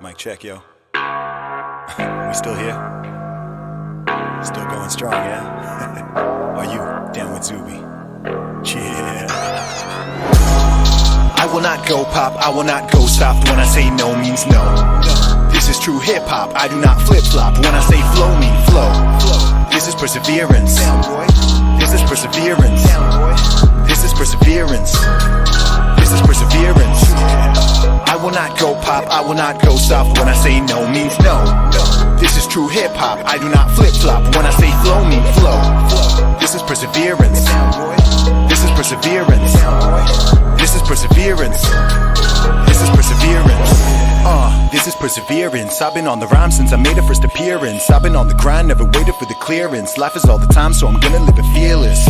Mic check, yo. We still here? Still going strong, yeah? Are you down with Zuby? Yeah. I will not go pop, I will not go soft. When I say no means no. This is true hip-hop, I do not flip-flop. When I say flow mean flow. This is perseverance. This is perseverance. This is perseverance. This is perseverance. I will not go pop, I will not go soft. When I say no means no. This is true hip-hop, I do not flip-flop. When I say flow mean flow. This is perseverance. This is perseverance. This is perseverance. This is perseverance. This is perseverance. I've been on the rhyme since I made a first appearance. I've been on the grind, never waited for the clearance. Life is all the time, so I'm gonna live it fearless.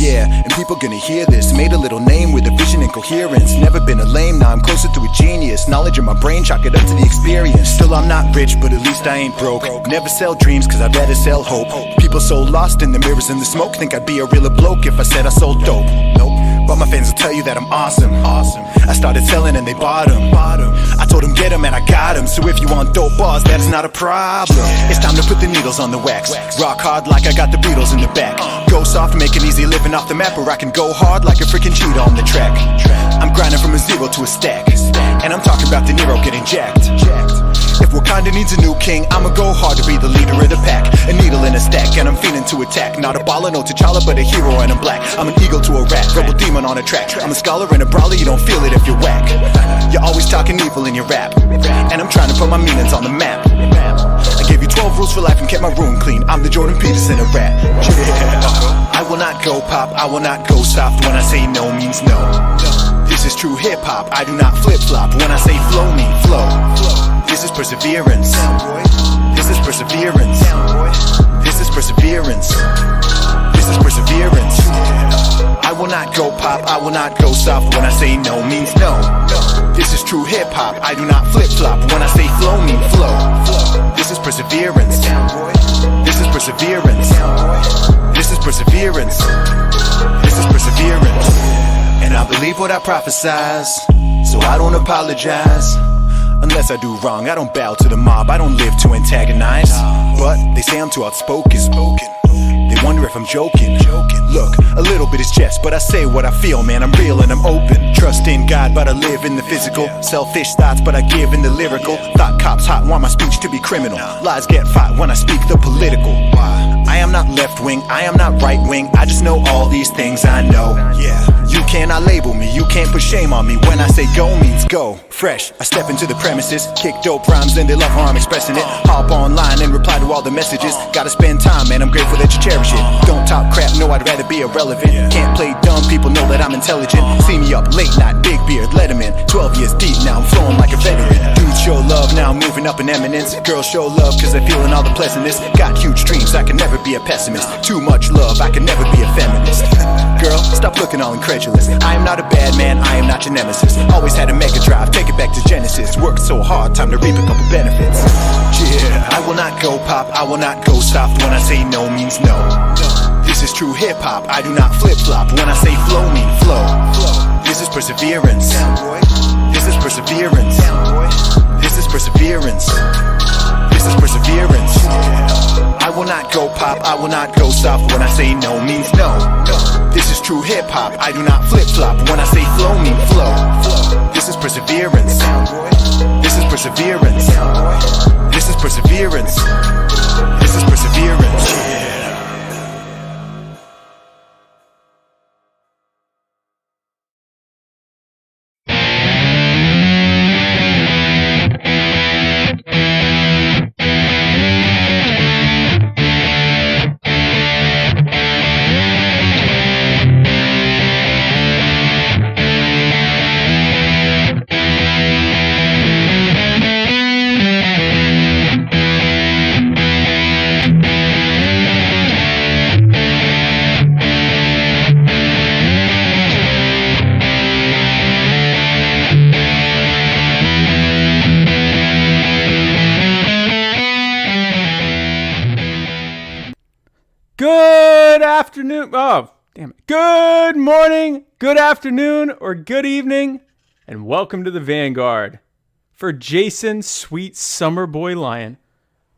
Yeah, and people gonna hear this. Made a little name with a vision and coherence. Never been a lame, now I'm closer to a genius. Knowledge in my brain, chalk it up to the experience. Still I'm not rich, but at least I ain't broke. Never sell dreams, cause I'd rather sell hope. People so lost in the mirrors and the smoke, think I'd be a realer bloke if I said I sold dope. Nope. But my fans will tell you that I'm awesome. I started selling and they bought them. I told them get them and I got them. So if you want dope bars, that is not a problem. It's time to put the needles on the wax. Rock hard like I got the Beatles in the back. Go soft, make it easy living off the map. Or I can go hard like a freaking cheetah on the track. I'm grinding from a zero to a stack. And I'm talking about De Niro getting jacked. If Wakanda needs a new king, I'ma go hard to be the leader of the pack. A needle in a stack, and I'm feeling to attack. Not a baller, no T'Challa, but a hero and I'm black. I'm an eagle to a rat, rebel demon on a track. I'm a scholar and a brawler, you don't feel it if you're whack. You're always talking evil in your rap, and I'm trying to put my meanings on the map. I gave you 12 rules for life and kept my room clean. I'm the Jordan Peterson of rap. Yeah. I will not go pop, I will not go soft. When I say no means no. This is true hip-hop, I do not flip-flop. When I say flow mean flow. This is perseverance. This is perseverance. This is perseverance. This is perseverance. I will not go pop, I will not go soft. When I say no means no. This is true hip-hop, I do not flip-flop. When I say flow mean flow. This is perseverance. This is perseverance. This is perseverance. This is perseverance. And I believe what I prophesize, so I don't apologize. Unless I do wrong, I don't bow to the mob, I don't live to antagonize. But they say I'm too outspoken. They wonder if I'm joking. Look, a little bit is jest, but I say what I feel, man, I'm real and I'm open. Trust in God, but I live in the physical. Selfish thoughts, but I give in the lyrical. Thought cops hot, want my speech to be criminal. Lies get fought when I speak the political. I am not left wing, I am not right wing. I just know all these things I know. You cannot label me, you can't put shame on me. When I say go means go. Fresh, I step into the premises, kick dope rhymes and they love how I'm expressing it. Hop online and reply to all the messages. Gotta spend time, man, I'm grateful that you cherish it. Don't talk crap, no, I'd rather be irrelevant. Can't play dumb, people know that I'm intelligent. See me up late night, big beard, Letterman. 12 years deep now, I'm flowing like a veteran. Dudes show love, now I'm moving up in eminence. Girls show love, cause they're feeling all the pleasantness. Got huge dreams, I can never be a pessimist. Too much love, I can never be a feminist. Girl, stop looking all incredulous. I am not a bad man, I am not your nemesis. Always had a mega drive, take it back to Genesis. Worked so hard, time to reap a couple benefits. Yeah, I will not go pop, I will not go soft. When I say no means no. This is true hip-hop, I do not flip-flop. When I say flow mean flow. This is perseverance. This is perseverance. This is perseverance. This is perseverance. I will not go pop, I will not go soft. When I say no means no. This is true hip-hop, I do not flip-flop. When I say flow mean flow. This is perseverance. This is perseverance. This is perseverance. This is perseverance. Good afternoon. Oh, damn it. Good morning, good afternoon, or good evening, and welcome to the Vanguard. For Jason, sweet summer boy Lyon.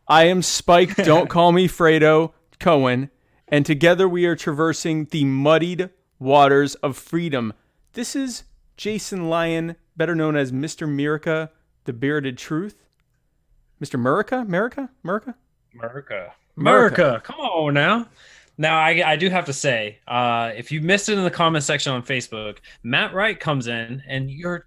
I am Spike, don't call me Fredo, Cohen. And together we are traversing the muddied waters of freedom. This is Jason Lyon, better known as Mr. Murica, the bearded truth. Mr. Murica? Murica. Come on now. Now, I do have to say, if you missed it in the comment section on Facebook, Matt Wright comes in, and your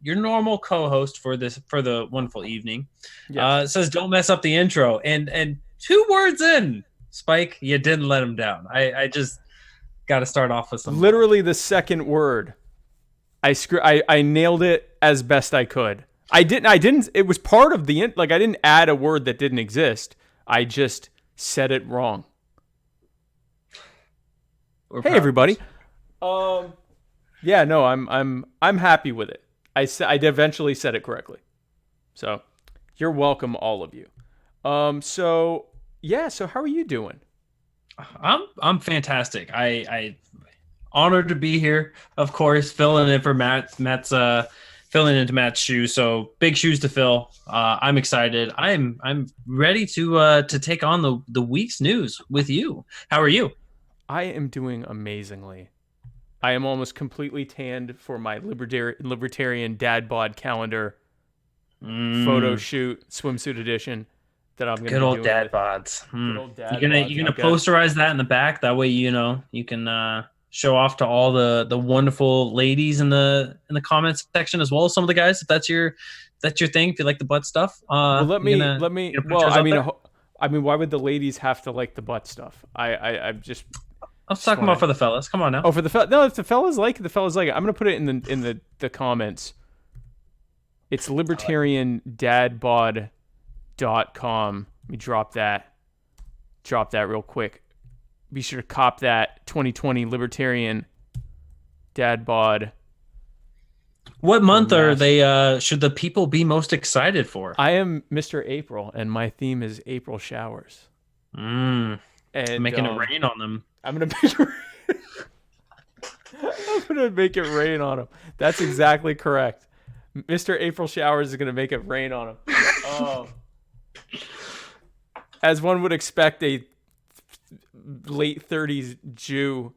normal co-host for the wonderful evening says, "Don't mess up the intro." And 2 words in, Spike, you didn't let him down. I just got to start off with some. Literally the second word. I nailed it as best I could. I didn't. It was part of the I didn't add a word that didn't exist. I just said it wrong. Hey everybody. Yeah, no, I'm happy with it. I eventually said it correctly. So, you're welcome, all of you. So how are you doing? I'm fantastic. I honored to be here, of course, filling in for Matt's filling into Matt's shoes. So big shoes to fill. I'm excited. I'm ready to take on the week's news with you. How are you? I am doing amazingly. I am almost completely tanned for my libertarian dad bod calendar photo shoot swimsuit edition that I'm going to do. Good old dad bods. You're gonna posterize that in the back. That way, you can show off to all the wonderful ladies in the comments section, as well as some of the guys, if that's your thing. If you like the butt stuff, well, let me. I mean, why would the ladies have to like the butt stuff? I'm talking about for the fellas. Come on now. Oh, for the fellas. No, if the fellas like it, I'm gonna put it in the comments. It's libertariandadbod.com. Let me drop that real quick. Be sure to cop that 2020 Libertarian Dad Bod. What month are they? Should the people be most excited for? I am Mr. April, and my theme is April showers. And making it rain on them. I'm gonna make it rain on them. That's exactly correct. Mr. April showers is gonna make it rain on them. As one would expect a late 30s Jew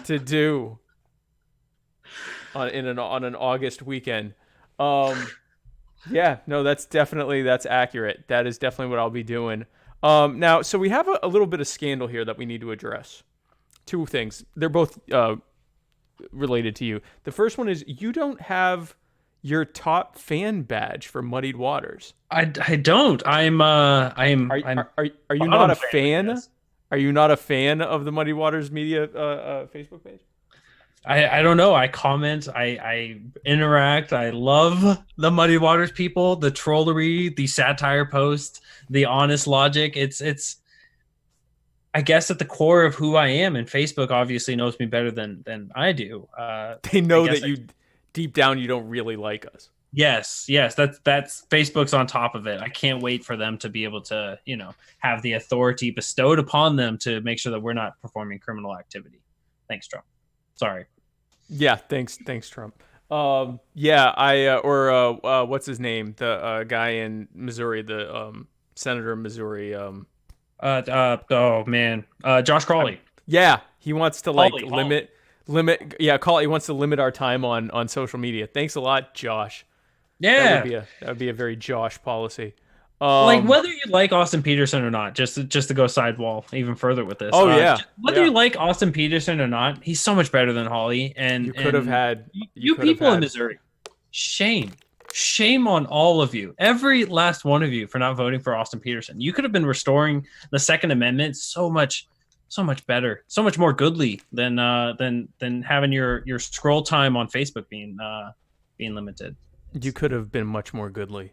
to do on an August weekend. Yeah, no, that's accurate. That is definitely what I'll be doing. Now, so we have a little bit of scandal here that we need to address. 2 things. They're both related to you. The first one is you don't have your top fan badge for Muddied Waters. I don't. Are you not a fan? Are you not a fan of the Muddy Waters Media Facebook page? I don't know. I comment. I interact. I love the Muddy Waters people, the trollery, the satire post, the honest logic. It's I guess at the core of who I am, and Facebook obviously knows me better than I do. They know that you deep down you don't really like us. Yes, that's Facebook's on top of it. I can't wait for them to be able to, have the authority bestowed upon them to make sure that we're not performing criminal activity. Thanks, Trump. Sorry. Yeah, thanks, Trump. What's his name? The guy in Missouri, the senator in Missouri. Josh Crawley. Yeah, he wants to limit. Yeah, he wants to limit our time on social media. Thanks a lot, Josh. Yeah, that would be a very Josh policy. Whether you like Austin Peterson or not, just to go sidewall even further with this. Whether you like Austin Peterson or not, he's so much better than Hawley. And you could have had you people in Missouri. Shame on all of you, every last one of you, for not voting for Austin Peterson. You could have been restoring the Second Amendment so much better, so much more goodly than having your scroll time on Facebook being limited. You could have been much more goodly.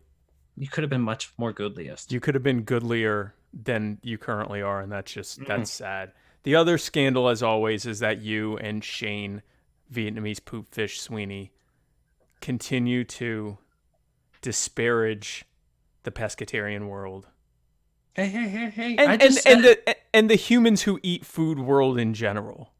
You could have been much more goodly, yes. You could have been goodlier than you currently are, and that's sad. The other scandal, as always, is that you and Shane, Vietnamese poop fish Sweeney, continue to disparage the pescatarian world. Hey! And the humans who eat food world in general.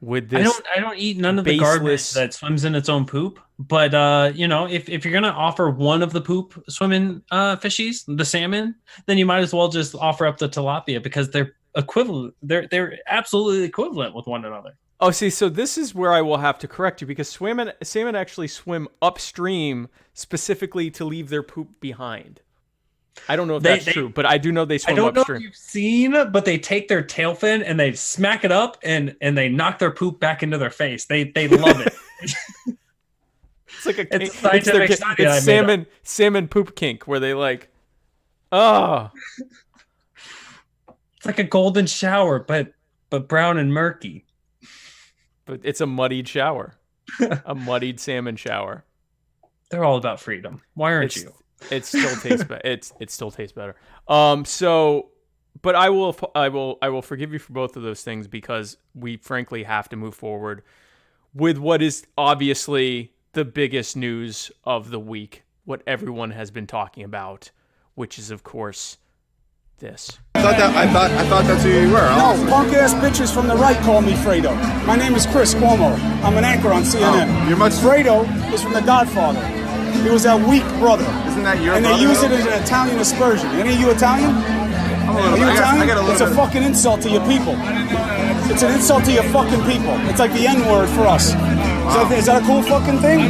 with this. I don't eat none of the garbage baseless- that swims in its own poop. But you know, if you're gonna offer one of the poop swimming fishies, the salmon, then you might as well just offer up the tilapia because they're equivalent. They're absolutely equivalent with one another. Oh, see, so this is where I will have to correct you because salmon actually swim upstream specifically to leave their poop behind. I don't know if that's true, but I do know they swim I don't know upstream. if you've seen, but they take their tail fin and they smack it up and they knock their poop back into their face. They love it. It's like a It's a scientific study I made salmon poop kink where they like, oh, It's like a golden shower, but brown and murky. but it's a muddied shower, a muddied salmon shower. They're all about freedom. Why aren't you? It still tastes better. It still tastes better. So, but I will forgive you for both of those things because we frankly have to move forward with what is obviously the biggest news of the week, what everyone has been talking about, which is of course this. I thought that's who you were. No, punk ass bitches from the right call me Fredo. My name is Chris Cuomo. I'm an anchor on CNN. You're much- Fredo is from The Godfather. He was that weak brother. Isn't that your And brother? they use it as an Italian aspersion. Any of you Italian? I'm a little Are you bit. Italian? I got a little It's a bit. fucking insult to your people. It's an insult to your fucking people. It's like the N-word for us. Is that a cool fucking thing?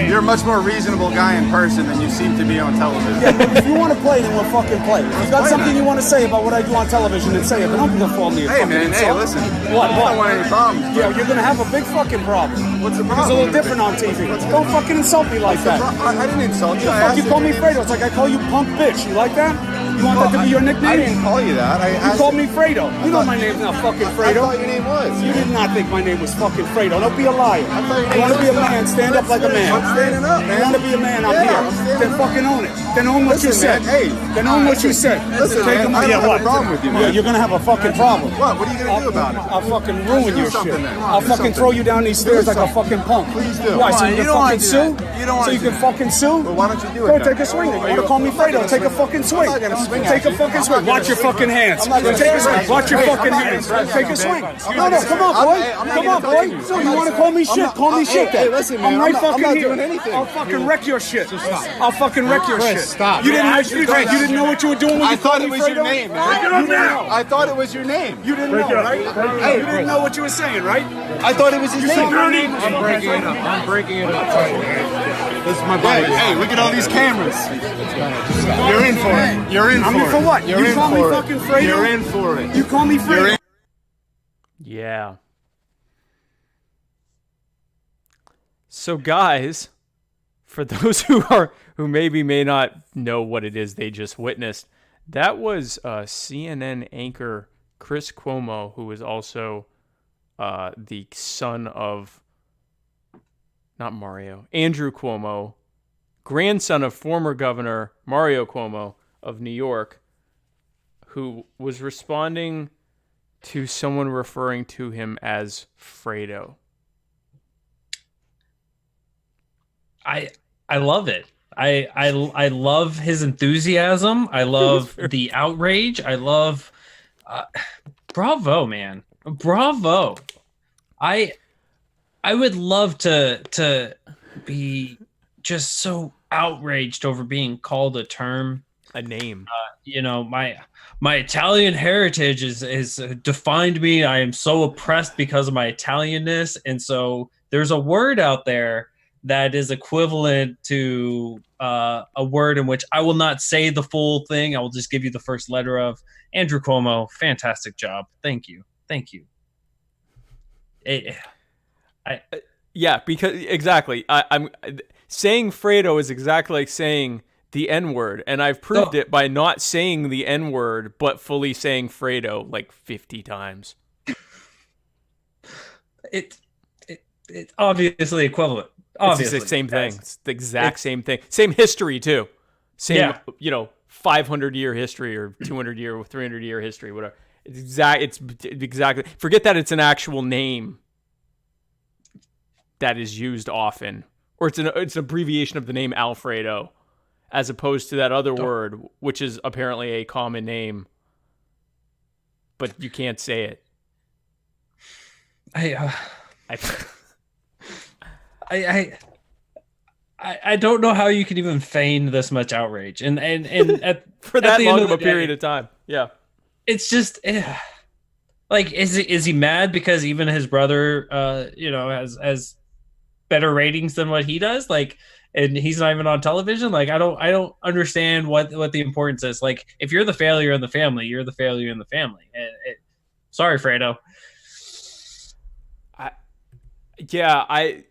You're a much more reasonable guy in person than you seem to be on television. Yeah, but if you want to play, then we'll fucking play. If you got something you want to say about what I do on television, then say it. But don't call me a Hey fucking man, hey, insult. listen. What? I don't want any problems. Yeah, you're gonna have a big fucking problem. What's the It's problem? a little different on TV. Don't fucking insult me like that. I didn't insult you. The I fuck asked you call me Fredo? It's like I call you punk bitch. You like that? You want that to be your I nickname? didn't call you that. You called me Fredo. You know my name's not fucking I Fredo. thought your name was. You did not think my name was fucking Fredo. Don't be a liar. I thought your You name want to be a was. man? Stand up like a man. I'm standing up, man. You want to be a man? I'm Yeah, here. I'm standing Then up. fucking own it. Then own what you Listen, said. man, hey. Then own what you said. Listen, Take man, them- I don't yeah, have what? a problem with you, man. Yeah, you're gonna have a fucking problem. What? What are you gonna do about it? I'll fucking ruin Do your something shit. then. I'll Do fucking something. throw you down these stairs like a fucking punk. Please do. Why? So Why? you You can don't wanna fucking do sue? that. You don't So wanna you do can that. fucking sue? Well, why don't you do it Go then? take a swing. You want to call me Fredo? Take a fucking swing. I'm not gonna swing Take at a you. fucking I'm swing. not Watch your gonna fucking hands. I'm not gonna Take a swing. swing. Watch your Hey, fucking I'm not hands. gonna Take a swing. No, come on, I'm boy. not Come on, gonna boy. you. So I'm you not- want to call me I'm shit? not- Call me shit hey, then. listen, man, I'm I'm right not- I'm fucking not here. doing anything. I'll fucking wreck your shit. I'll fucking wreck your shit. stop. You didn't Yeah, know. actually, You didn't know what you were doing when I you thought called it me was your Fredo? name, You man. didn't know. I thought it was your name. You didn't know, right? Hey, You didn't know what you were saying, right? I thought it was his name. I'm breaking it up. I'm breaking it up. This is my body. Hey, look at all these cameras. You're in for it. You're in for it. I'm in for what? You're You in call me for it. fucking Fredo? You're in for it. You call me Fredo? Yeah. So guys, for those who maybe may not know what it is they just witnessed, that was CNN anchor Chris Cuomo, who is also the son of not Mario, Andrew Cuomo, grandson of former governor Mario Cuomo of New York, who was responding to someone referring to him as Fredo. I love it. I love his enthusiasm. I love the outrage. I love bravo, man. Bravo. I would love to be just so outraged over being called a term. A name. You know, my Italian heritage is defined me. I am so oppressed because of my Italianness, and so there's a word out there that is equivalent to a word in which I will not say the full thing. I will just give you the first letter of. Andrew Cuomo, fantastic job. Thank you. Yeah, because exactly. I'm saying Fredo is exactly like saying the N-word, and I've proved it by not saying the N-word, but fully saying Fredo like 50 times. It's obviously equivalent. Obviously, it's the same thing. It's the exact same thing. Same history too. Same, 500-year history or 200-year or 300-year history, whatever. It's exactly. Forget that it's an actual name that is used often, or it's an abbreviation of the name Alfredo, as opposed to that other word, which is apparently a common name, but you can't say it. I, I, I, I don't know how you can even feign this much outrage, and for at that the end long of of the a period day, of time. Yeah. it's just like is he mad because even his brother has better ratings than what he does, like, and he's not even on television? Like, I don't understand what the importance is. Like, if you're the failure in the family, you're the failure in the family. Sorry, Fredo. I yeah, I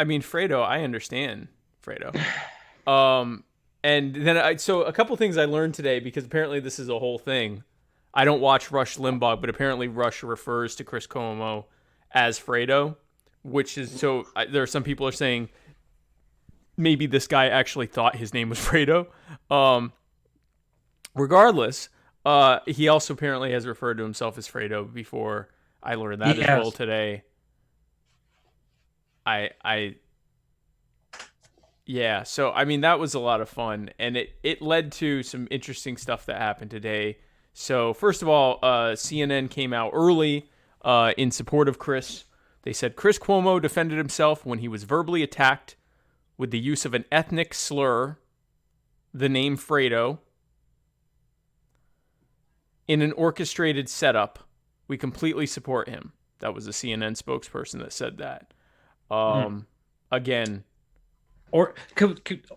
mean Fredo, I understand Fredo. And then so a couple things I learned today, because apparently this is a whole thing. I don't watch Rush Limbaugh, but apparently Rush refers to Chris Cuomo as Fredo, which is so. There are some people are saying maybe this guy actually thought his name was Fredo. Regardless, he also apparently has referred to himself as Fredo before. I learned that as well today. I Yeah, so I mean that was a lot of fun, and it led to some interesting stuff that happened today. So first of all, CNN came out early in support of Chris. They said Chris Cuomo defended himself when he was verbally attacked with the use of an ethnic slur, the name Fredo, in an orchestrated setup. We completely support him. That was a CNN spokesperson that said that. Again,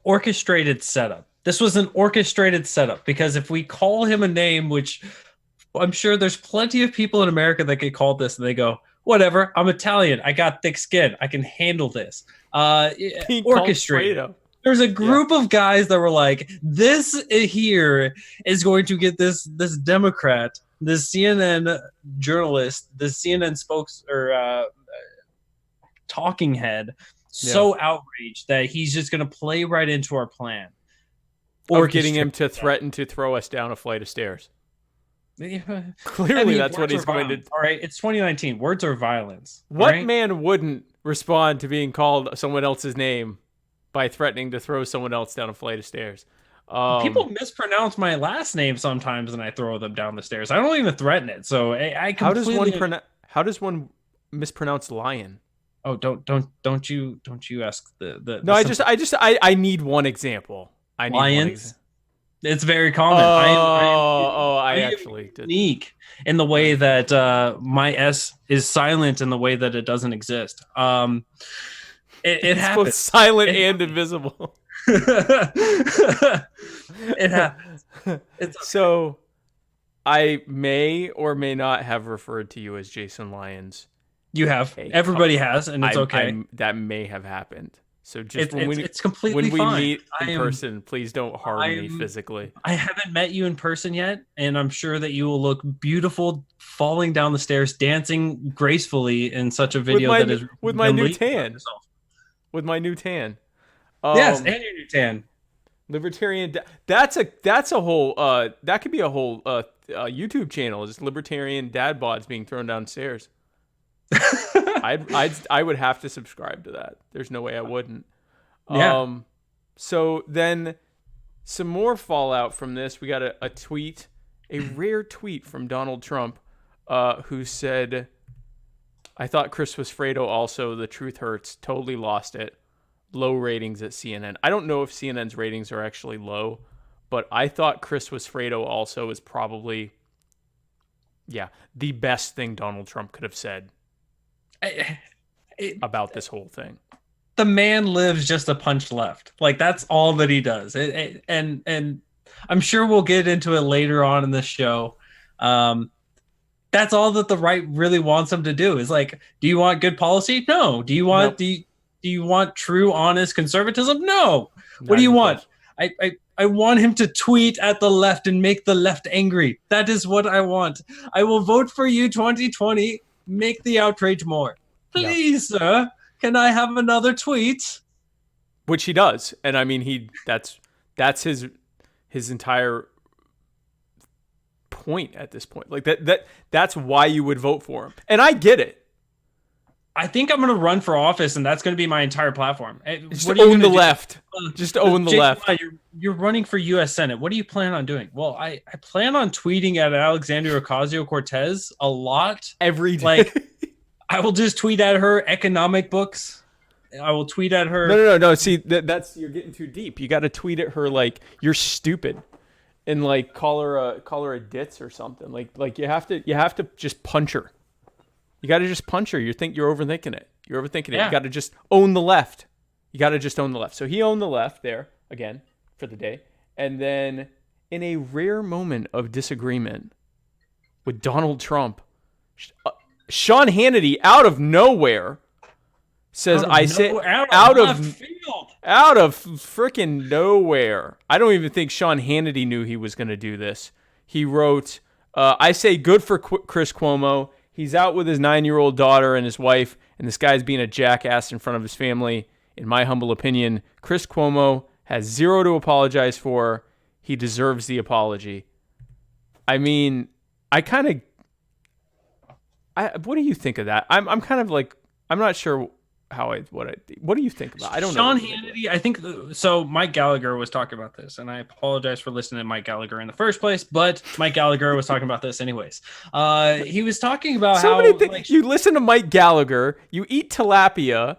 Orchestrated setup. This was an orchestrated setup, because if we call him a name, which I'm sure there's plenty of people in America that get called this and they go, whatever, I'm Italian, I got thick skin, I can handle this. Orchestrated. There's a group of guys that were like, this here is going to get this Democrat, this CNN journalist, this CNN talking head so outraged that he's just going to play right into our plan. Or getting him to threaten to throw us down a flight of stairs. Clearly, that's what he's going to. All right, it's 2019. Words are violence. What man wouldn't respond to being called someone else's name by threatening to throw someone else down a flight of stairs? People mispronounce my last name sometimes, and I throw them down the stairs. I don't even threaten it. So I completely. How does one mispronounce Lyon? Oh, don't you ask the No, I need one example. I need Lions. It's very common. I actually did. Unique in the way that my S is silent in the way that it doesn't exist. It happens. Both silent and invisible. It happens. So I may or may not have referred to you as Jason Lyons. You have. Everybody has, and it's okay. That may have happened. So just it's completely when we fine. meet in person, please don't harm me physically. I haven't met you in person yet, and I'm sure that you will look beautiful falling down the stairs, dancing gracefully in such a video with my new tan. With my new tan. Yes, and your new tan. Libertarian. That's a whole. That could be a whole YouTube channel. Just libertarian dad bods being thrown downstairs. I would have to subscribe to that. There's no way I wouldn't. Yeah. So then some more fallout from this. We got a tweet, a rare tweet from Donald Trump, who said, I thought Chris was Fredo also. The truth hurts. Totally lost it. Low ratings at CNN. I don't know if CNN's ratings are actually low, but I thought Chris was Fredo also is probably, the best thing Donald Trump could have said about this whole thing. The man lives just a punch left. Like, that's all that he does. And I'm sure we'll get into it later on in the show. That's all that the right really wants him to do is like, do you want good policy? No. Do you want do you want true, honest conservatism? No. What do you want? I want him to tweet at the left and make the left angry. That is what I want. I will vote for you 2020. Make the outrage more. Please, sir, can I have another tweet? Which he does. And I mean, that's his entire point at this point. Like that's why you would vote for him. And I get it. I think I'm going to run for office, and that's going to be my entire platform. Just own the left. Just own the left. You're running for U.S. Senate. What do you plan on doing? Well, I plan on tweeting at Alexandria Ocasio-Cortez a lot. Every day. Like, I will just tweet at her economic books. I will tweet at her. No. See, that's you're getting too deep. You got to tweet at her like you're stupid, and like call her a ditz or something. Like you have to just punch her. You got to just punch her. You're overthinking it. You're overthinking it. Yeah. You got to just own the left. You got to just own the left. So he owned the left there again for the day, and then in a rare moment of disagreement with Donald Trump, Sean Hannity out of nowhere says, out of freaking nowhere. I don't even think Sean Hannity knew he was going to do this. He wrote, I say good for Chris Cuomo. He's out with his 9-year-old daughter and his wife, and this guy's being a jackass in front of his family. In my humble opinion, Chris Cuomo has zero to apologize for. He deserves the apology. I mean, what do you think of that? I'm kind of like, I'm not sure what do you think about it? I don't know. Sean Hannity, I think so. Mike Gallagher was talking about this, and I apologize for listening to Mike Gallagher in the first place, but Mike Gallagher was talking about this anyways. He was talking about you listen to Mike Gallagher, you eat tilapia.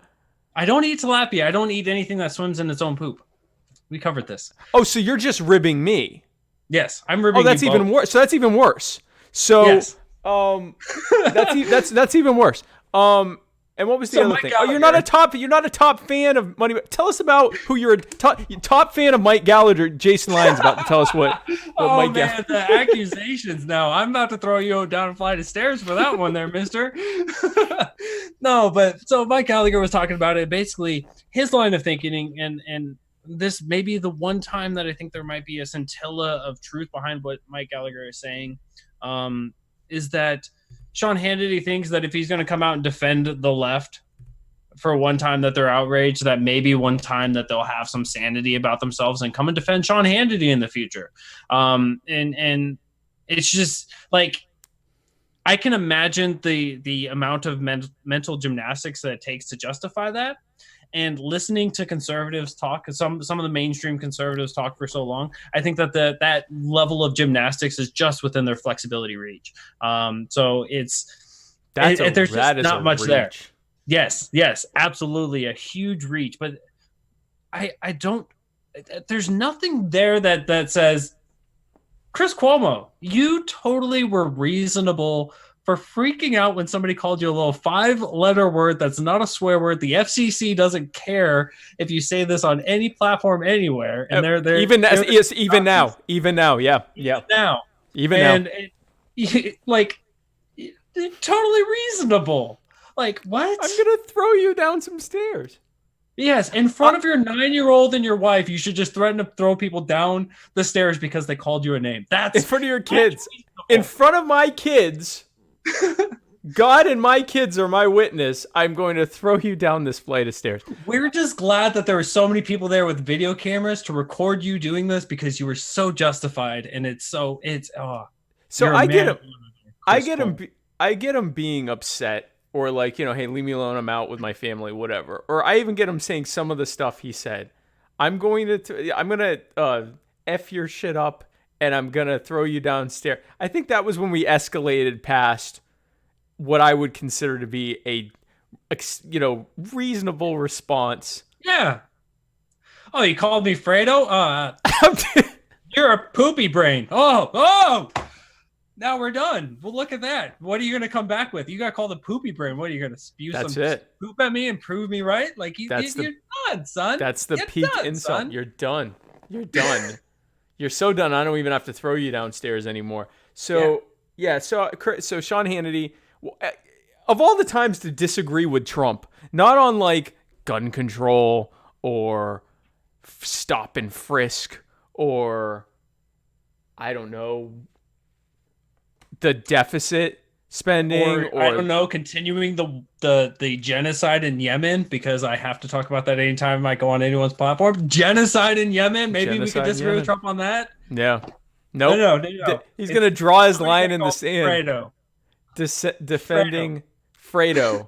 I don't eat tilapia. I don't eat anything that swims in its own poop. We covered this. Oh, so you're just ribbing me? Yes, I'm ribbing. Oh, that's even worse. So that's even worse. So, yes. that's even worse. And what was the other thing? Gallagher. Oh, you're not a top fan of Money. Tell us about who you're a top fan of Mike Gallagher. Jason Lyon's about to tell us what Mike Gallagher. The accusations now. I'm about to throw you down a flight of stairs for that one there, mister. No, but so Mike Gallagher was talking about it. Basically, his line of thinking, and this may be the one time that I think there might be a scintilla of truth behind what Mike Gallagher is saying, is that Sean Hannity thinks that if he's going to come out and defend the left for one time that they're outraged, that maybe one time that they'll have some sanity about themselves and come and defend Sean Hannity in the future. And it's just like, I can imagine the amount of mental gymnastics that it takes to justify that. And listening to conservatives talk, some of the mainstream conservatives talk for so long, I think that that level of gymnastics is just within their flexibility reach. So there's just not much reach there. Yes, absolutely, a huge reach. But I don't. There's nothing there that says, Chris Cuomo, you totally were reasonable for freaking out when somebody called you a little 5-letter word that's not a swear word. The FCC doesn't care if you say this on any platform anywhere, and they're even now. Like, totally reasonable. Like, what? I'm gonna throw you down some stairs. Yes, in front of your 9-year-old and your wife, you should just threaten to throw people down the stairs because they called you a name. That's in front of your kids. In front of my kids. God and my kids are my witness. I'm going to throw you down this flight of stairs. We're just glad that there were so many people there with video cameras to record you doing this because you were so justified, and So I get him being upset, or like, hey, leave me alone. I'm out with my family, whatever. Or I even get him saying some of the stuff he said. I'm gonna F your shit up, and I'm going to throw you downstairs. I think that was when we escalated past what I would consider to be a reasonable response. Yeah. Oh, you called me Fredo? You're a poopy brain. Oh. Now we're done. Well, look at that. What are you going to come back with? You got called a poopy brain. What are you going to spew poop at me and prove me right? Like, you're done, son. That's the peak insult. Son. You're done. You're so done. I don't even have to throw you downstairs anymore. So Sean Hannity, of all the times to disagree with Trump, not on like gun control or stop and frisk or I don't know, the deficit spending, or I don't know, continuing the genocide in Yemen, because I have to talk about that anytime I go on anyone's platform. Genocide in Yemen. Maybe we could disagree with Trump on that. Yeah. No. He's going to draw his line in the sand. Fredo. Defending Fredo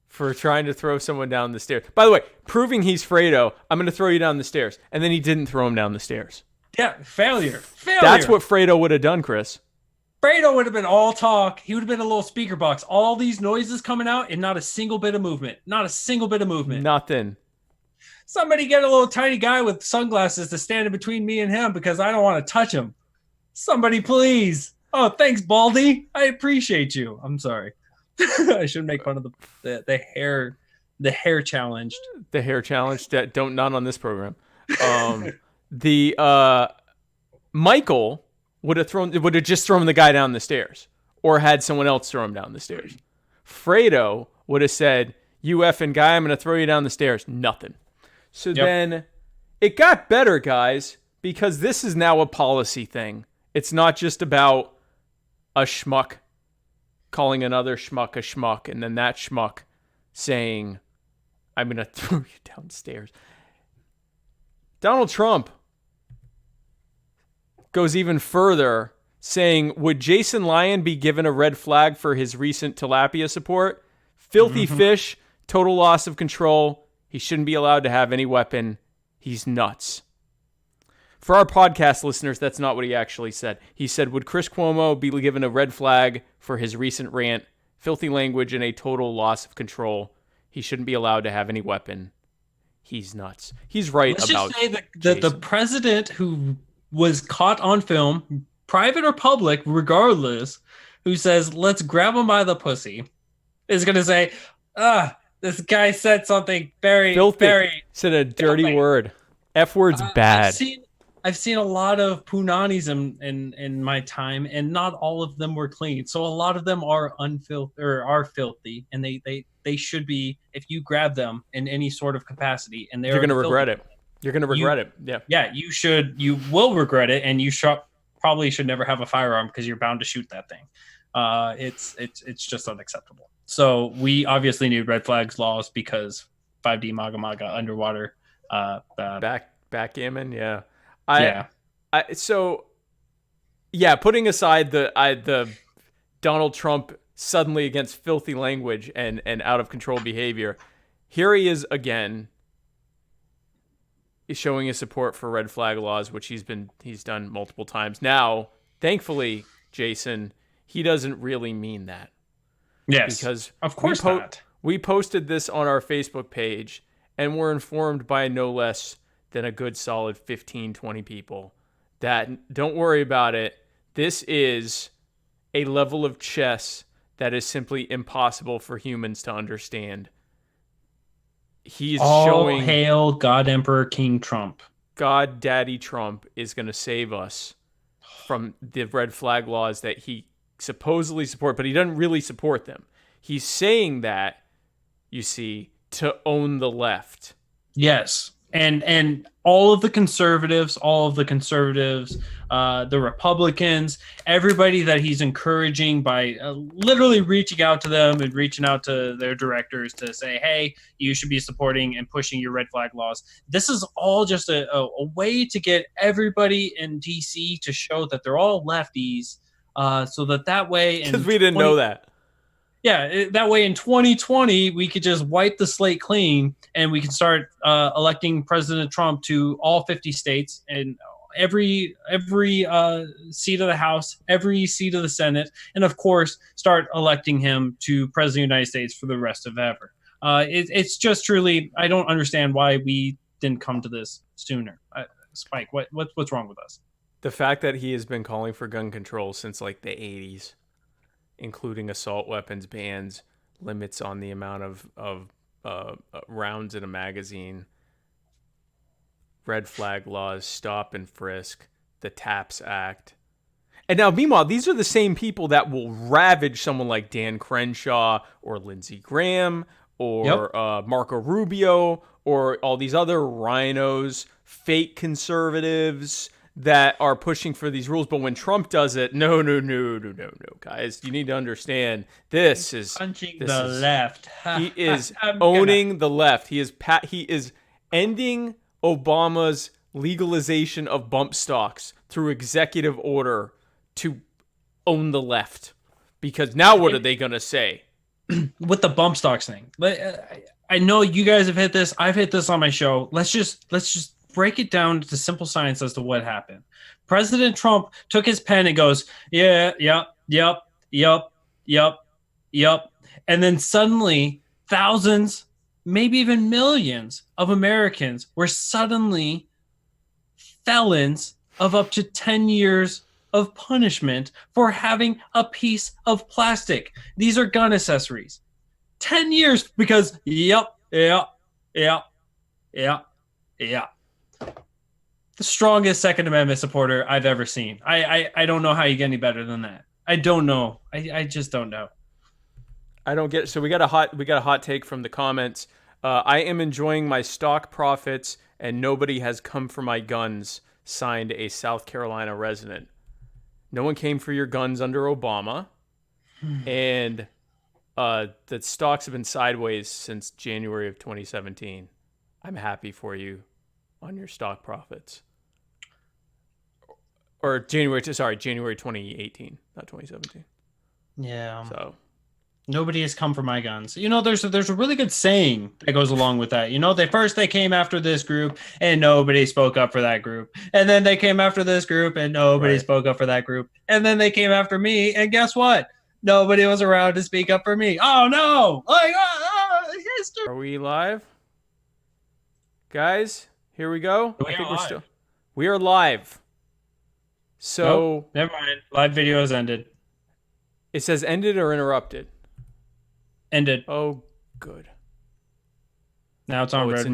for trying to throw someone down the stairs. By the way, proving he's Fredo, I'm going to throw you down the stairs. And then he didn't throw him down the stairs. Yeah, failure. That's what Fredo would have done, Chris. Fredo would have been all talk. He would have been a little speaker box. All these noises coming out and not a single bit of movement. Not a single bit of movement. Nothing. Somebody get a little tiny guy with sunglasses to stand in between me and him because I don't want to touch him. Somebody, please. Oh, thanks, Baldy. I appreciate you. I'm sorry. I shouldn't make fun of the hair challenged. The hair challenge that not on this program. The Michael would have just thrown the guy down the stairs or had someone else throw him down the stairs. Fredo would have said, "You effing guy, I'm going to throw you down the stairs." Nothing. So then it got better, guys, because this is now a policy thing. It's not just about a schmuck calling another schmuck a schmuck, and then that schmuck saying, "I'm going to throw you downstairs." Donald Trump goes even further, saying, would Jason Lyon be given a red flag for his recent tilapia support? Filthy fish, total loss of control. He shouldn't be allowed to have any weapon. He's nuts. For our podcast listeners, that's not what he actually said. He said, would Chris Cuomo be given a red flag for his recent rant? Filthy language and a total loss of control. He shouldn't be allowed to have any weapon. He's nuts. He's right about Let's just say that the president who was caught on film, private or public, regardless, who says, let's grab him by the pussy, is going to say, this guy said something very, filthy. very... Said a dirty word. F word's bad. I've seen a lot of punanis in my time, and not all of them were clean. So a lot of them are filthy, and they should be, if you grab them in any sort of capacity, and you're going to regret it. You're going to regret it. Yeah. Yeah, you will regret it, and you probably should never have a firearm because you're bound to shoot that thing. It's just unacceptable. So we obviously need red flags laws because 5D Maga underwater backgammon. Yeah. Putting aside the Donald Trump suddenly against filthy language and out of control behavior, here he is again. He's showing his support for red flag laws, which he's done multiple times. Now, thankfully, Jason, he doesn't really mean that. Yes, because of course not. We posted this on our Facebook page, and we're informed by no less than a good solid 15, 20 people that don't worry about it. This is a level of chess that is simply impossible for humans to understand. He's showing hail God Emperor King Trump. God Daddy Trump is going to save us from the red flag laws that he supposedly support, but he doesn't really support them. He's saying that, you see, to own the left. Yes. And all of the conservatives, the Republicans, everybody that he's encouraging by literally reaching out to them and reaching out to their directors to say, hey, you should be supporting and pushing your red flag laws. This is all just a way to get everybody in DC to show that they're all lefties, so that way... Because we didn't know that. Yeah, that way in 2020, we could just wipe the slate clean and we can start electing President Trump to all 50 states and every seat of the House, every seat of the Senate, and of course, start electing him to President of the United States for the rest of ever. It's just truly, I don't understand why we didn't come to this sooner. Spike, what's wrong with us? The fact that he has been calling for gun control since like the 80s. Including assault weapons bans, limits on the amount of rounds in a magazine, red flag laws, stop and frisk, the TAPS Act. And now, meanwhile, these are the same people that will ravage someone like Dan Crenshaw or Lindsey Graham or Marco Rubio or all these other rhinos, fake conservatives that are pushing for these rules. But when Trump does it, no, guys, you need to understand this is punching the left. He is owning the left. He is ending Obama's legalization of bump stocks through executive order to own the left. Because now what are they going to say? With the bump stocks thing. I know you guys have hit this. I've hit this on my show. Let's just break it down to simple science as to what happened. President Trump took his pen and goes, yeah, yep, yep, yep, yep. And then suddenly, thousands, maybe even millions of Americans were suddenly felons of up to 10 years of punishment for having a piece of plastic. These are gun accessories. 10 years because, yep, yep, yep, yep, yep. The strongest Second Amendment supporter I've ever seen. I don't know how you get any better than that. I don't know. I just don't know. I don't get. So we got a hot take from the comments. I am enjoying my stock profits, and nobody has come for my guns. Signed, a South Carolina resident. No one came for your guns under Obama, and the stocks have been sideways since January of 2017. I'm happy for you on your stock profits. Or January 2018, not 2017. Yeah. So nobody has come for my guns. You know, there's a really good saying that goes along with that. You know, they came after this group and nobody spoke up for that group. And then they came after this group and nobody spoke up for that group. And then they came after me and guess what? Nobody was around to speak up for me. Oh no. Like history. are we live? Guys, here we go. We are live. So nope, never mind. Live video has ended. It says ended or interrupted. Ended. Oh, good. Now it's on. It's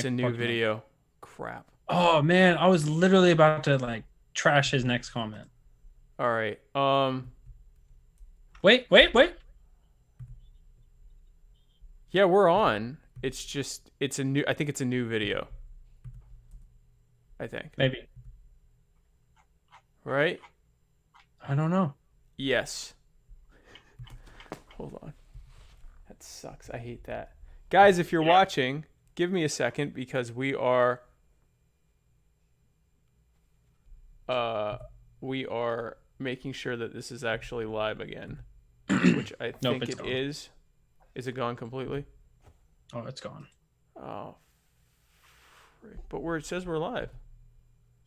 a new video. Crap. Oh man, I was literally about to like trash his next comment. All right. Wait. Yeah, we're on. It's just I think it's a new video. I think. Maybe. Right? I don't know. Yes. Hold on. That sucks. I hate that. Guys, if you're watching, give me a second because we are making sure that this is actually live again, which I think it is. Is it gone completely? Oh, it's gone. Oh, but where it says we're live.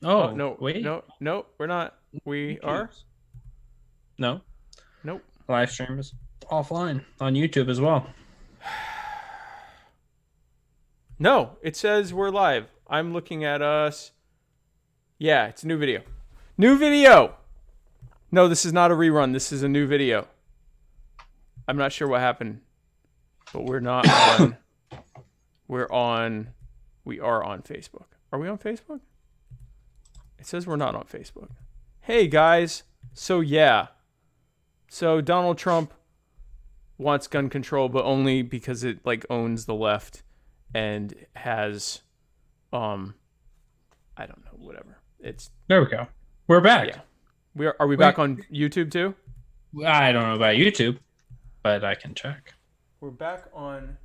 Oh, no! Wait. No, we're not. We are. No. Nope. Live stream is offline on YouTube as well. No, it says we're live. I'm looking at us. Yeah, it's a new video. New video! No, this is not a rerun. This is a new video. I'm not sure what happened, but we're not on. We are on Facebook. Are we on Facebook? It says we're not on Facebook. Hey, guys. So, yeah. So, Donald Trump wants gun control, but only because it, like, owns the left and has, I don't know, whatever. There we go. We're back. Yeah. Are we back on YouTube, too? I don't know about YouTube, but I can check. We're back on...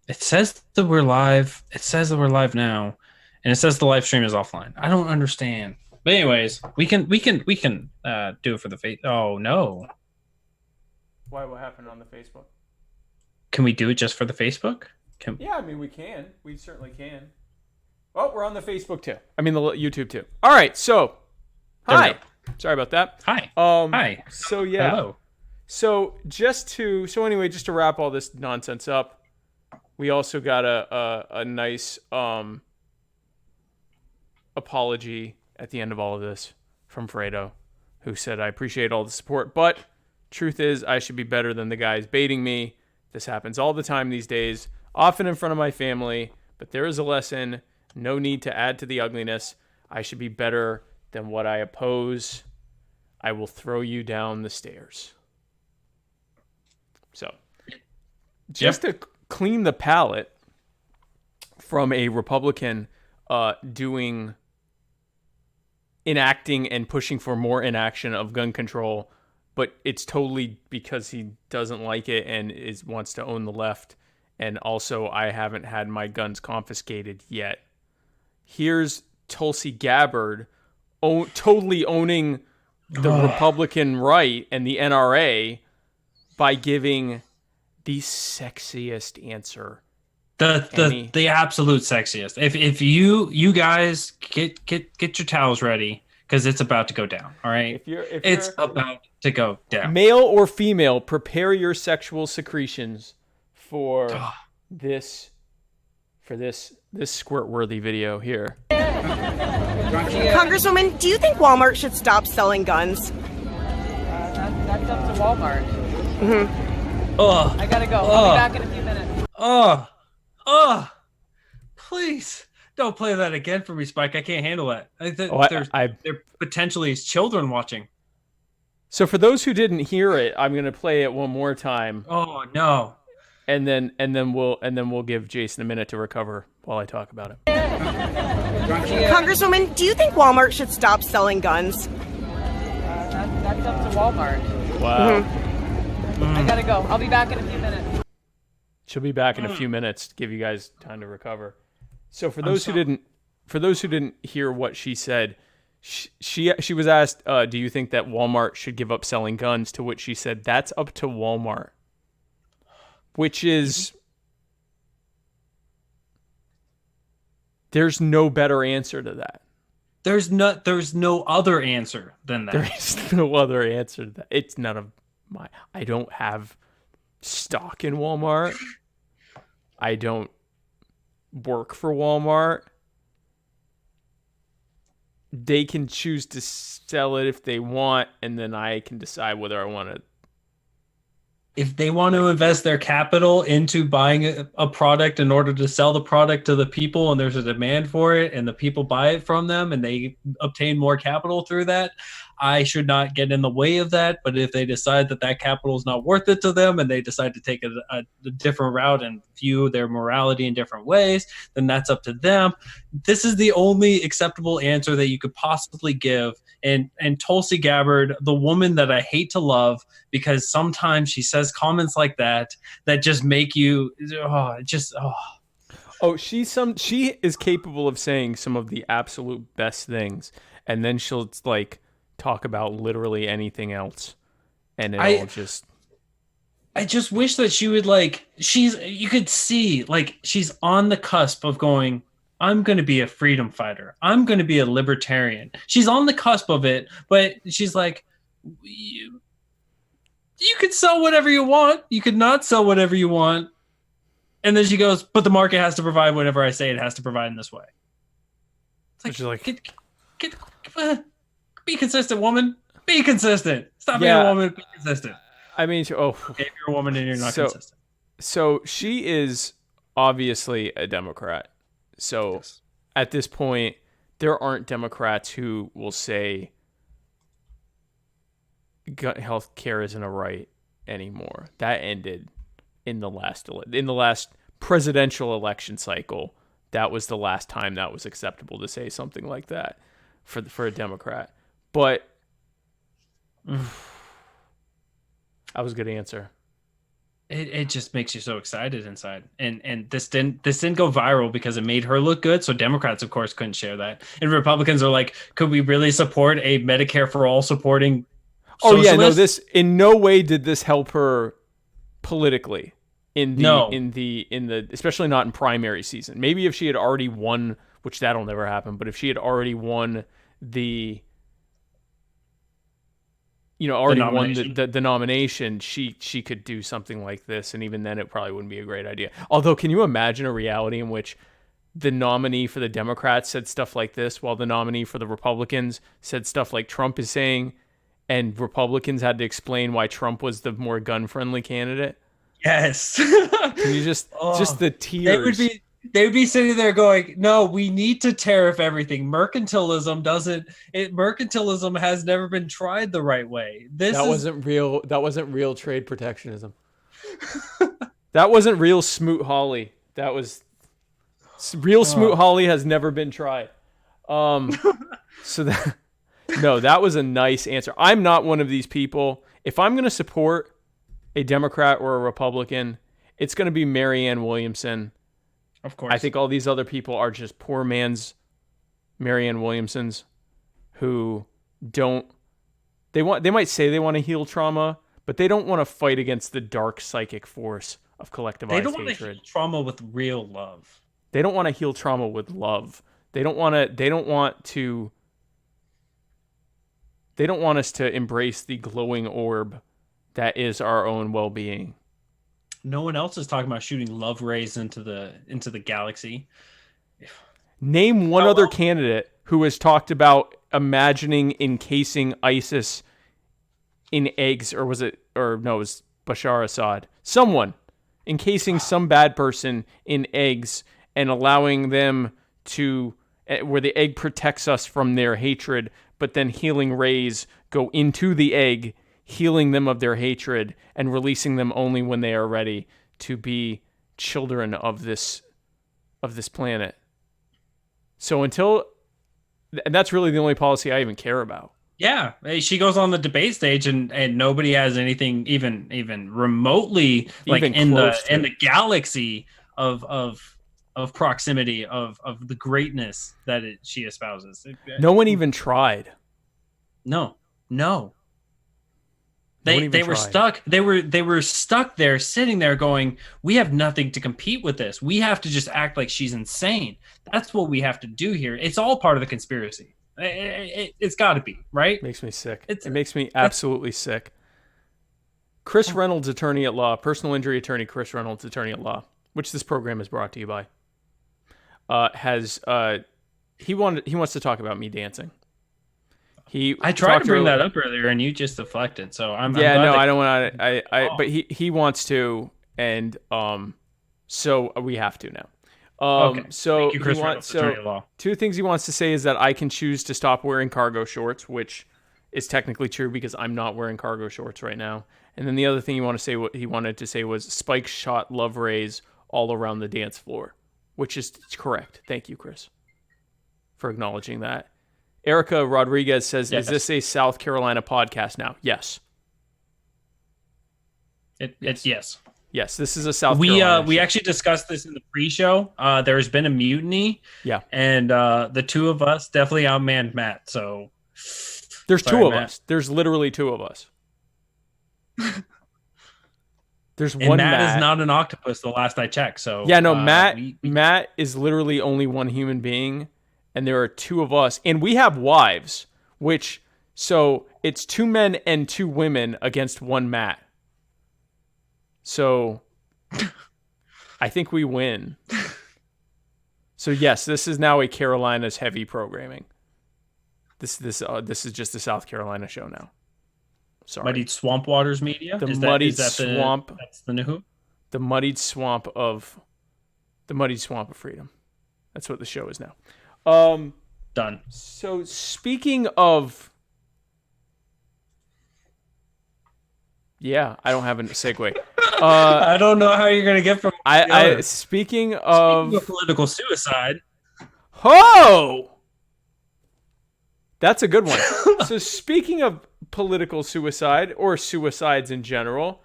It says that we're live. It says that we're live now, and it says the live stream is offline. I don't understand. But anyways, we can do it for the face. Oh no! Why? What happened on the Facebook? Can we do it just for the Facebook? Yeah, I mean we can. We certainly can. Oh, we're on the Facebook too. I mean the YouTube too. All right. So, hi. Sorry about that. Hi. Hi. So yeah. Hello. So anyway, just to wrap all this nonsense up. We also got a nice apology at the end of all of this from Fredo, who said, I appreciate all the support, but truth is I should be better than the guys baiting me. This happens all the time these days, often in front of my family, but there is a lesson. No need to add to the ugliness. I should be better than what I oppose. I will throw you down the stairs. So, just to clean the palate from a Republican enacting and pushing for more inaction of gun control, but it's totally because he doesn't like it and wants to own the left. And also, I haven't had my guns confiscated yet. Here's Tulsi Gabbard totally owning the Republican right and the NRA by giving the sexiest answer. The absolute sexiest. If you guys get your towels ready, because it's about to go down. All right, it's about to go down. Male or female, prepare your sexual secretions for this squirt-worthy video here. Congresswoman, do you think Walmart should stop selling guns? That's up to Walmart. I gotta go. I'll be back in a few minutes. Please don't play that again for me, Spike. I can't handle that. There potentially is children watching. So for those who didn't hear it, I'm gonna play it one more time. Oh no! And then we'll give Jason a minute to recover while I talk about it. Congresswoman, do you think Walmart should stop selling guns? That's up to Walmart. Wow. I gotta go. I'll be back in a few minutes. She'll be back in a few minutes to give you guys time to recover. So for those who didn't hear what she said, she was asked, do you think that Walmart should give up selling guns? To which she said, that's up to Walmart. Which is, there's no better answer to that. There's no other answer than that. There is no other answer to that. It's none of my. I don't have stock in Walmart. I don't work for Walmart. They can choose to sell it if they want, and then I can decide whether I want to. If they want to invest their capital into buying a product in order to sell the product to the people, and there's a demand for it, and the people buy it from them, and they obtain more capital through that, I should not get in the way of that. But if they decide that that capital is not worth it to them, and they decide to take a different route and view their morality in different ways, then that's up to them. This is the only acceptable answer that you could possibly give. And Tulsi Gabbard, the woman that I hate to love, because sometimes she says comments like that just make you she is capable of saying some of the absolute best things, and then she'll like talk about literally anything else, and I just wish that she would you could see like she's on the cusp of going, I'm going to be a freedom fighter. I'm going to be a libertarian. She's on the cusp of it, but she's like, you could sell whatever you want. You could not sell whatever you want. And then she goes, but the market has to provide whatever I say it has to provide in this way. It's like, be consistent, woman. Be consistent. Stop being a woman. Be consistent. I mean, if you're a woman and you're not consistent. So she is obviously a Democrat. So at this point, there aren't Democrats who will say health care isn't a right anymore. That ended in the last presidential election cycle. That was the last time that was acceptable to say something like that for a Democrat. But that was a good answer. It just makes you so excited inside. And this didn't go viral because it made her look good. So Democrats, of course, couldn't share that. And Republicans are like, could we really support a Medicare for all supporting socialist? Oh yeah, no, this in no way did this help her politically in the especially not in primary season. Maybe if she had already won, which that'll never happen, but if she had already won the the nomination, she could do something like this, and even then it probably wouldn't be a great idea. Although, can you imagine a reality in which the nominee for the Democrats said stuff like this while the nominee for the Republicans said stuff like Trump is saying, and Republicans had to explain why Trump was the more gun-friendly candidate? Yes. Can you just the tears? They would be sitting there going, no, we need to tariff everything. Mercantilism has never been tried the right way. That wasn't real trade protectionism. That wasn't real Smoot-Hawley. That was real Smoot-Hawley has never been tried. That was a nice answer. I'm not one of these people. If I'm going to support a Democrat or a Republican, it's going to be Marianne Williamson. Of course. I think all these other people are just poor man's Marianne Williamsons who they might say they want to heal trauma, but they don't want to fight against the dark psychic force of collectivized hatred. They don't want to heal trauma with real love. They don't want to heal trauma with love. They don't want to They don't want us to embrace the glowing orb that is our own well-being. No one else is talking about shooting love rays into the galaxy. Name one other candidate who has talked about imagining encasing ISIS in eggs, or it was Bashar Assad. Someone encasing some bad person in eggs and allowing them to, where the egg protects us from their hatred, but then healing rays go into the egg, healing them of their hatred and releasing them only when they are ready to be children of this planet. So and that's really the only policy I even care about. Yeah, she goes on the debate stage, and nobody has anything even remotely like Even in close the galaxy of proximity of the greatness that she espouses. No one even tried. No. No one even They were tried. stuck. They were stuck there, sitting there, going, "We have nothing to compete with this. We have to just act like she's insane. That's what we have to do here. It's all part of the conspiracy. It's got to be, right?" Makes me sick. It makes me absolutely sick. Chris Reynolds, attorney at law, personal injury attorney Chris Reynolds, attorney at law, which this program is brought to you by, he wants to talk about me dancing. I tried to bring that up earlier, and you just deflected. So I'm glad I don't want to. But he wants to, and so we have to now. Okay. So Thank you, Chris Reynolds, attorney at law. Two things he wants to say is that I can choose to stop wearing cargo shorts, which is technically true because I'm not wearing cargo shorts right now. And then the other thing what he wanted to say was Spike shot love rays all around the dance floor, which is correct. Thank you, Chris, for acknowledging that. Erica Rodriguez says, Yes. Is this a South Carolina podcast now? Yes. It's yes. Yes, this is a South Carolina We show. actually discussed this in the pre-show. There's been a mutiny. Yeah. And the two of us definitely outmanned Matt. So There's sorry, two of Matt. us. There's literally two of us. There's And one Matt is not an octopus the last I checked. So Yeah, no, Matt we- Matt is literally only one human being, and there are two of us, and we have wives, so it's two men and two women against one Matt. So I think we win. So yes, this is now a Carolinas heavy programming. This is just a South Carolina show now. Sorry. Muddied Swamp Waters Media. The Is Muddied that Swamp. That's the new. The muddied swamp of freedom. That's what the show is now. Done. So speaking of, yeah, I don't have a segue. I don't know how you're gonna get from. Speaking of political suicide. Oh, that's a good one. So speaking of political suicide or suicides in general,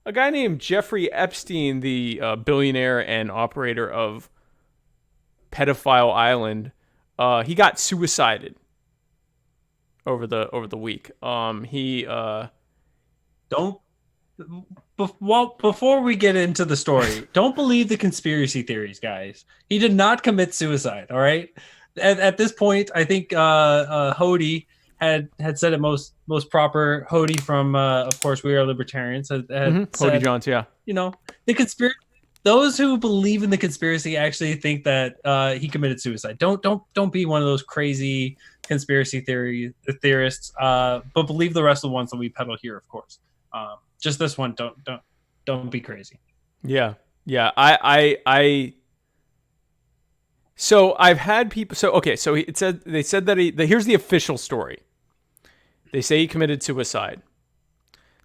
a guy named Jeffrey Epstein, the billionaire and operator of Pedophile Island, he got suicided over the week. Before we get into the story, don't believe the conspiracy theories, guys. He did not commit suicide. All right. At this point, I think Hody had said it most proper. Hody from, of course, We Are Libertarians had said, Hody Johns, yeah. You know, the conspiracy. Those who believe in the conspiracy actually think that he committed suicide. Don't be one of those crazy conspiracy theorists. But believe the rest of the ones that we peddle here, of course. Just this one, don't be crazy. Yeah. So I've had people. So okay. So they said that here's the official story. They say he committed suicide.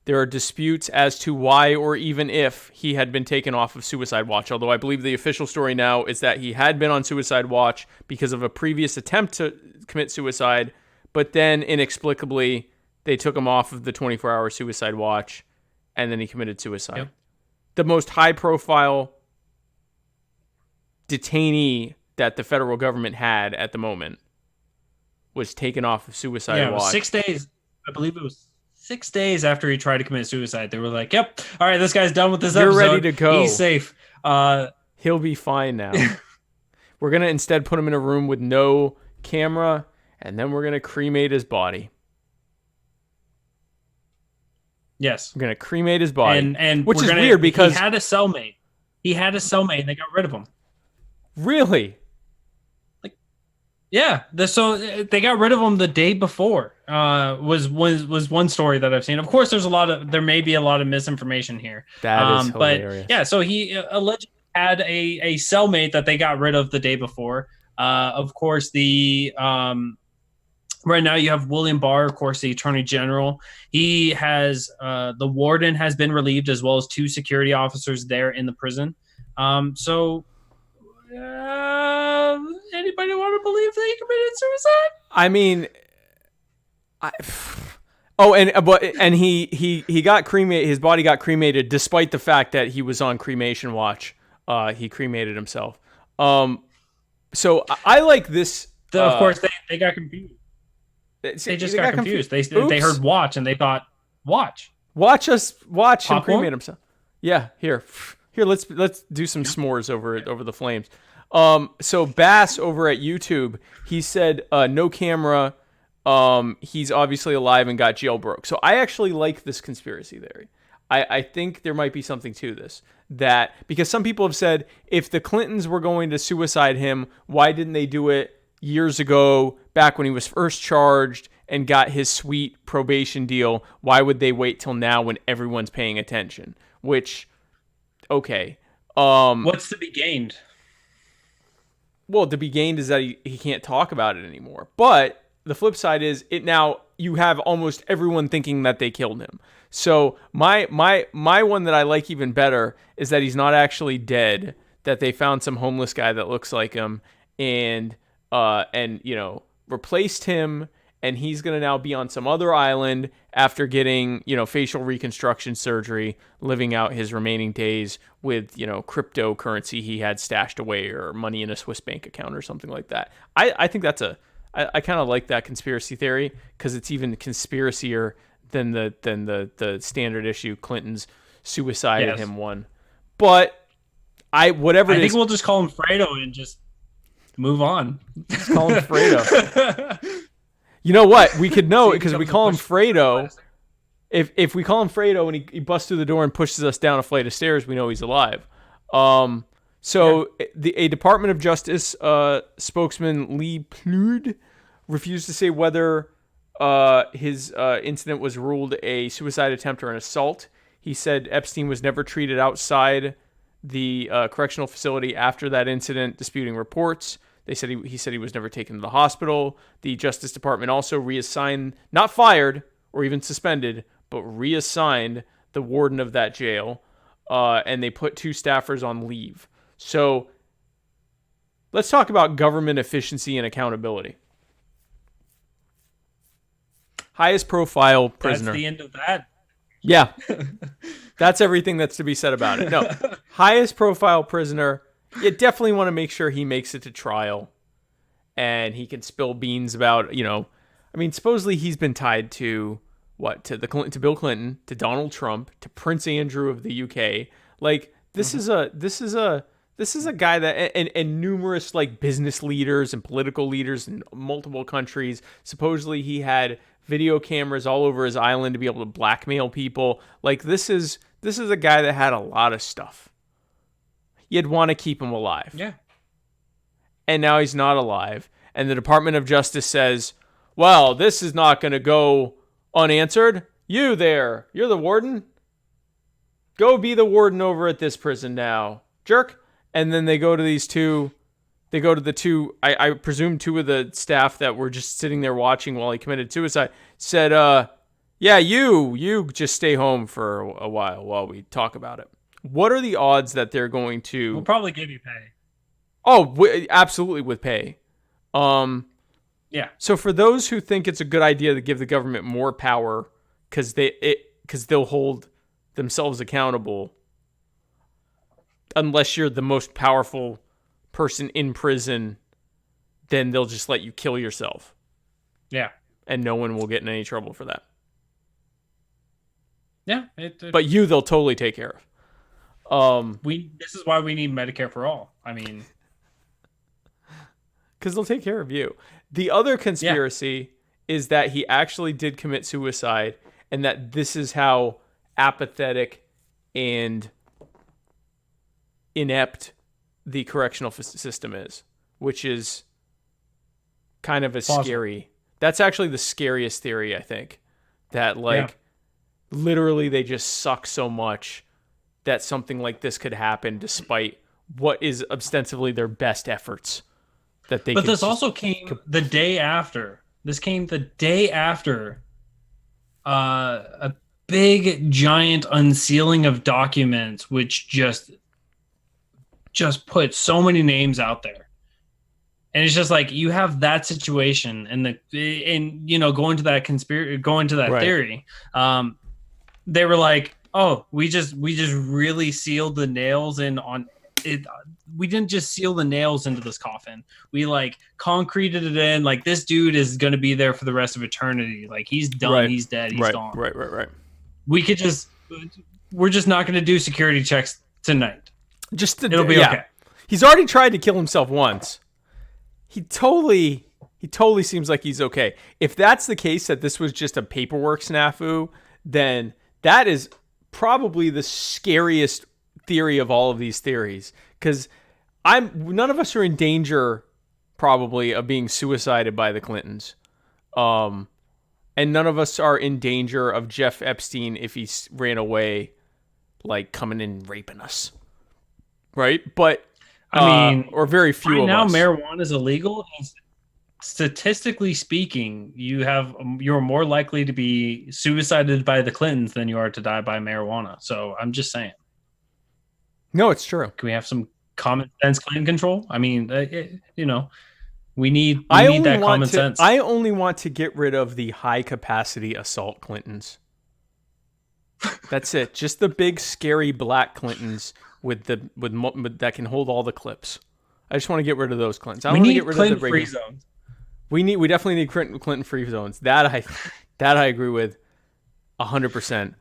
There are disputes as to why or even if he had been taken off of suicide watch. Although I believe the official story now is that he had been on suicide watch because of a previous attempt to commit suicide, but then inexplicably they took him off of the 24-hour suicide watch, and then he committed suicide. Yep. The most high-profile detainee that the federal government had at the moment was taken off of suicide Yeah, it watch. was 6 days. I believe it was 6 days after he tried to commit suicide. They were like, "Yep, all right, this guy's done with this You're episode. ready to go. He's safe." He'll be fine now. We're going to instead put him in a room with no camera, and then we're going to cremate his body. Yes. We're gonna cremate his body, And which we're is gonna, weird because he had a cellmate. He had a cellmate, and they got rid of him. really, Yeah, so they got rid of him the day before. Was one story that I've seen. Of course, there may be a lot of misinformation here. that is but hilarious. yeah, so he allegedly had a cellmate that they got rid of the day before. Of course, the right now you have William Barr, of course, the Attorney General. He has the warden has been relieved, as well as 2 security officers there in the prison. So. Anybody want to believe that he committed suicide? I mean, and he got cremated. His body got cremated, despite the fact that he was on cremation watch. He cremated himself. So I like this. Of course, they got confused. They just got confused. They heard watch and they thought watch him cremate himself. Yeah, here. Let's do some s'mores over the flames. So Bass over at YouTube, he said no camera. He's obviously alive and got jailbroke. So I actually like this conspiracy theory. I think there might be something to this. That because some people have said if the Clintons were going to suicide him, why didn't they do it years ago, back when he was first charged and got his sweet probation deal? Why would they wait till now when everyone's paying attention? Which, okay. What's to be gained? Well, to be gained is that he can't talk about it anymore. But the flip side is now you have almost everyone thinking that they killed him. So my one that I like even better is that he's not actually dead, that they found some homeless guy that looks like him and replaced him, and he's going to now be on some other island after getting, facial reconstruction surgery, living out his remaining days with, cryptocurrency he had stashed away or money in a Swiss bank account or something like that. I think I kind of like that conspiracy theory because it's even conspiracier than the standard issue Clinton's suicided him one. But I think we'll just call him Fredo and just move on. Just call him Fredo. You know what? We could know it because we call him Fredo. If we call him Fredo and he busts through the door and pushes us down a flight of stairs, we know he's alive. A Department of Justice spokesman Lee Plourde refused to say whether his incident was ruled a suicide attempt or an assault. He said Epstein was never treated outside the correctional facility after that incident, disputing reports. He said he was never taken to the hospital. The Justice Department also reassigned, not fired or even suspended, but reassigned the warden of that jail, and they put 2 staffers on leave. So let's talk about government efficiency and accountability. Highest profile prisoner. That's the end of that. Yeah. That's everything that's to be said about it. No. Highest profile prisoner. You definitely want to make sure he makes it to trial and he can spill beans about, supposedly he's been tied to to Bill Clinton, to Donald Trump, to Prince Andrew of the UK. Like this is a guy that and numerous like business leaders and political leaders in multiple countries. Supposedly he had video cameras all over his island to be able to blackmail people. Like this is a guy that had a lot of stuff. You'd want to keep him alive. Yeah. And now he's not alive. And the Department of Justice says, well, this is not going to go unanswered. You there, you're the warden. Go be the warden over at this prison now, jerk. And then they go to the 2, I presume 2 of the staff that were just sitting there watching while he committed suicide, said, yeah, you just stay home for a while we talk about it. What are the odds that they're going to... We'll probably give you pay. Oh, absolutely with pay. Yeah. So for those who think it's a good idea to give the government more power because they'll hold themselves accountable, unless you're the most powerful person in prison, then they'll just let you kill yourself. Yeah. And no one will get in any trouble for that. Yeah. But they'll totally take care of. This is why we need Medicare for all. I mean, because they'll take care of you. The other conspiracy is that he actually did commit suicide, and that this is how apathetic and inept the correctional system is, which is kind of a scary. That's actually the scariest theory, I think, that literally they just suck so much that something like this could happen despite what is ostensibly their best efforts. But this also came the day after. This came the day after a big giant unsealing of documents, which just put so many names out there. And it's just like you have that situation and going to that theory. They were like, oh, we just really sealed the nails in on it. We didn't just seal the nails into this coffin. We like concreted it in. Like this dude is going to be there for the rest of eternity. Like he's done. Right. He's dead. He's gone. Right. We're just not going to do security checks tonight. It'll be okay. He's already tried to kill himself once. He totally seems like he's okay. If that's the case, that this was just a paperwork snafu, then that is probably the scariest theory of all of these theories. Because none of us are in danger, probably, of being suicided by the Clintons. And none of us are in danger of Jeff Epstein, if he ran away, like coming in and raping us. Right? But I mean, or very few of us. Now marijuana is illegal. Statistically speaking, you're more likely to be suicided by the Clintons than you are to die by marijuana. So I'm just saying. No, it's true. Can we have some common sense Clinton control? I mean, we need that common sense. I only want to get rid of the high capacity assault Clintons. That's it. Just the big scary black Clintons with that can hold all the clips. I just want to get rid of those Clintons. I don't want to get rid of the free zones. We definitely need Clinton free zones. That I agree with 100%.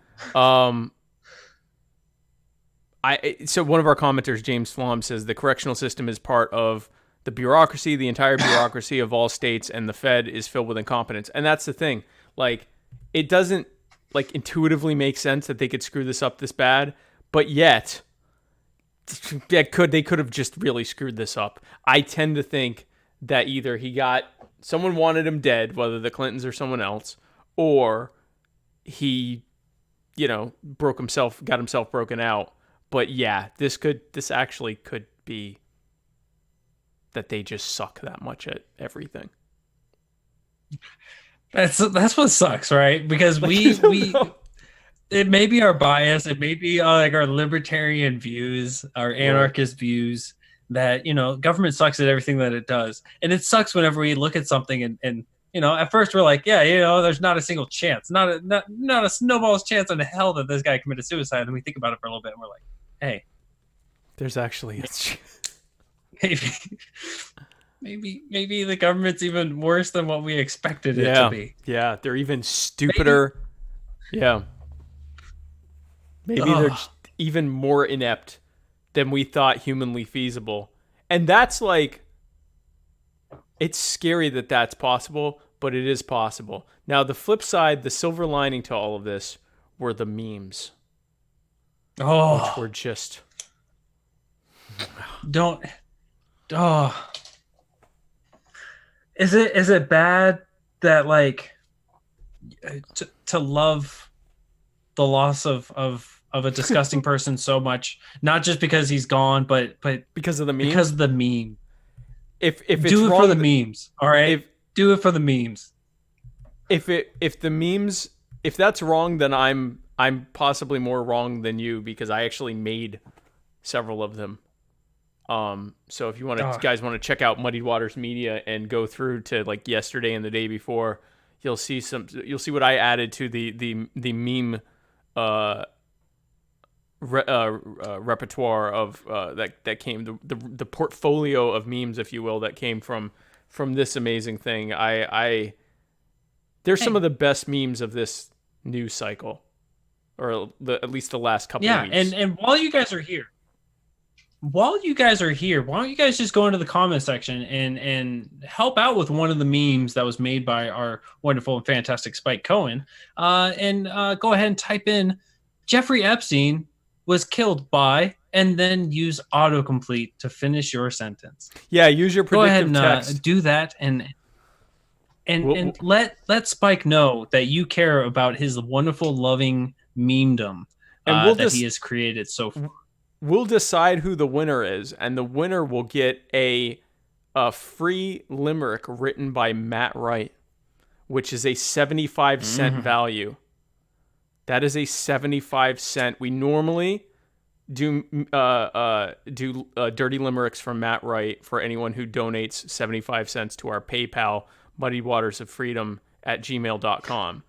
So one of our commenters, James Flom, says the correctional system is part of the bureaucracy, the entire bureaucracy of all states, and the Fed is filled with incompetence. And that's the thing. Like, it doesn't like intuitively make sense that they could screw this up this bad, but yet they could have just really screwed this up. I tend to think that either someone wanted him dead, whether the Clintons or someone else, or he, got himself broken out. But yeah, this actually could be that they just suck that much at everything. That's what sucks, right? Because it may be our bias, it may be like our libertarian views, our anarchist views that government sucks at everything that it does, and it sucks whenever we look at something and at first we're like, there's not a single chance, not a snowball's chance in hell that this guy committed suicide, and we think about it for a little bit and we're like, hey, there's actually maybe the government's even worse than what we expected it to be. Yeah, they're even stupider. Yeah. Maybe they're just even more inept than we thought humanly feasible. And that's like, it's scary that that's possible, but it is possible. Now, the flip side, the silver lining to all of this were the memes. Which were just... Is it bad that like to love the loss of a disgusting person so much, not just because he's gone, but because of the meme? Because of the meme. If it's do it wrong, for the memes, all right? Do it for the memes. If the memes, if that's wrong, then I'm possibly more wrong than you, because I actually made several of them. So if you guys want to check out Muddied Waters Media and go through to like yesterday and the day before, you'll see what I added to the meme repertoire of that came the portfolio of memes, if you will, that came from this amazing thing. There's some of the best memes of this news cycle, or at least the last couple of weeks. And while you guys are here, why don't you guys just go into the comment section and help out with one of the memes that was made by our wonderful and fantastic Spike Cohen, and go ahead and type in Jeffrey Epstein was killed by, and then use autocomplete to finish your sentence. Yeah, use your Go ahead predictive and text. do that, and let Spike know that you care about his wonderful, loving memedom that he has created so far. We'll decide who the winner is, and the winner will get a free limerick written by Matt Wright, which is a 75-cent value. That is a 75-cent. We normally do dirty limericks from Matt Wright for anyone who donates 75 cents to our PayPal, muddywatersofreedom@gmail.com.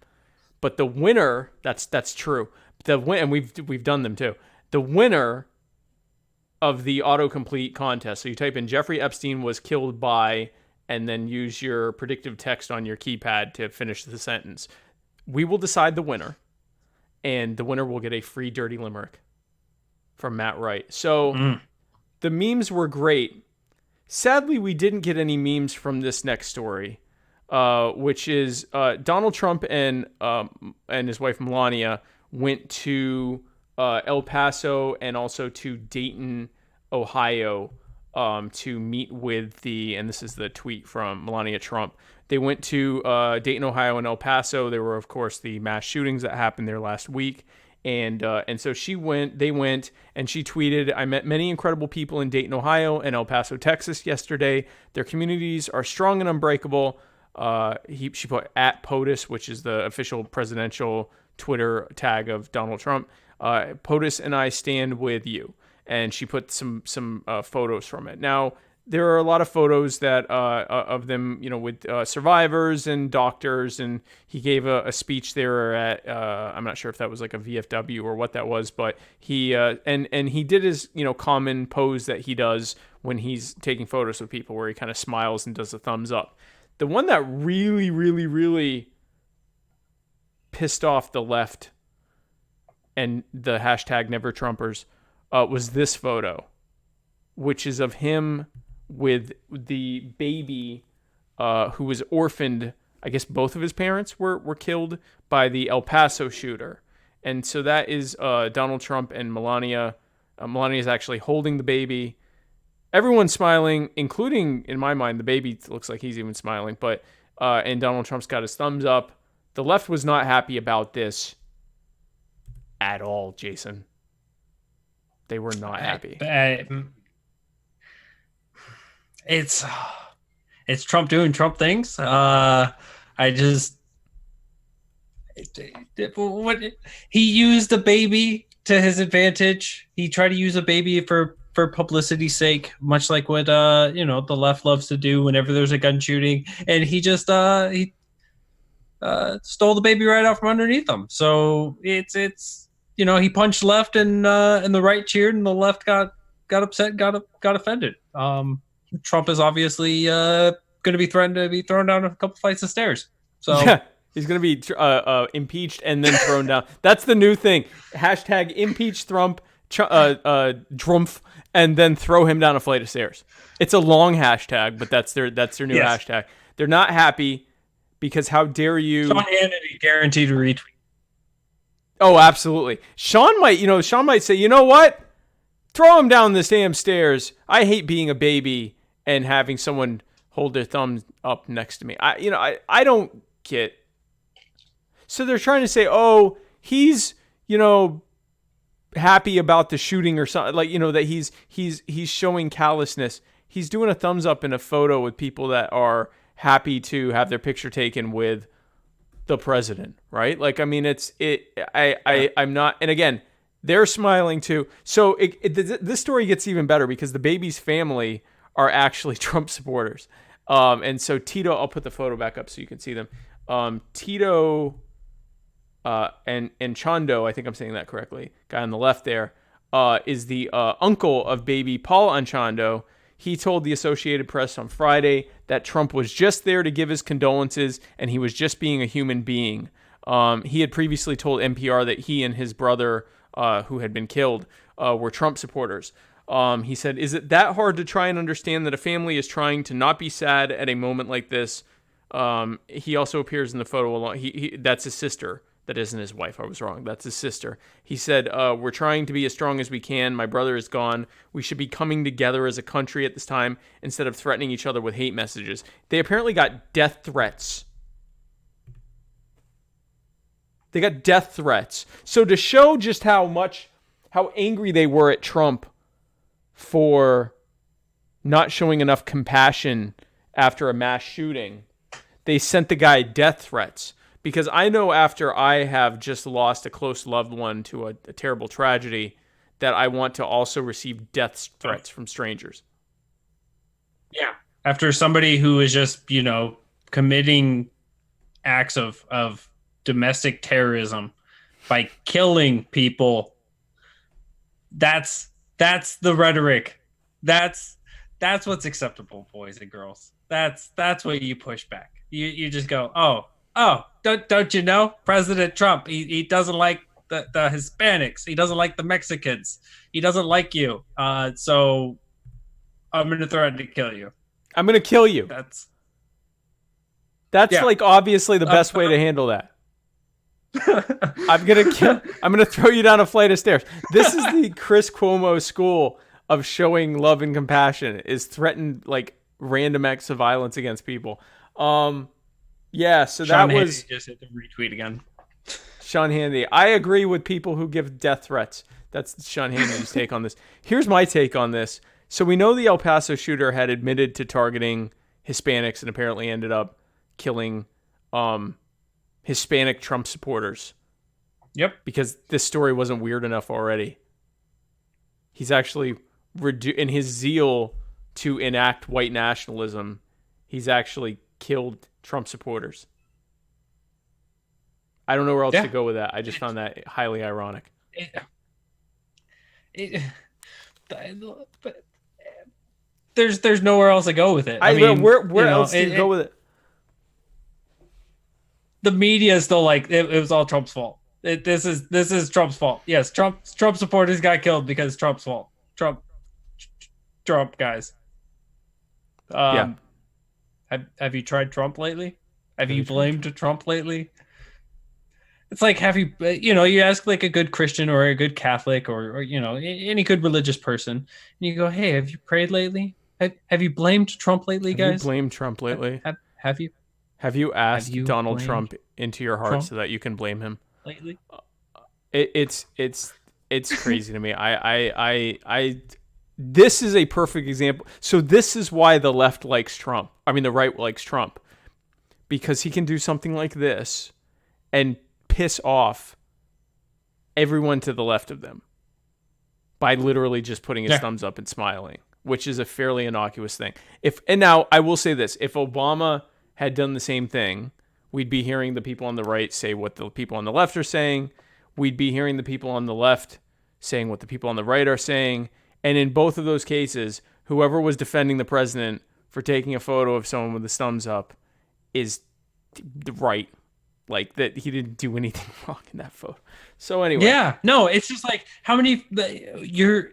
But the winner, that's true. And we've done them too. The winner of the autocomplete contest. So you type in Jeffrey Epstein was killed by, and then use your predictive text on your keypad to finish the sentence. We will decide the winner, and the winner will get a free dirty limerick from Matt Wright. So the memes were great. Sadly, we didn't get any memes from this next story, which is Donald Trump and his wife Melania went to El Paso and also to Dayton, Ohio, to meet with and this is the tweet from Melania Trump. They went to Dayton, Ohio and El Paso. There were, of course, the mass shootings that happened there last week. And so they went, and she tweeted, "I met many incredible people in Dayton, Ohio and El Paso, Texas yesterday. Their communities are strong and unbreakable." She put @POTUS, which is the official presidential Twitter tag of Donald Trump. "POTUS and I stand with you." And she put some photos from it. Now, there are a lot of photos that of them, with survivors and doctors, and he gave a speech there at I'm not sure if that was like a VFW or what that was, but he and he did his common pose that he does when he's taking photos with people, where he kind of smiles and does a thumbs up. The one that really, really, really pissed off the left and the hashtag Never Trumpers was this photo, which is of him with the baby who was orphaned. I guess both of his parents were killed by the El Paso shooter. And so that is Donald Trump and Melania. Melania is actually holding the baby. Everyone's smiling, including, in my mind, the baby looks like he's even smiling. But and Donald Trump's got his thumbs up. The left was not happy about this at all, Jason. They were not happy. It's Trump doing Trump things. He used the baby to his advantage. He tried to use a baby for publicity's sake, much like what the left loves to do whenever there's a gun shooting. And he just stole the baby right out from underneath him. So it's he punched left and the right cheered, and the left got upset, got offended. Trump is obviously going to be threatened to be thrown down a couple flights of stairs. So yeah, he's going to be impeached and then thrown down. That's the new thing. Hashtag impeach Trump, Drumpf, and then throw him down a flight of stairs. It's a long hashtag, but that's their new hashtag. They're not happy because how dare you? Sean Hannity guaranteed to retweet. Oh, absolutely. Sean might say, you know what? Throw him down the damn stairs. I hate being a baby and having someone hold their thumb up next to me. I don't get. So they're trying to say, oh, he's, happy about the shooting or something, that he's showing callousness. He's doing a thumbs up in a photo with people that are happy to have their picture taken with the president, right? I'm not, and again, they're smiling too. So this story gets even better because the baby's family are actually Trump supporters. And so Tito, I'll put the photo back up so you can see them. Tito and Chondo, I think I'm saying that correctly, guy on the left there, is the uncle of baby Paul Anchondo. He told the Associated Press on Friday that Trump was just there to give his condolences and he was just being a human being. He had previously told NPR that he and his brother, who had been killed, were Trump supporters. He said, "Is it that hard to try and understand that a family is trying to not be sad at a moment like this?" He also appears in the photo along. That's his sister That isn't his wife. I was wrong. That's his sister. He said, we're trying to be as strong as we can. My brother is gone. We should be coming together as a country at this time instead of threatening each other with hate messages. They apparently got death threats. They got death threats. So to show just how angry they were at Trump for not showing enough compassion after a mass shooting, they sent the guy death threats. Because I know after I have just lost a close loved one to a terrible tragedy, that I want to also receive death threats from strangers. Yeah. After somebody who is just, committing acts of domestic terrorism by killing people, that's the rhetoric. That's what's acceptable, boys and girls. That's what you push back. You just go, oh, don't you know? President Trump, he doesn't like the Hispanics. He doesn't like the Mexicans. He doesn't like you. So I'm going to threaten to kill you. I'm going to kill you. That's like obviously the best way to handle that. I'm going to throw you down a flight of stairs. This is the Chris Cuomo school of showing love and compassion, is threaten like random acts of violence against people. Yeah, so Sean that was just hit the retweet again. Sean Hannity. I agree with people who give death threats. That's Sean Hannity's take on this. Here's my take on this. So we know the El Paso shooter had admitted to targeting Hispanics and apparently ended up killing Hispanic Trump supporters. Yep. Because this story wasn't weird enough already. He's actually, in his zeal to enact white nationalism, he's actually killed Trump supporters. I don't know where else to go with that. I just found that highly ironic. But there's nowhere else to go with it. Where else do you go with it? The media is still like it was all Trump's fault. This is Trump's fault. Yes, Trump supporters got killed because Trump's fault. Trump guys. Have you tried Trump lately? Have you blamed Trump lately? It's like, have you, you ask like a good Christian or a good Catholic or any good religious person, and you go, hey, have you prayed lately? Have you blamed Trump lately, guys? Have you blamed Trump lately? Have you? Have you asked Donald Trump into your heart so that you can blame him lately? It's crazy to me. This is a perfect example. So this is why the left likes Trump. I mean, the right likes Trump, because he can do something like this and piss off everyone to the left of them by literally just putting his thumbs up and smiling, which is a fairly innocuous thing. And now I will say this, if Obama had done the same thing, we'd be hearing the people on the right say what the people on the left are saying. We'd be hearing the people on the left saying what the people on the right are saying. And in both of those cases, whoever was defending the president for taking a photo of someone with his thumbs up is right. Like, that he didn't do anything wrong in that photo. So anyway. Yeah, no, it's just like, how many, you're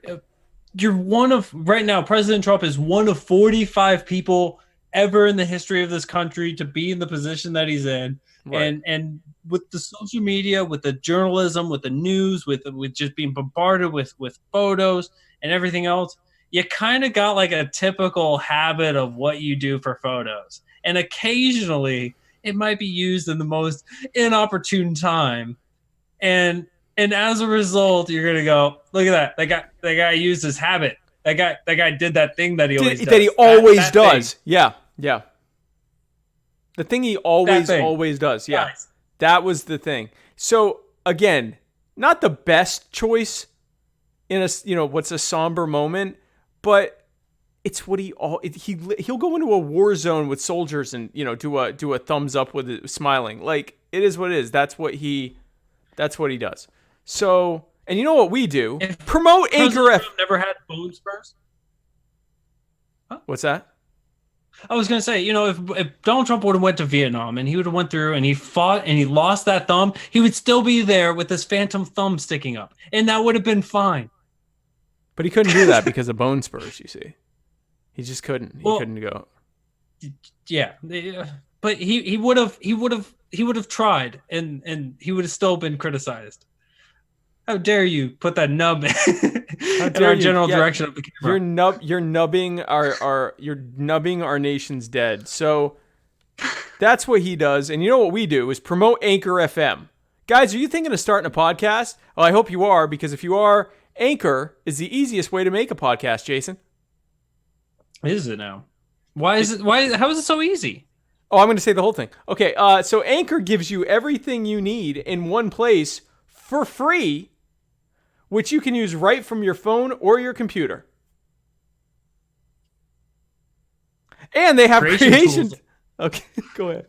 one of, right now, President Trump is one of 45 people ever in the history of this country to be in the position that he's in. Right. And with the social media, with the journalism, with the news, with just being bombarded with photos and everything else, you kind of got like a typical habit of what you do for photos. And occasionally it might be used in the most inopportune time. And as a result, you're going to go, look at that. That guy used his habit. That guy did that thing that he always does. That he always does. Thing. Yeah. The thing he always does. Yeah. Nice. That was the thing. So again, not the best choice in what's a somber moment, but it's what he'll go into a war zone with soldiers and do a thumbs up with it, smiling. Like, it is what it is. That's what he does. So, and you know what we do? Promote Anchor F. Never had bone spurs. Huh? What's that? I was gonna say, if Donald Trump would have went to Vietnam and he would have went through and he fought and he lost that thumb, he would still be there with his phantom thumb sticking up, and that would have been fine. But he couldn't do that because of bone spurs. You see, he just couldn't. He couldn't go. Yeah, but he would have have tried, and he would have still been criticized. How dare you put that nub in our general direction of the camera? You're nubbing our nation's dead. So that's what he does. And you know what we do is promote Anchor FM. Guys, are you thinking of starting a podcast? Well, I hope you are, because if you are, Anchor is the easiest way to make a podcast, Jason. Is it now? How is it so easy? Oh, I'm going to say the whole thing. Okay, so Anchor gives you everything you need in one place for free, which you can use right from your phone or your computer. And they have creation. Okay, go ahead.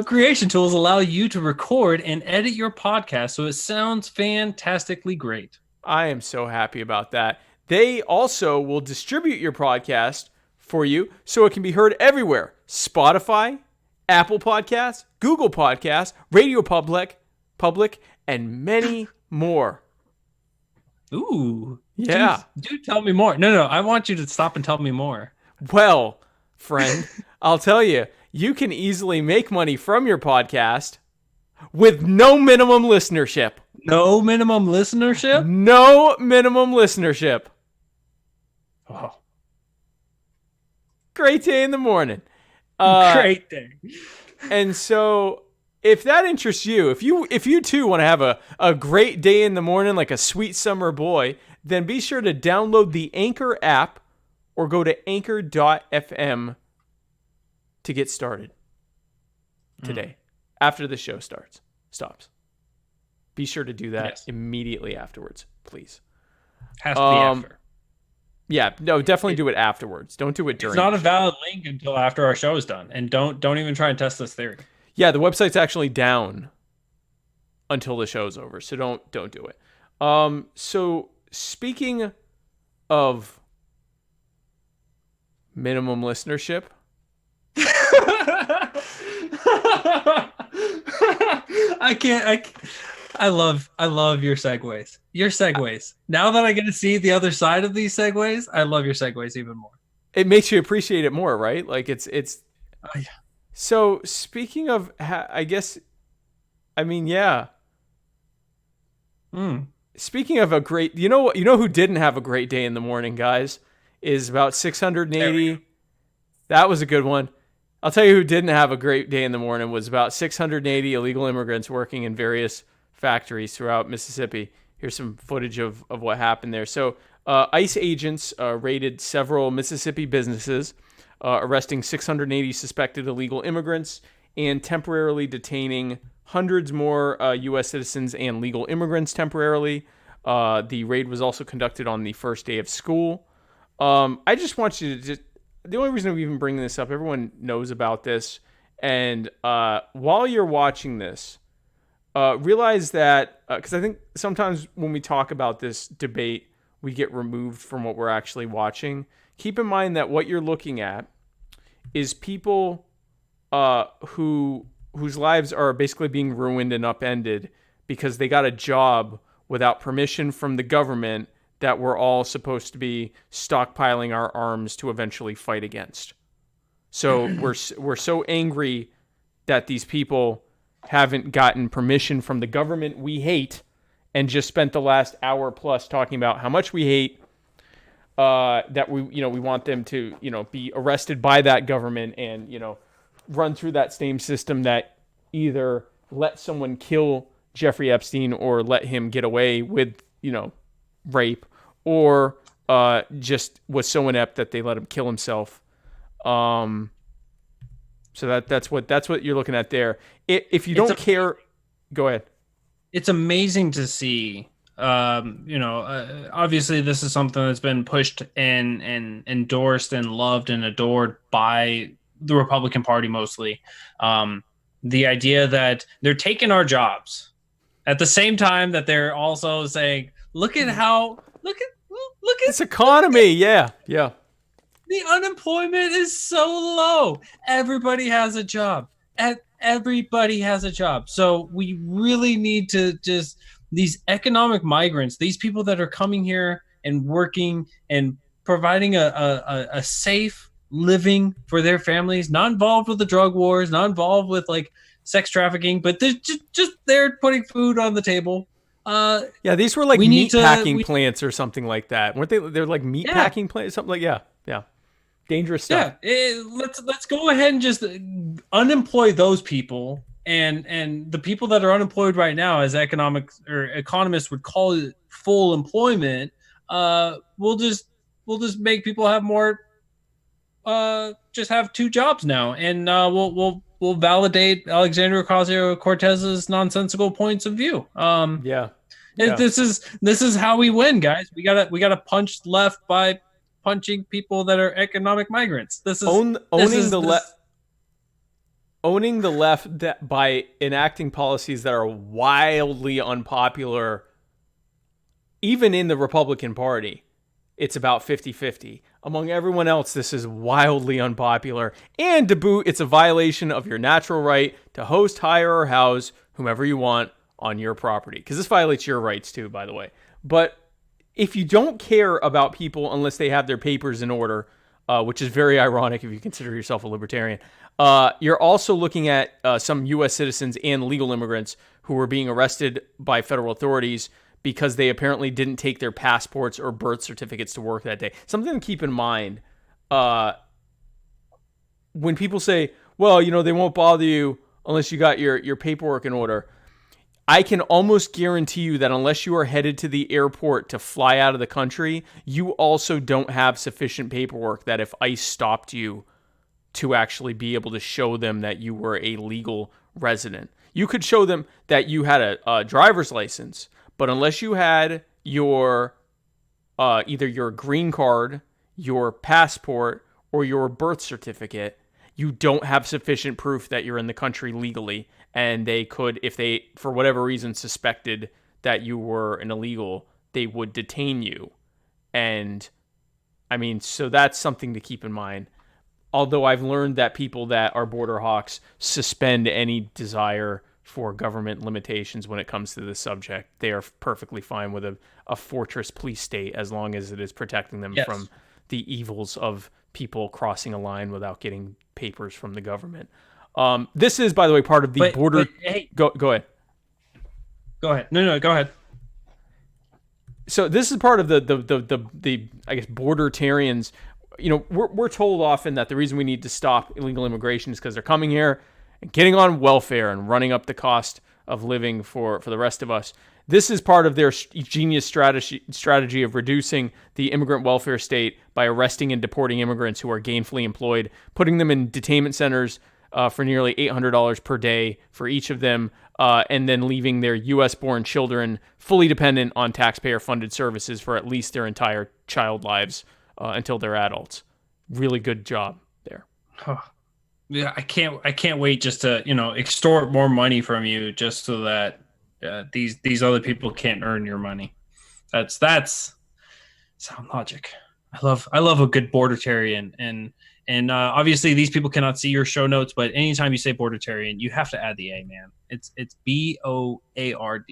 Creation tools allow you to record and edit your podcast so it sounds fantastically great. I am so happy about that. They also will distribute your podcast for you so it can be heard everywhere. Spotify, Apple Podcasts, Google Podcasts, Radio Public, and many more. Ooh. Yeah. Do tell me more. No, I want you to stop and tell me more. Well, friend, I'll tell you, you can easily make money from your podcast with no minimum listenership. No minimum listenership? No minimum listenership. Oh. Great day in the morning. Great day. And so if that interests you, if you too want to have a great day in the morning like a sweet summer boy, then be sure to download the Anchor app or go to anchor.fm to get started today after the show stops. Be sure to do that immediately afterwards, please. Has to be after. Yeah, no, definitely do it afterwards. Don't do it during. It's not a valid link until after our show is done, and don't even try and test this theory. Yeah, the website's actually down until the show's over, so don't do it. So speaking of minimum listenership, I love your segues. Your segues. Now that I get to see the other side of these segues, I love your segues even more. It makes you appreciate it more, right? Like it's. Oh, yeah. So speaking of, yeah. Speaking of a great, you know who didn't have a great day in the morning, guys, is about 680. That was a good one. I'll tell you who didn't have a great day in the morning was about 680 illegal immigrants working in various factories throughout Mississippi. Here's some footage of what happened there. So ICE agents raided several Mississippi businesses, arresting 680 suspected illegal immigrants and temporarily detaining hundreds more U.S. citizens and legal immigrants temporarily. The raid was also conducted on the first day of school. I just want you to the only reason we even bring this up, everyone knows about this. And while you're watching this, realize that, because I think sometimes when we talk about this debate, we get removed from what we're actually watching. Keep in mind that what you're looking at is people whose lives are basically being ruined and upended because they got a job without permission from the government that we're all supposed to be stockpiling our arms to eventually fight against. So we're so angry that these people haven't gotten permission from the government we hate, and just spent the last hour plus talking about how much we hate, that we want them to be arrested by that government and run through that same system that either let someone kill Jeffrey Epstein or let him get away with rape, or just was so inept that they let him kill himself. So that's what you're looking at there. If you don't care, go ahead. It's amazing to see. Obviously this is something that's been pushed and endorsed and loved and adored by the Republican Party mostly. The idea that they're taking our jobs at the same time that they're also saying, look at this economy. Yeah. The unemployment is so low. Everybody has a job. Everybody has a job. So we really need to just, these economic migrants, these people that are coming here and working and providing a safe living for their families, not involved with the drug wars, not involved with like sex trafficking, but they're just there putting food on the table. Yeah, these were like we need meat to- packing we- plants or something like that, weren't they? They're like meat Yeah. packing plants, something like yeah, dangerous stuff. Let's go ahead and just unemploy those people, and the people that are unemployed right now, as economists would call it, full employment. We'll just make people have more. Just have 2 jobs now, and we'll validate Alexandria Ocasio-Cortez's nonsensical points of view. Yeah. This is how we win, guys. We gotta punch left by punching people that are economic migrants. This is owning the left that by enacting policies that are wildly unpopular, even in the Republican Party. It's about 50-50. Among everyone else, this is wildly unpopular. And to boot, it's a violation of your natural right to host, hire, or house whomever you want on your property. Because this violates your rights too, by the way. But if you don't care about people unless they have their papers in order, which is very ironic if you consider yourself a libertarian, you're also looking at some U.S. citizens and legal immigrants who were being arrested by federal authorities because they apparently didn't take their passports or birth certificates to work that day. Something to keep in mind, when people say, well, they won't bother you unless you got your paperwork in order. I can almost guarantee you that unless you are headed to the airport to fly out of the country, you also don't have sufficient paperwork that if ICE stopped you to actually be able to show them that you were a legal resident. You could show them that you had a driver's license, but unless you had your either your green card, your passport, or your birth certificate, you don't have sufficient proof that you're in the country legally. And they could, if they, for whatever reason, suspected that you were an illegal, they would detain you. And, I mean, so that's something to keep in mind. Although I've learned that people that are border hawks suspend any desire for government limitations when it comes to this subject. They are perfectly fine with a fortress police state as long as it is protecting them from the evils of people crossing a line without getting papers from the government. This is, by the way, part of the border. Hey, go ahead. Go ahead. No, go ahead. So this is part of the I guess bordertarians. We're told often that the reason we need to stop illegal immigration is because they're coming here and getting on welfare and running up the cost of living for the rest of us. This is part of their genius strategy of reducing the immigrant welfare state by arresting and deporting immigrants who are gainfully employed, putting them in detainment centers for nearly $800 per day for each of them, and then leaving their U.S.-born children fully dependent on taxpayer-funded services for at least their entire child lives until they're adults. Really good job there. Yeah, I can't wait just to extort more money from you just so that these other people can't earn your money. That's sound logic. I love a good bordertarian, and obviously these people cannot see your show notes, but anytime you say bordertarian, you have to add the A, man. It's BOARD.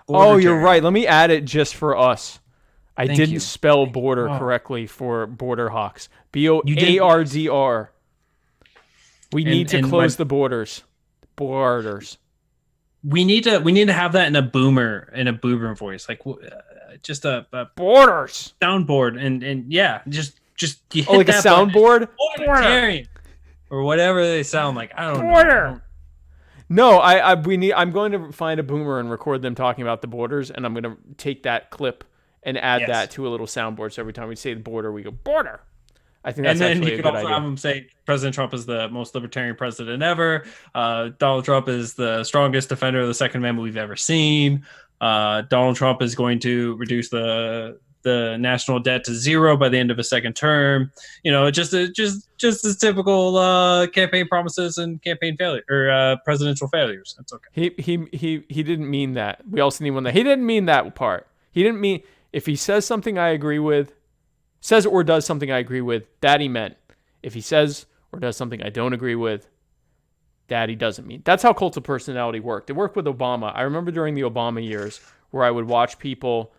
Oh, you're right. Let me add it just for us. I didn't you. spell border correctly for border hawks. BOARDR. We need to close the borders. Borders. We need to have that in a boomer voice, like just a borders soundboard, and yeah, just you hit like a soundboard, or whatever they sound like. I don't know. No, I'm going to find a boomer and record them talking about the borders, and I'm going to take that clip and add that to a little soundboard. So every time we say the border, we go border. I think that's actually a good idea. And then you could also have them say President Trump is the most libertarian president ever. Donald Trump is the strongest defender of the Second Amendment we've ever seen. Donald Trump is going to reduce the national debt to zero by the end of his second term. Just as typical campaign promises and campaign failure or presidential failures. That's okay. He didn't mean that. We also need one that he didn't mean that part. He didn't mean if he says something I agree with. Says or does something I agree with, that he meant. If he says or does something I don't agree with, that he doesn't mean. That's how cult of personality worked. It worked with Obama. I remember during the Obama years where I would watch people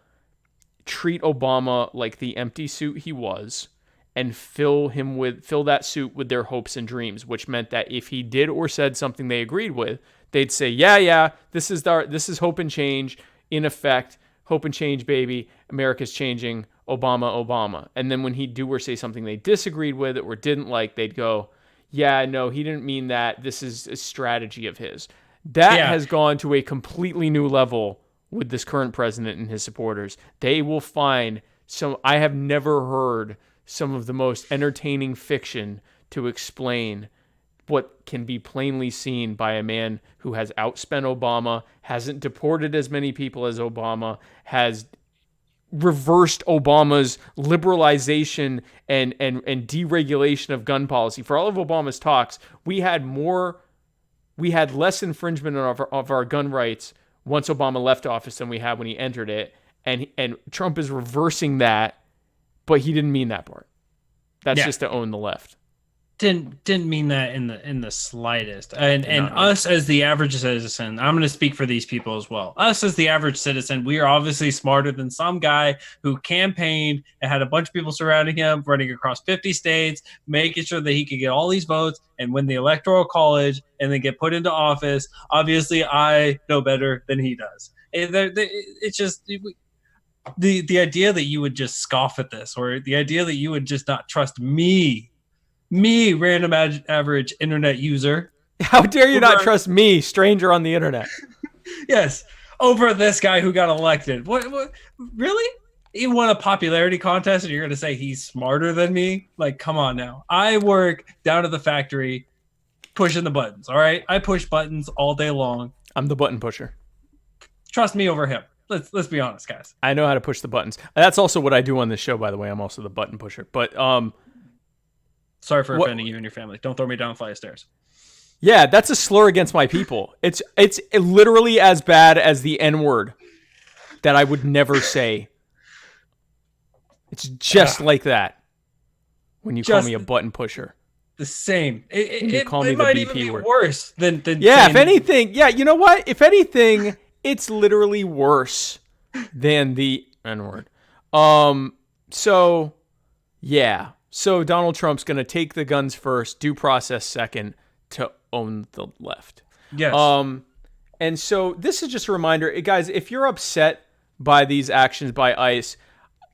treat Obama like the empty suit he was and fill that suit with their hopes and dreams, which meant that if he did or said something they agreed with, they'd say, yeah, this is hope and change, in effect, hope and change, baby, America's changing, Obama. And then when he'd do or say something they disagreed with or didn't like, they'd go, yeah, no, he didn't mean that, this is a strategy of his. That has gone to a completely new level with this current president and his supporters. They will find I have never heard some of the most entertaining fiction to explain what can be plainly seen by a man who has outspent Obama, hasn't deported as many people as Obama, has reversed Obama's liberalization and deregulation of gun policy. For all of Obama's talks, we had less infringement of our gun rights once Obama left office than we had when he entered it. And Trump is reversing that, but he didn't mean that part. That's just to own the left. Didn't mean that in the slightest. And us as the average citizen, I'm going to speak for these people as well. Us as the average citizen, we are obviously smarter than some guy who campaigned and had a bunch of people surrounding him, running across 50 states, making sure that he could get all these votes and win the electoral college and then get put into office. Obviously, I know better than he does. It's just the idea that you would just scoff at this, or the idea that you would just not trust me, random average internet user. How dare you not trust me, stranger on the internet? Yes, over this guy who got elected. What? Really? He won a popularity contest and you're going to say he's smarter than me? Like, come on now. I work down at the factory pushing the buttons, all right? I push buttons all day long. I'm the button pusher. Trust me over him. Let's be honest, guys. I know how to push the buttons. That's also what I do on this show, by the way. I'm also the button pusher. But sorry for offending you and your family. Don't throw me down a flight of stairs. Yeah, that's a slur against my people. It's literally as bad as the N-word that I would never say. It's just like that when you call me a button pusher. The same. It might even be worse than yeah, if anything, yeah, you know what? If anything, it's literally worse than the N-word. So, yeah. So Donald Trump's going to take the guns first, due process second, to own the left. Yes. And so this is just a reminder, guys, if you're upset by these actions by ICE,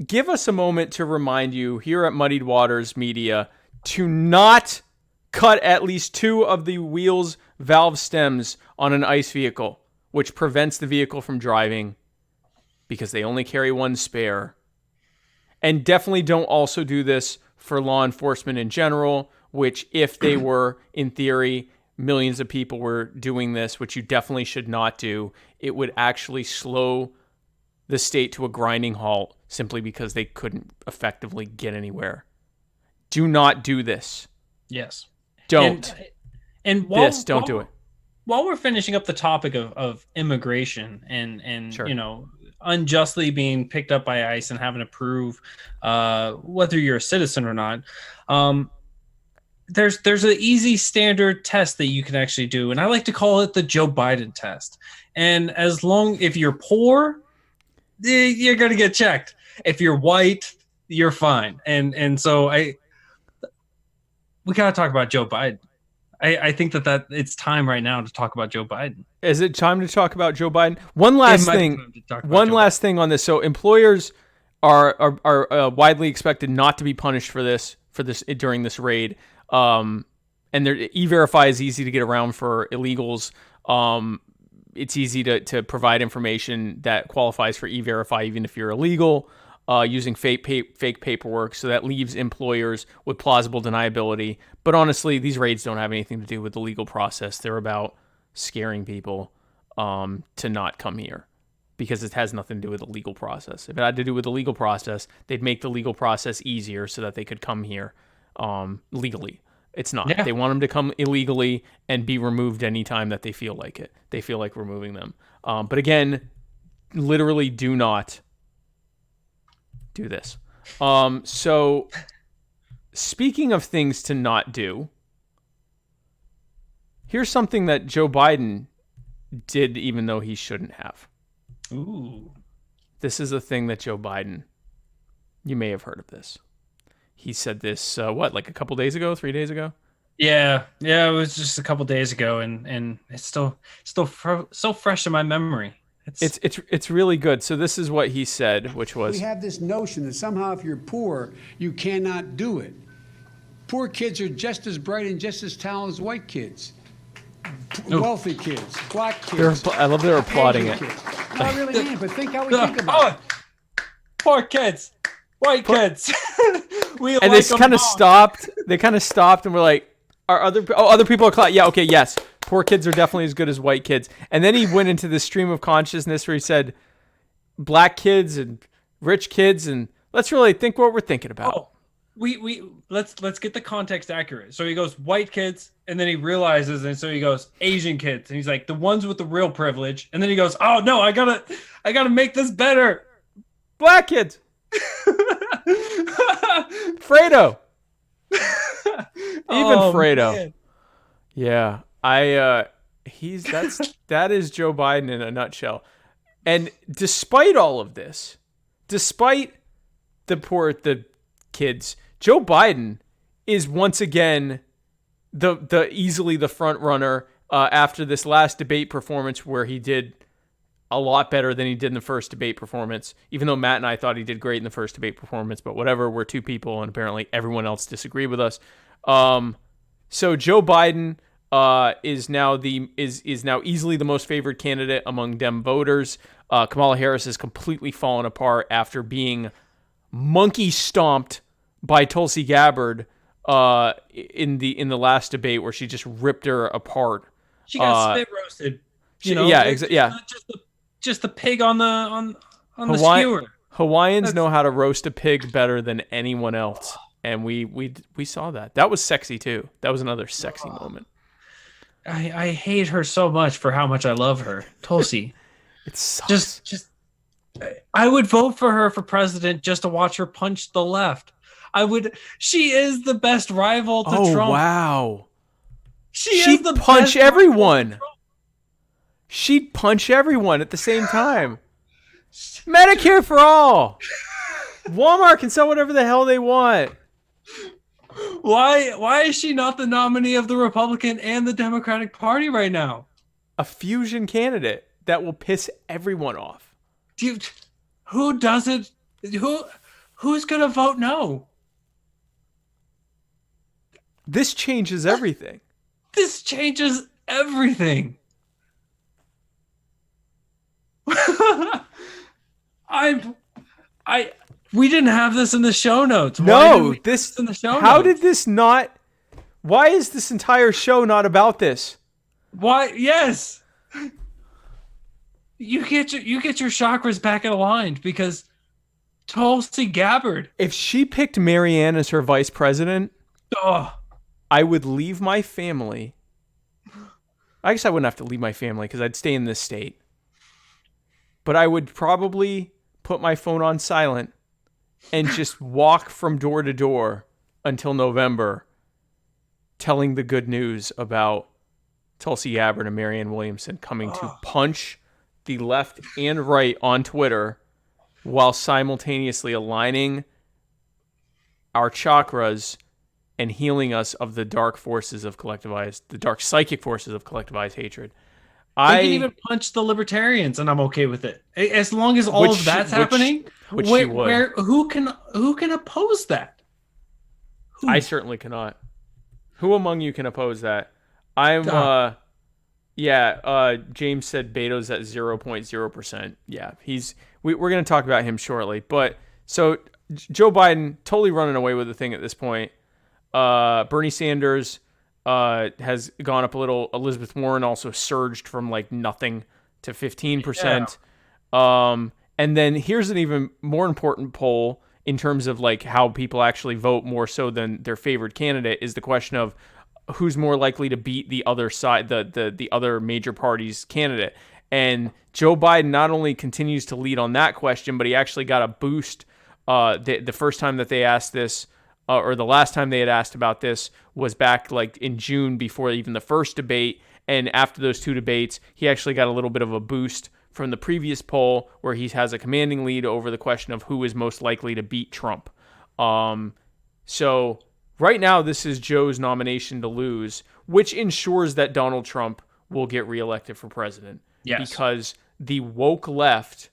give us a moment to remind you here at Muddied Waters Media to not cut at least 2 of the wheels valve stems on an ICE vehicle, which prevents the vehicle from driving because they only carry 1 spare. And definitely don't also do this for law enforcement in general, which if they were, in theory, millions of people were doing this, which you definitely should not do, it would actually slow the state to a grinding halt simply because they couldn't effectively get anywhere. Do not do this. Yes. Don't. And don't do it. While we're finishing up the topic of immigration and sure, unjustly being picked up by ICE and having to prove whether you're a citizen or not, there's an easy standard test that you can actually do, and I like to call it the Joe Biden test. And if you're poor, you're gonna get checked. If you're white, you're fine. And so we gotta talk about Joe Biden. I think that it's time right now to talk about Joe Biden. Is it time to talk about Joe Biden? One last thing on this. So employers are widely expected not to be punished for this during this raid. And E-Verify is easy to get around for illegals. It's easy to provide information that qualifies for E-Verify even if you're illegal, using fake paperwork. So that leaves employers with plausible deniability. But honestly, these raids don't have anything to do with the legal process. They're about scaring people to not come here because it has nothing to do with the legal process. If it had to do with the legal process, they'd make the legal process easier so that they could come here legally. It's not. Yeah. They want them to come illegally and be removed anytime that they feel like it. They feel like removing them. But again, literally do not do this. So speaking of things to not do, here's something that Joe Biden did even though he shouldn't have. Ooh. This is a thing that Joe Biden, you may have heard of this. He said this, like a couple days ago, 3 days ago? Yeah, it was just a couple days ago, and it's still so fresh in my memory. It's really good. So this is what he said, which was, we have this notion that somehow if you're poor, you cannot do it. Poor kids are just as bright and just as talented as white kids. Wealthy kids, black kids. I love they're applauding it. Kids. No, I really mean, but think how we think about it. Poor kids, white kids. And they kind of stopped. They kind of stopped and were like, "Are other people are clapping? Yeah, okay, yes. Poor kids are definitely as good as white kids." And then he went into this stream of consciousness where he said, "Black kids and rich kids, and let's really think what we're thinking about." Oh, let's get the context accurate. So he goes white kids, and then he realizes, and so he goes Asian kids, and he's like the ones with the real privilege. And then he goes, "Oh no, I gotta make this better." Black kids. Fredo. Even Fredo. Man. Yeah. That is Joe Biden in a nutshell. And despite all of this, despite the kids, Joe Biden is once again the easily the front runner after this last debate performance where he did a lot better than he did in the first debate performance, even though Matt and I thought he did great in the first debate performance, but whatever, we're two people and apparently everyone else disagreed with us. So Joe Biden is now easily the most favored candidate among Dem voters. Kamala Harris has completely fallen apart after being monkey stomped by Tulsi Gabbard in the last debate where she just ripped her apart. She got spit roasted. Just the pig on the skewer. Hawaiians know how to roast a pig better than anyone else, and we saw that. That was sexy too. That was another sexy moment. I hate her so much for how much I love her, Tulsi. It sucks. Just I would vote for her for president just to watch her punch the left. She is the best rival to Trump. Oh wow. She'd punch everyone. She'd punch everyone at the same time. Medicare for all. Walmart can sell whatever the hell they want. Why is she not the nominee of the Republican and the Democratic Party right now? A fusion candidate that will piss everyone off. Dude, who doesn't? Who's gonna vote no? This changes everything. This changes everything. We didn't have this in the show notes. No, this in the show notes? How did this not? Why is this entire show not about this? Why? Yes. You get your chakras back aligned because Tulsi Gabbard. If she picked Marianne as her vice president, I would leave my family. I guess I wouldn't have to leave my family because I'd stay in this state. But I would probably put my phone on silent and just walk from door to door until November telling the good news about Tulsi Gabbard and Marianne Williamson coming to punch the left and right on Twitter while simultaneously aligning our chakras and healing us of the dark psychic forces of collectivized hatred. They can even punch the libertarians, and I'm okay with it, as long as all of that's happening. Who can oppose that? I certainly cannot. Who among you can oppose that? James said Beto's at 0.0%. Yeah, we're going to talk about him shortly. But so Joe Biden totally running away with the thing at this point. Bernie Sanders has gone up a little. Elizabeth Warren also surged from like nothing to 15%. Yeah. And then here's an even more important poll in terms of like how people actually vote more so than their favorite candidate is the question of who's more likely to beat the other side, the other major party's candidate. And Joe Biden not only continues to lead on that question, but he actually got a boost. The first time that they asked this, or the last time they had asked about this was back like in June before even the first debate. And after those two debates, he actually got a little bit of a boost from the previous poll where he has a commanding lead over the question of who is most likely to beat Trump. So right now, this is Joe's nomination to lose, which ensures that Donald Trump will get reelected for president. Yes. Because the woke left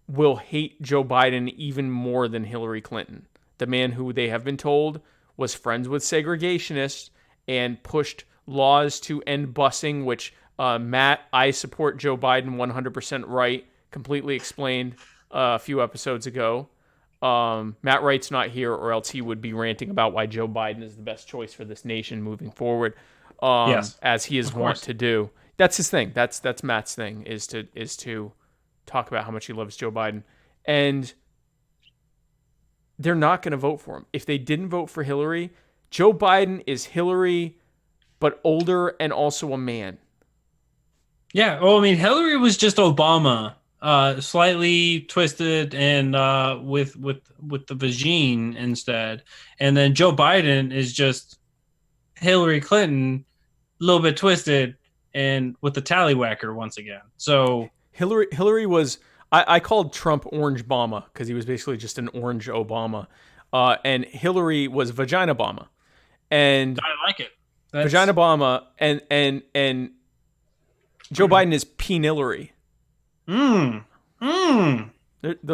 will hate Joe Biden even more than Hillary Clinton, the man who they have been told was friends with segregationists and pushed laws to end busing, which Matt, I support Joe Biden 100% right, completely explained a few episodes ago. Matt Wright's not here, or else he would be ranting about why Joe Biden is the best choice for this nation moving forward, as he is wont to do. That's his thing. That's Matt's thing, is to talk about how much he loves Joe Biden. And they're not going to vote for him. If they didn't vote for Hillary, Joe Biden is Hillary, but older and also a man. Yeah. Well, I mean, Hillary was just Obama, slightly twisted and with the vagine instead. And then Joe Biden is just Hillary Clinton, a little bit twisted and with the tallywhacker once again. So Hillary was, I called Trump Orange Obama because he was basically just an orange Obama. And Hillary was Vagina Obama. And I like it. Vagina Obama and Joe Biden is Penillary. Those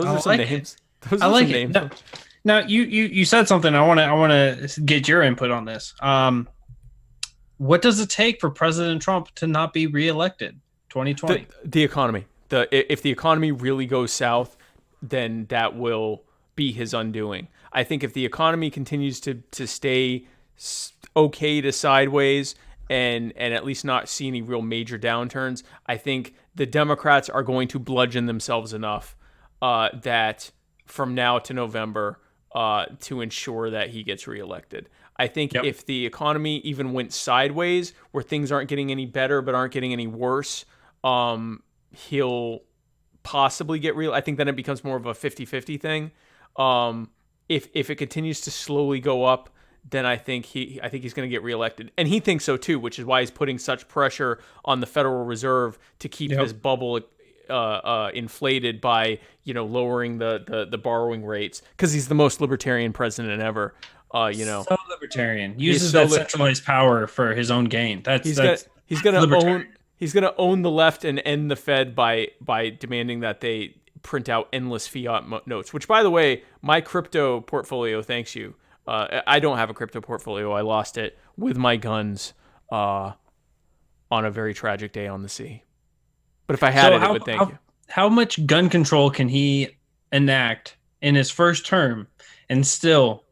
are some names. Those I are like some it. names. Now you said something. I want to get your input on this. What does it take for President Trump to not be reelected? 2020. The economy. If the economy really goes south, then that will be his undoing. I think if the economy continues to stay okay to sideways and at least not see any real major downturns, I think the Democrats are going to bludgeon themselves enough that from now to November to ensure that he gets reelected. I think if the economy even went sideways, where things aren't getting any better but aren't getting any worse, he'll possibly get real. I think then it becomes more of a 50-50 thing. If it continues to slowly go up, then I think he's going to get reelected, and he thinks so too, which is why he's putting such pressure on the Federal Reserve to keep this bubble inflated by lowering the borrowing rates, because he's the most libertarian president ever. So libertarian, uses that centralized power for his own gain. He's gonna own the left and end the Fed by demanding that they print out endless fiat notes. Which, by the way, my crypto portfolio thanks you. I don't have a crypto portfolio. I lost it with my guns on a very tragic day on the sea. But if I had it would thank you. How much gun control can he enact in his first term and still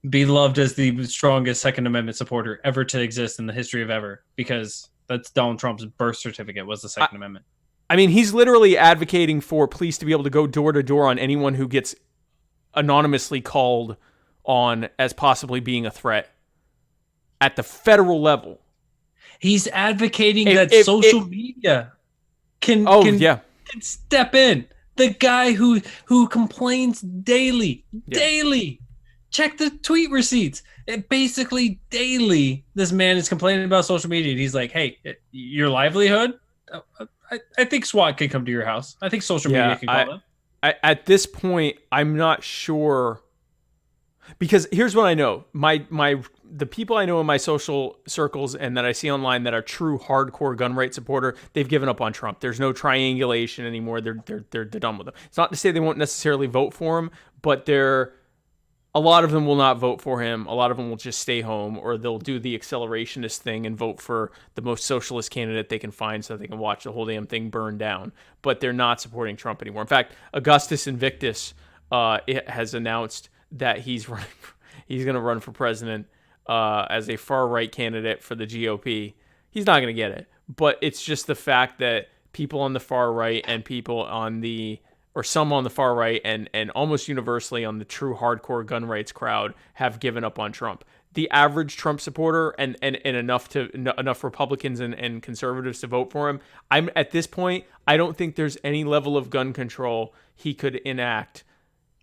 be loved as the strongest Second Amendment supporter ever to exist in the history of ever? Because that's Donald Trump's birth certificate was the Second Amendment. I mean, he's literally advocating for police to be able to go door to door on anyone who gets anonymously called on as possibly being a threat at the federal level. He's advocating that social media can step in. The guy who complains daily, check the tweet receipts. Basically daily, this man is complaining about social media. He's like, hey, your livelihood? I think SWAT can come to your house. I think social media can call them. At this point, I'm not sure. Because here's what I know. The people I know in my social circles and that I see online that are true hardcore gun right supporter, they've given up on Trump. There's no triangulation anymore. They're done with him. It's not to say they won't necessarily vote for him, but a lot of them will not vote for him. A lot of them will just stay home, or they'll do the accelerationist thing and vote for the most socialist candidate they can find so they can watch the whole damn thing burn down. But they're not supporting Trump anymore. In fact, Augustus Invictus has announced that he's going to run for president as a far-right candidate for the GOP. He's not going to get it. But it's just the fact that people on the far right and people some on the far right and almost universally on the true hardcore gun rights crowd have given up on Trump. The average Trump supporter and enough Republicans and conservatives to vote for him, at this point, I don't think there's any level of gun control he could enact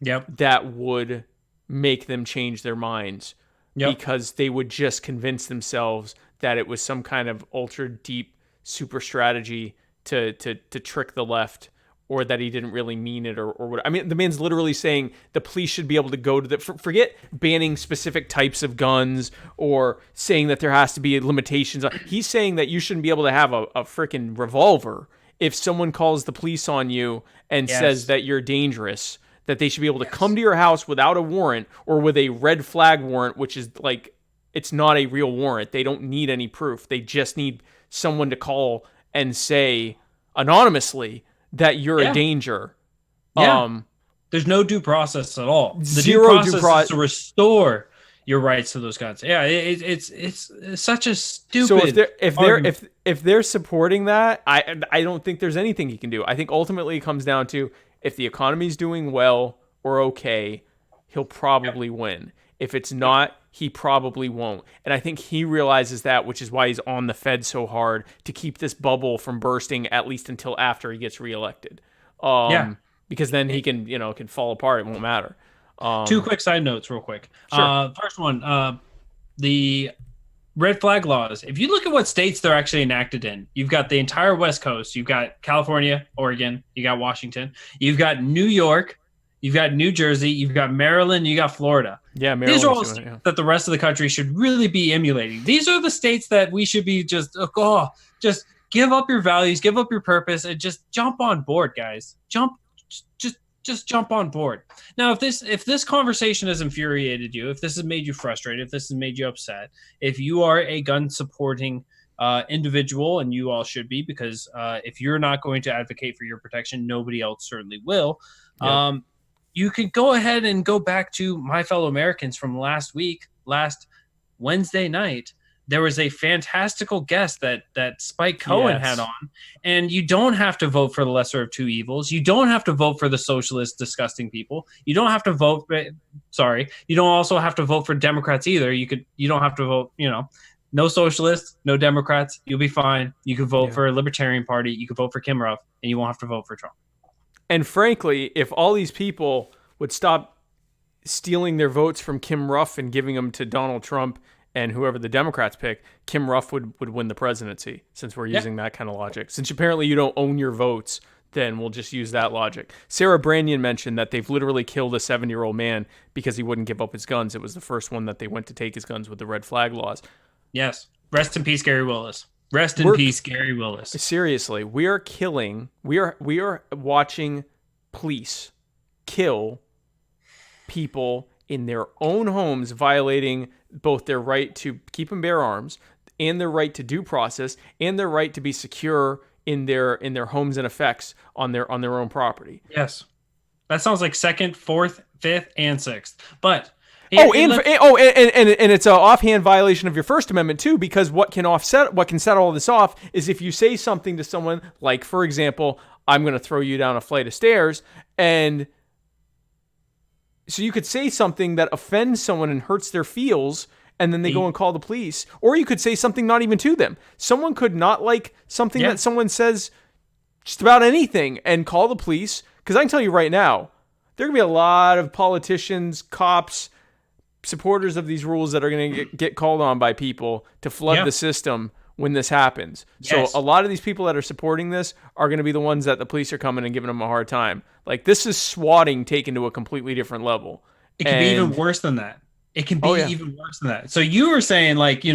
that would make them change their minds, because they would just convince themselves that it was some kind of ultra deep super strategy to trick the left or that he didn't really mean it or what. I mean, the man's literally saying the police should be able to go to forget banning specific types of guns or saying that there has to be limitations. He's saying that you shouldn't be able to have a freaking revolver if someone calls the police on you and says that you're dangerous, that they should be able to come to your house without a warrant or with a red flag warrant, which is like, it's not a real warrant. They don't need any proof. They just need someone to call and say anonymously that you're a danger. Yeah. There's no due process at all. The Zero due process is to restore your rights to those guns. Yeah, it's such a stupid. So if they're supporting that, I don't think there's anything he can do. I think ultimately it comes down to if the economy's doing well or okay, he'll probably win. If it's not, he probably won't. And I think he realizes that, which is why he's on the Fed so hard to keep this bubble from bursting at least until after he gets reelected. Because then he can fall apart. It won't matter. Two quick side notes real quick. Sure. First one, the red flag laws. If you look at what states they're actually enacted in, you've got the entire West Coast. You've got California, Oregon. You got Washington. You've got New York. You've got New Jersey. You've got Maryland. You got Florida. Yeah, Maryland. These are all states that the rest of the country should really be emulating. These are the states that we should be just give up your values, give up your purpose, and just jump on board, guys. Just jump on board. Now, if this conversation has infuriated you, if this has made you frustrated, if this has made you upset, if you are a gun supporting individual, and you all should be, because if you're not going to advocate for your protection, nobody else certainly will. Yep. You can go ahead and go back to my fellow Americans from last Wednesday night. There was a fantastical guest that Spike Cohen had on, and you don't have to vote for the lesser of two evils. You don't have to vote for the socialist, disgusting people. You don't have to vote. You don't also have to vote for Democrats either. You don't have to vote. No socialists, no Democrats. You'll be fine. You could vote for a Libertarian Party. You could vote for Kim Ruff, and you won't have to vote for Trump. And frankly, if all these people would stop stealing their votes from Kim Ruff and giving them to Donald Trump and whoever the Democrats pick, Kim Ruff would win the presidency, since we're using that kind of logic. Since apparently you don't own your votes, then we'll just use that logic. Sarah Branyan mentioned that they've literally killed a 70-year-old man because he wouldn't give up his guns. It was the first one that they went to take his guns with the red flag laws. Yes. Rest in peace, Gary Willis. Rest in peace, Gary Willis. Seriously, we are watching police kill people in their own homes, violating both their right to keep and bear arms and their right to due process and their right to be secure in their homes and effects on their own property. Yes. That sounds like 2nd, 4th, 5th, and 6th. But and it's an offhand violation of your First Amendment too, because what can set all this off is if you say something to someone like, for example, I'm going to throw you down a flight of stairs, and so you could say something that offends someone and hurts their feels, and then they go and call the police. Or you could say something not even to them. Someone could not like something that someone says just about anything and call the police. Because I can tell you right now, there are going to be a lot of politicians, cops, supporters of these rules that are going to get called on by people to flood the system when this happens. Yes. So a lot of these people that are supporting this are going to be the ones that the police are coming and giving them a hard time. Like, this is swatting taken to a completely different level. It can be even worse than that. It can be even worse than that. So you were saying, like,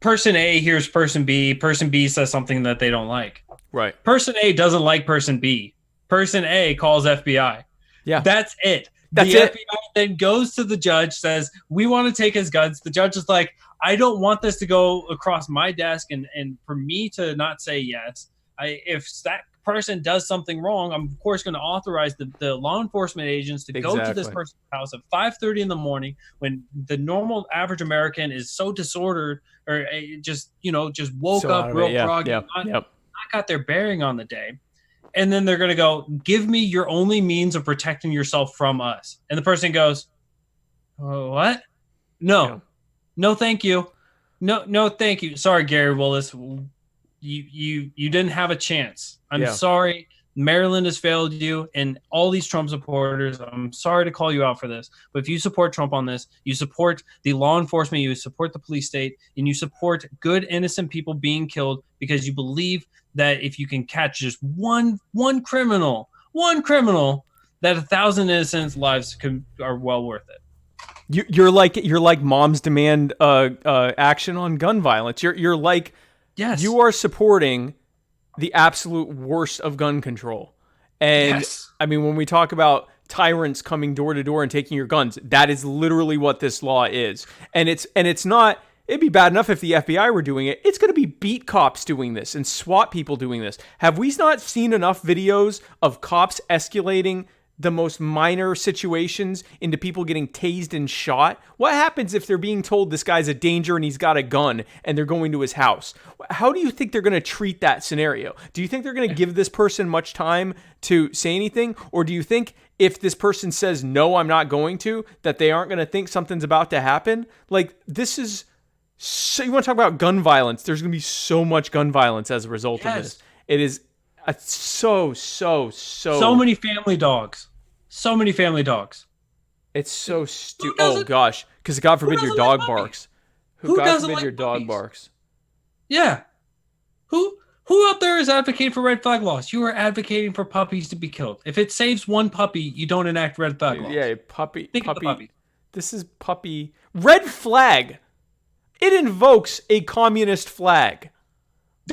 person A hears person B says something that they don't like. Right. Person A doesn't like person B. Person A calls FBI. Yeah. That's it. That's the it. FBI then goes to the judge, says, we want to take his guns. The judge is like, I don't want this to go across my desk and for me to not say yes. If that person does something wrong, I'm of course going to authorize the law enforcement agents to go to this person's house at 5:30 in the morning when the normal average American is so disordered or just woke up real groggy, not got their bearing on the day. And then they're going to go, give me your only means of protecting yourself from us. And the person goes, what? No, thank you. No, thank you. Sorry, Gary Willis. You didn't have a chance. I'm sorry. Maryland has failed you, and all these Trump supporters. I'm sorry to call you out for this, but if you support Trump on this, you support the law enforcement, you support the police state, and you support good, innocent people being killed because you believe that if you can catch just one criminal, that 1,000 innocent lives are well worth it. You're like moms demand action on gun violence. You're like, yes, you are supporting the absolute worst of gun control. And yes. I mean, when we talk about tyrants coming door to door and taking your guns, that is literally what this law is. And it's not. It'd be bad enough if the FBI were doing it. It's going to be beat cops doing this and SWAT people doing this. Have we not seen enough videos of cops escalating the most minor situations into people getting tased and shot? What happens if they're being told this guy's a danger and he's got a gun and they're going to his house? How do you think they're going to treat that scenario? Do you think they're going to give this person much time to say anything? Or do you think if this person says, no, I'm not going to, that they aren't going to think something's about to happen? Like, this is... So you want to talk about gun violence? There's going to be so much gun violence as a result of this. It is so many family dogs. So many family dogs. It's so stupid. Oh gosh, because God forbid your dog barks. God forbid your dog barks. Yeah. Who out there is advocating for red flag laws? You are advocating for puppies to be killed. If it saves one puppy, you don't enact red flag laws. Yeah, puppy. Think of the puppy. This is puppy. Red flag. It invokes a communist flag.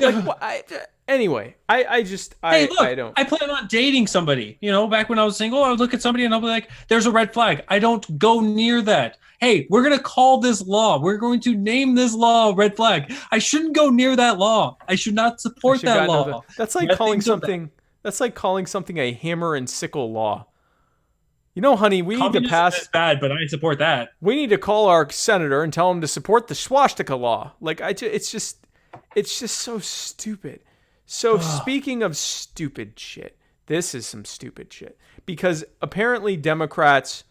Like, anyway, I don't. I plan on dating somebody. You know, back when I was single, I would look at somebody and I'll be like, there's a red flag. I don't go near that. Hey, we're going to call this law. We're going to name this law red flag. I shouldn't go near that law. I should not support that law. That's like calling something. That's like calling something a hammer and sickle law. You know, honey, we need to pass. Is bad, but I support that. We need to call our senator and tell him to support the swastika law. Like, it's just so stupid. So speaking of stupid shit, this is some stupid shit because apparently Democrats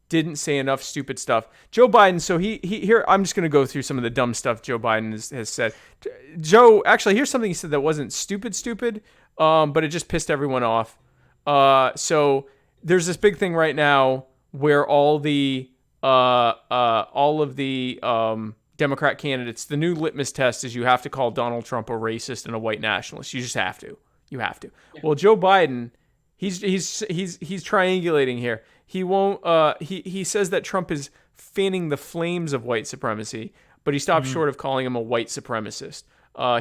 didn't say enough stupid stuff. Joe Biden. So he here. I'm just going to go through some of the dumb stuff Joe Biden has said. Joe, actually, here's something he said that wasn't stupid, but it just pissed everyone off. So. There's this big thing right now where all of the Democrat candidates, the new litmus test is you have to call Donald Trump a racist and a white nationalist. You just have to. You have to. Yeah. Well, Joe Biden, he's triangulating here. He won't. He says that Trump is fanning the flames of white supremacy, but he stopped short of calling him a white supremacist.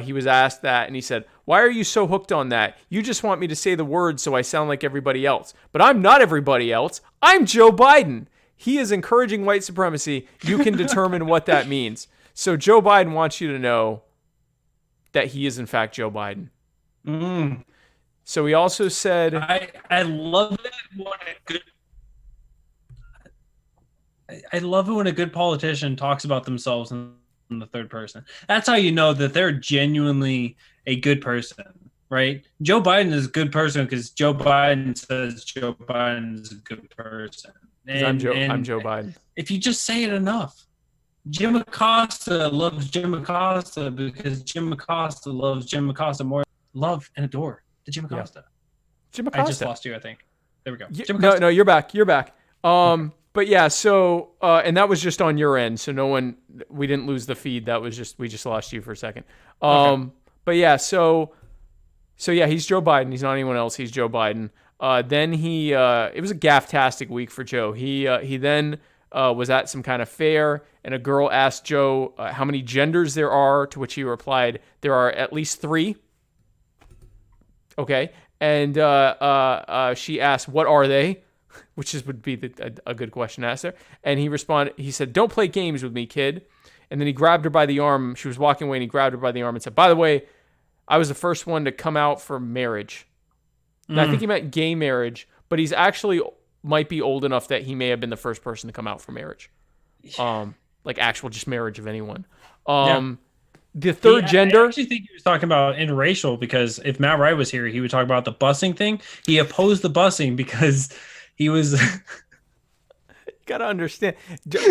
He was asked that, and he said, "Why are you so hooked on that? You just want me to say the words so I sound like everybody else. But I'm not everybody else. I'm Joe Biden. He is encouraging white supremacy. You can determine what that means." So Joe Biden wants you to know that he is, in fact, Joe Biden. So he also said... I love it when a good politician talks about themselves in the third person. That's how you know that they're genuinely a good person, right? Joe Biden is a good person because Joe Biden says Joe Biden is a good person. I'm Joe Biden. If you just say it enough. Jim Acosta loves Jim Acosta because Jim Acosta loves Jim Acosta more. Love and adore the Jim Acosta. Yeah. Jim Acosta. I just lost you, I think. There we go. No, you're back. You're back. But yeah, so and that was just on your end, so we didn't lose the feed. That was just we just lost you for a second. Okay. But yeah, so yeah, he's Joe Biden. He's not anyone else. He's Joe Biden. Then it was a gaff-tastic week for Joe. He then was at some kind of fair, and a girl asked Joe how many genders there are, to which he replied, "There are at least 3." Okay, and she asked, "What are they?" Which would be a good question to ask there. And he responded, he said, "Don't play games with me, kid." And then he grabbed her by the arm. She was walking away, and he grabbed her by the arm and said, "By the way, I was the first one to come out for marriage." Now, I think he meant gay marriage, but he's actually might be old enough that he may have been the first person to come out for marriage. Like actual just marriage of anyone. The third gender. I actually think he was talking about interracial because if Matt Wright was here, he would talk about the busing thing. He opposed the busing because he was... You gotta understand.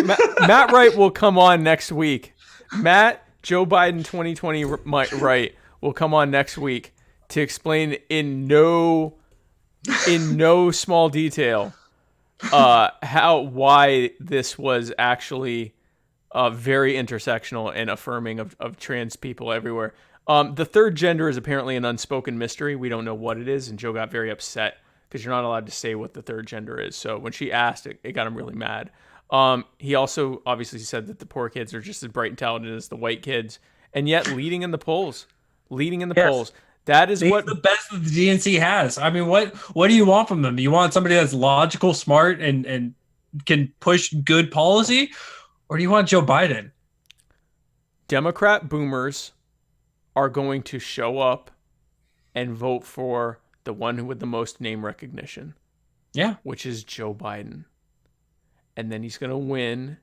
Matt Wright will come on next week. Joe Biden 2020 Wright will come on next week to explain in no small detail why this was actually very intersectional and affirming of trans people everywhere. The third gender is apparently an unspoken mystery. We don't know what it is, and Joe got very upset because you're not allowed to say what the third gender is. So when she asked, it got him really mad. He also obviously said that the poor kids are just as bright and talented as the white kids, and yet leading in the polls. Polls. That is what the best that the DNC has. I mean, what do you want from them? You want somebody that's logical, smart, and can push good policy, or do you want Joe Biden? Democrat boomers are going to show up and vote for the one with the most name recognition. Yeah. Which is Joe Biden. And then he's going to win.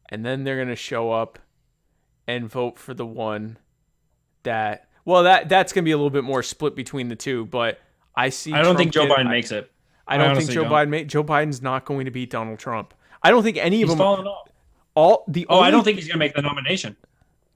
And then they're going to show up and vote for the one that... Well, that's going to be a little bit more split between the two, but I don't think Joe Biden makes it. I don't think Joe Biden's not going to beat Donald Trump. I don't think any of them... falling off. I don't think he's going to make the nomination.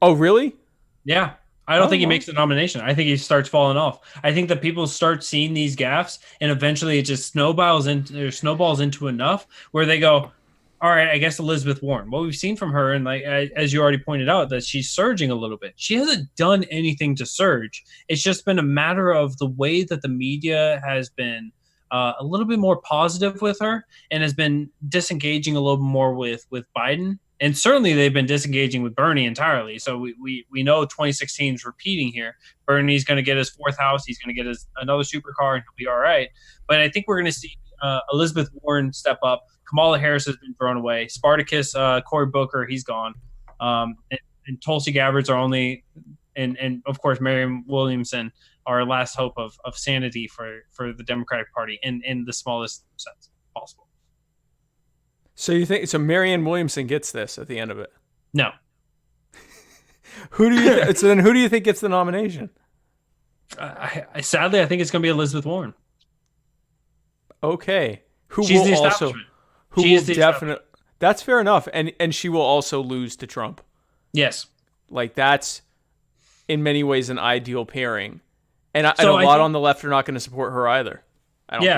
Oh, really? Yeah. I don't think he makes the nomination. I think he starts falling off. I think that people start seeing these gaffes, and eventually it just snowballs into enough where they go, all right, I guess Elizabeth Warren. What we've seen from her, and like as you already pointed out, that she's surging a little bit. She hasn't done anything to surge. It's just been a matter of the way that the media has been a little bit more positive with her and has been disengaging a little more with Biden. And certainly they've been disengaging with Bernie entirely. So we know 2016 is repeating here. Bernie's going to get his fourth house. He's going to get another supercar and he'll be all right. But I think we're going to see Elizabeth Warren step up. Kamala Harris has been thrown away. Spartacus, Cory Booker, he's gone. And Tulsi Gabbard's are only, and of course, Marianne Williamson, our last hope of sanity for the Democratic Party in the smallest sense possible. So you think Marianne Williamson gets this at the end of it? No. So then who do you think gets the nomination? Sadly, I think it's going to be Elizabeth Warren. Okay. She's the establishment. That's fair enough, and she will also lose to Trump. Yes. Like that's in many ways an ideal pairing, and a lot on the left are not going to support her either.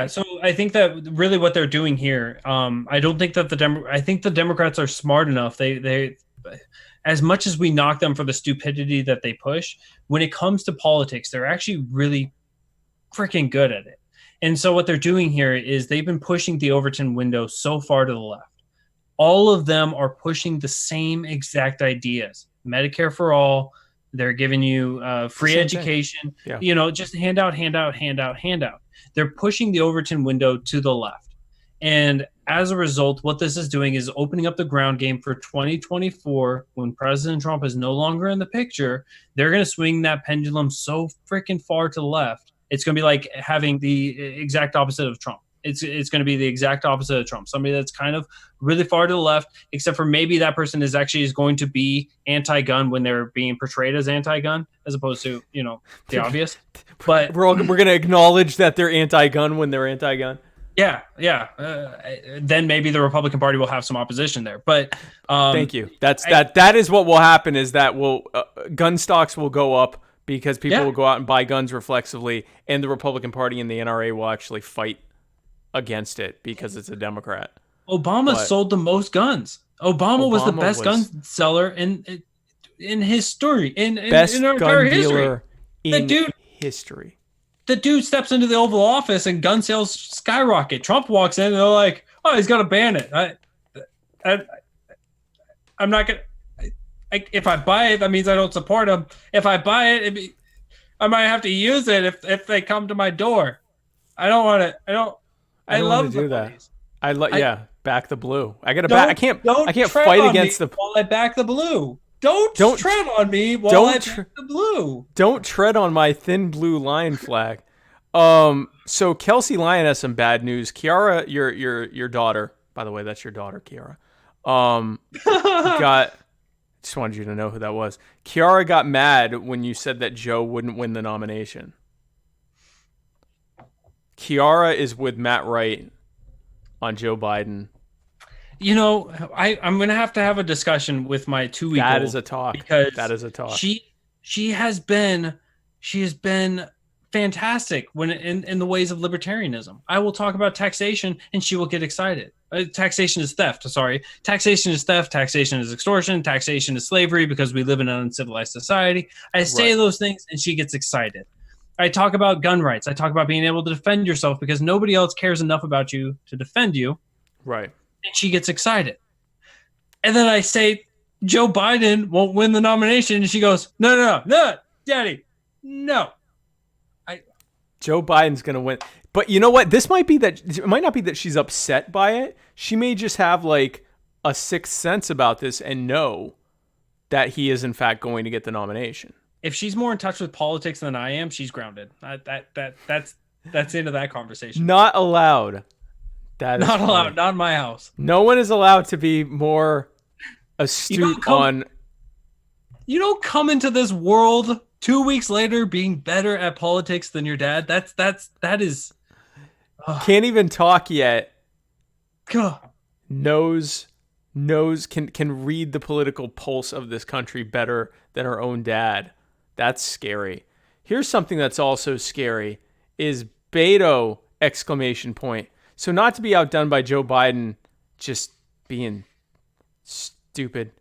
So I think that really what they're doing here, I don't think that I think the Democrats are smart enough. They as much as we knock them for the stupidity that they push, when it comes to politics, they're actually really freaking good at it. And so what they're doing here is they've been pushing the Overton window so far to the left. All of them are pushing the same exact ideas. Medicare for all. They're giving you free education. Yeah. Just handout. They're pushing the Overton window to the left. And as a result, what this is doing is opening up the ground game for 2024 when President Trump is no longer in the picture. They're going to swing that pendulum so freaking far to the left. It's going to be like having the exact opposite of Trump. It's going to be the exact opposite of Trump. Somebody that's kind of really far to the left, except for maybe that person is going to be anti-gun when they're being portrayed as anti-gun, as opposed to, the obvious. But we're going to acknowledge that they're anti-gun when they're anti-gun. Yeah. Then maybe the Republican Party will have some opposition there. But thank you. That is what will happen. Is that gun stocks will go up because people will go out and buy guns reflexively, and the Republican Party and the NRA will actually fight against it because it's a Democrat. Obama sold the most guns. Obama was the best gun seller in history. In our entire history. History. The dude steps into the Oval Office and gun sales skyrocket. Trump walks in and they're like, "Oh, he's got to ban it." I'm not gonna. If I buy it, that means I don't support him. If I buy it, I might have to use it if they come to my door. I don't want to. I love to do that. Back the blue. I gotta back. I can't fight against the. While I back the blue. Don't tread on me while I back the blue. Don't tread on my thin blue line flag. So Kelsey Lyon has some bad news. Kiara, your daughter. By the way, that's your daughter, Kiara. Just wanted you to know who that was. Kiara got mad when you said that Joe wouldn't win the nomination. Kiara is with Matt Wright on Joe Biden. I'm going to have a discussion with my 2-week-old. That is a talk. Because that is a talk. She has been fantastic when in the ways of libertarianism. I will talk about taxation and she will get excited. Taxation is theft. Sorry. Taxation is theft. Taxation is extortion. Taxation is slavery because we live in an uncivilized society. I say those things and she gets excited. I talk about gun rights. I talk about being able to defend yourself because nobody else cares enough about you to defend you. Right. And she gets excited. And then I say, Joe Biden won't win the nomination. And she goes, no, Daddy, no. Joe Biden's going to win. But you know what? This might be that it might not be that she's upset by it. She may just have like a sixth sense about this and know that he is in fact going to get the nomination. If she's more in touch with politics than I am, she's grounded. That's the end of that conversation. Not allowed. That is not funny. allowed. Not in my house. No one is allowed to be more astute on. You don't come into this world 2 weeks later being better at politics than your dad. That is. Can't even talk yet. God. Knows can read the political pulse of this country better than her own dad. That's scary. Here's something that's also scary is Beto ! So not to be outdone by Joe Biden just being stupid.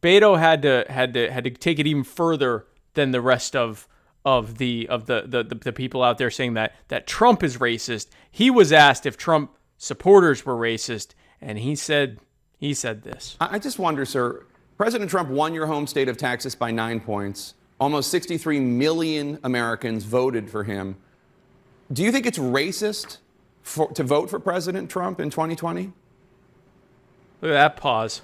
Beto had to take it even further than the rest of the people out there saying that Trump is racist. He was asked if Trump supporters were racist, and he said this. I just wonder, sir, President Trump won your home state of Texas by 9 points. Almost 63 million Americans voted for him. Do you think it's racist to vote for President Trump in 2020? Look at that pause.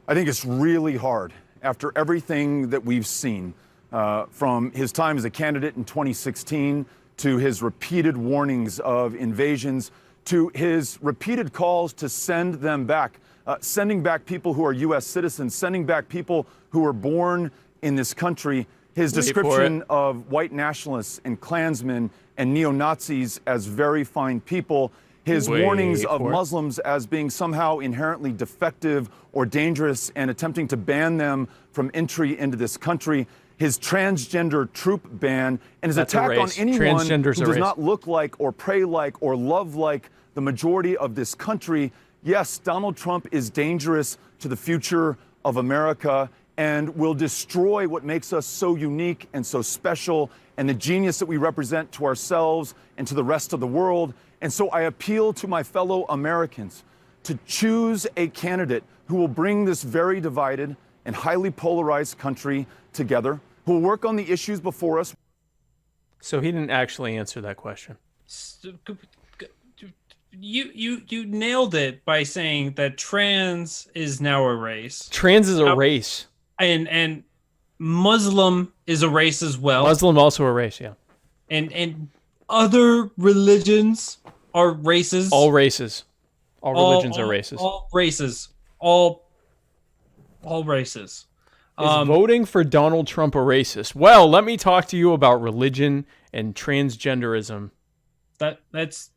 I think it's really hard after everything that we've seen from his time as a candidate in 2016 to his repeated warnings of invasions to his repeated calls to send them back, sending back people who are U.S. citizens, sending back people who were born in this country. His description of white nationalists and Klansmen and neo-Nazis as very fine people, his warnings of Muslims as being somehow inherently defective or dangerous and attempting to ban them from entry into this country, his transgender troop ban, and his attack on anyone who does not look like or pray like or love like the majority of this country. Yes, Donald Trump is dangerous to the future of America and will destroy what makes us so unique and so special and the genius that we represent to ourselves and to the rest of the world. And so I appeal to my fellow Americans to choose a candidate who will bring this very divided and highly polarized country together, who will work on the issues before us. So he didn't actually answer that question. You nailed it by saying that trans is now a race. Trans is a race. And Muslim is a race as well. Muslim also a race, yeah. And other religions are races. All races. All religions are races. All races. All races. Is voting for Donald Trump a racist? Well, let me talk to you about religion and transgenderism. That's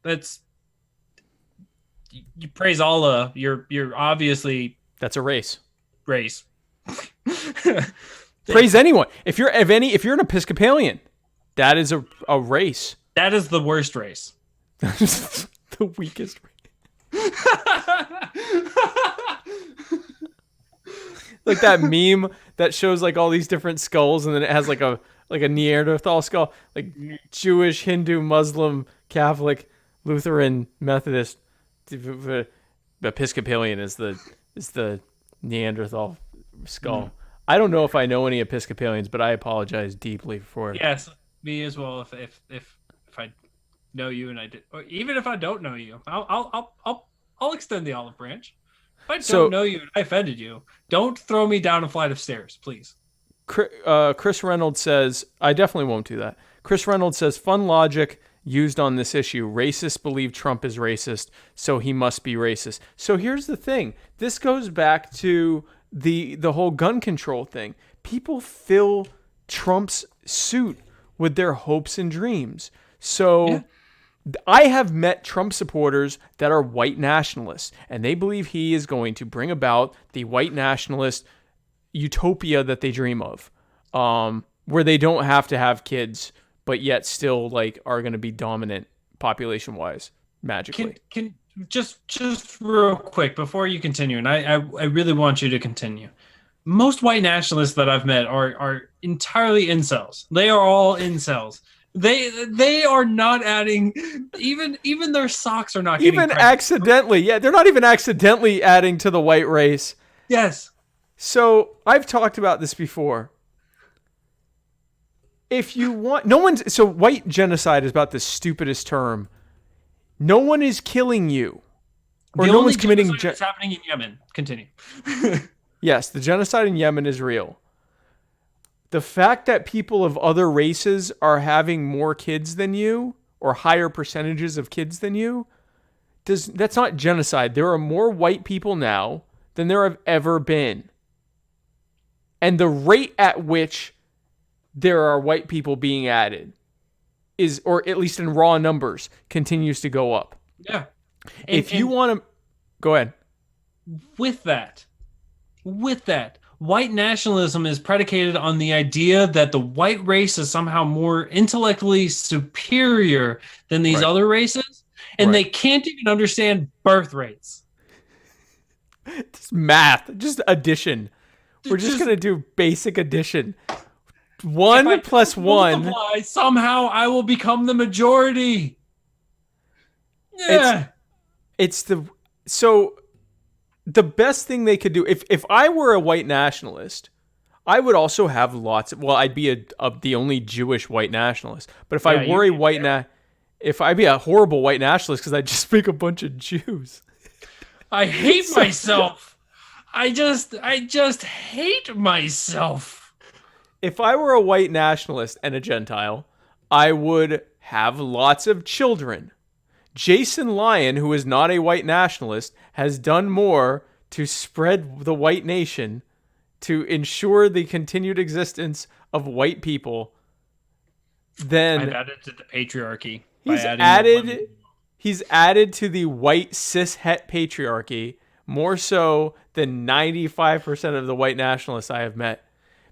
you praise Allah. You're obviously that's a race. Race. Praise anyone. If you're an Episcopalian, that is a race. That is the worst race. The weakest race. Like that meme that shows like all these different skulls, and then it has like a Neanderthal skull, like Jewish, Hindu, Muslim, Catholic, Lutheran, Methodist. Episcopalian is the Neanderthal skull. I don't know if I know any Episcopalians, but I apologize deeply for it. Yes, me as well. If I know you and I did, or even if I don't know you, I'll extend the olive branch. If I don't know you and I offended you, don't throw me down a flight of stairs, please. Chris Reynolds says, I definitely won't do that. Chris Reynolds says, fun logic used on this issue. Racists believe Trump is racist, so he must be racist. So here's the thing. This goes back to the whole gun control thing. People fill Trump's suit with their hopes and dreams. So I have met Trump supporters that are white nationalists, and they believe he is going to bring about the white nationalist utopia that they dream of, where they don't have to have kids, but yet still like are going to be dominant population wise magically. Can just real quick before you continue, and I really want you to continue. Most white nationalists that I've met are entirely incels. They are all incels. They are not adding even their socks are not even accidentally. Yeah, they're not even accidentally adding to the white race. Yes. So I've talked about this before. If you want, white genocide is about the stupidest term. No one is killing you, or no one's committing. It's happening in Yemen. Continue. Yes, the genocide in Yemen is real. The fact that people of other races are having more kids than you, or higher percentages of kids than you, that's not genocide. There are more white people now than there have ever been. And the rate at which there are white people being added is, or at least in raw numbers, continues to go up. Yeah. If you want to... Go ahead. With that, white nationalism is predicated on the idea that the white race is somehow more intellectually superior than these other races, and they can't even understand birth rates. Just math, just addition. We're just going to do basic addition. 1 plus 1. Multiply, somehow I will become the majority. Yeah. So the best thing they could do, if I were a white nationalist, I would also have I'd be the only Jewish white nationalist. But if I were if I'd be a horrible white nationalist because I'd just make a bunch of Jews. I hate myself. I just hate myself. If I were a white nationalist and a Gentile, I would have lots of children. Jason Lyon, who is not a white nationalist, has done more to spread the white nation to ensure the continued existence of white people than... I've added to the patriarchy. He's added to the white cis-het patriarchy more so than 95% of the white nationalists I have met.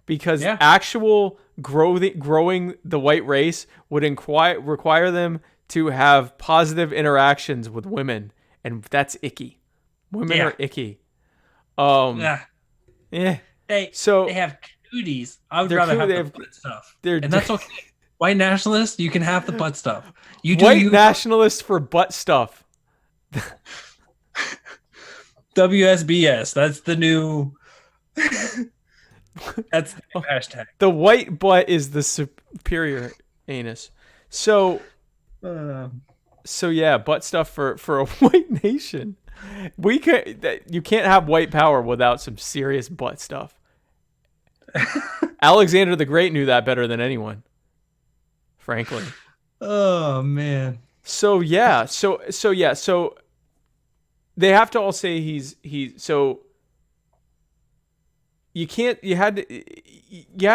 Because actual growing the white race would require them to have positive interactions with women, and that's icky. Women are icky. They have cooties. I would rather have the butt stuff. And that's okay. White nationalists, you can have the butt stuff. Nationalists for butt stuff. WSBS. That's the new... That's the new hashtag. The white butt is the superior anus. So yeah, butt stuff for a white nation. You can't have white power without some serious butt stuff. Alexander the Great knew that better than anyone, frankly. Oh man. So they have to all say he's so you have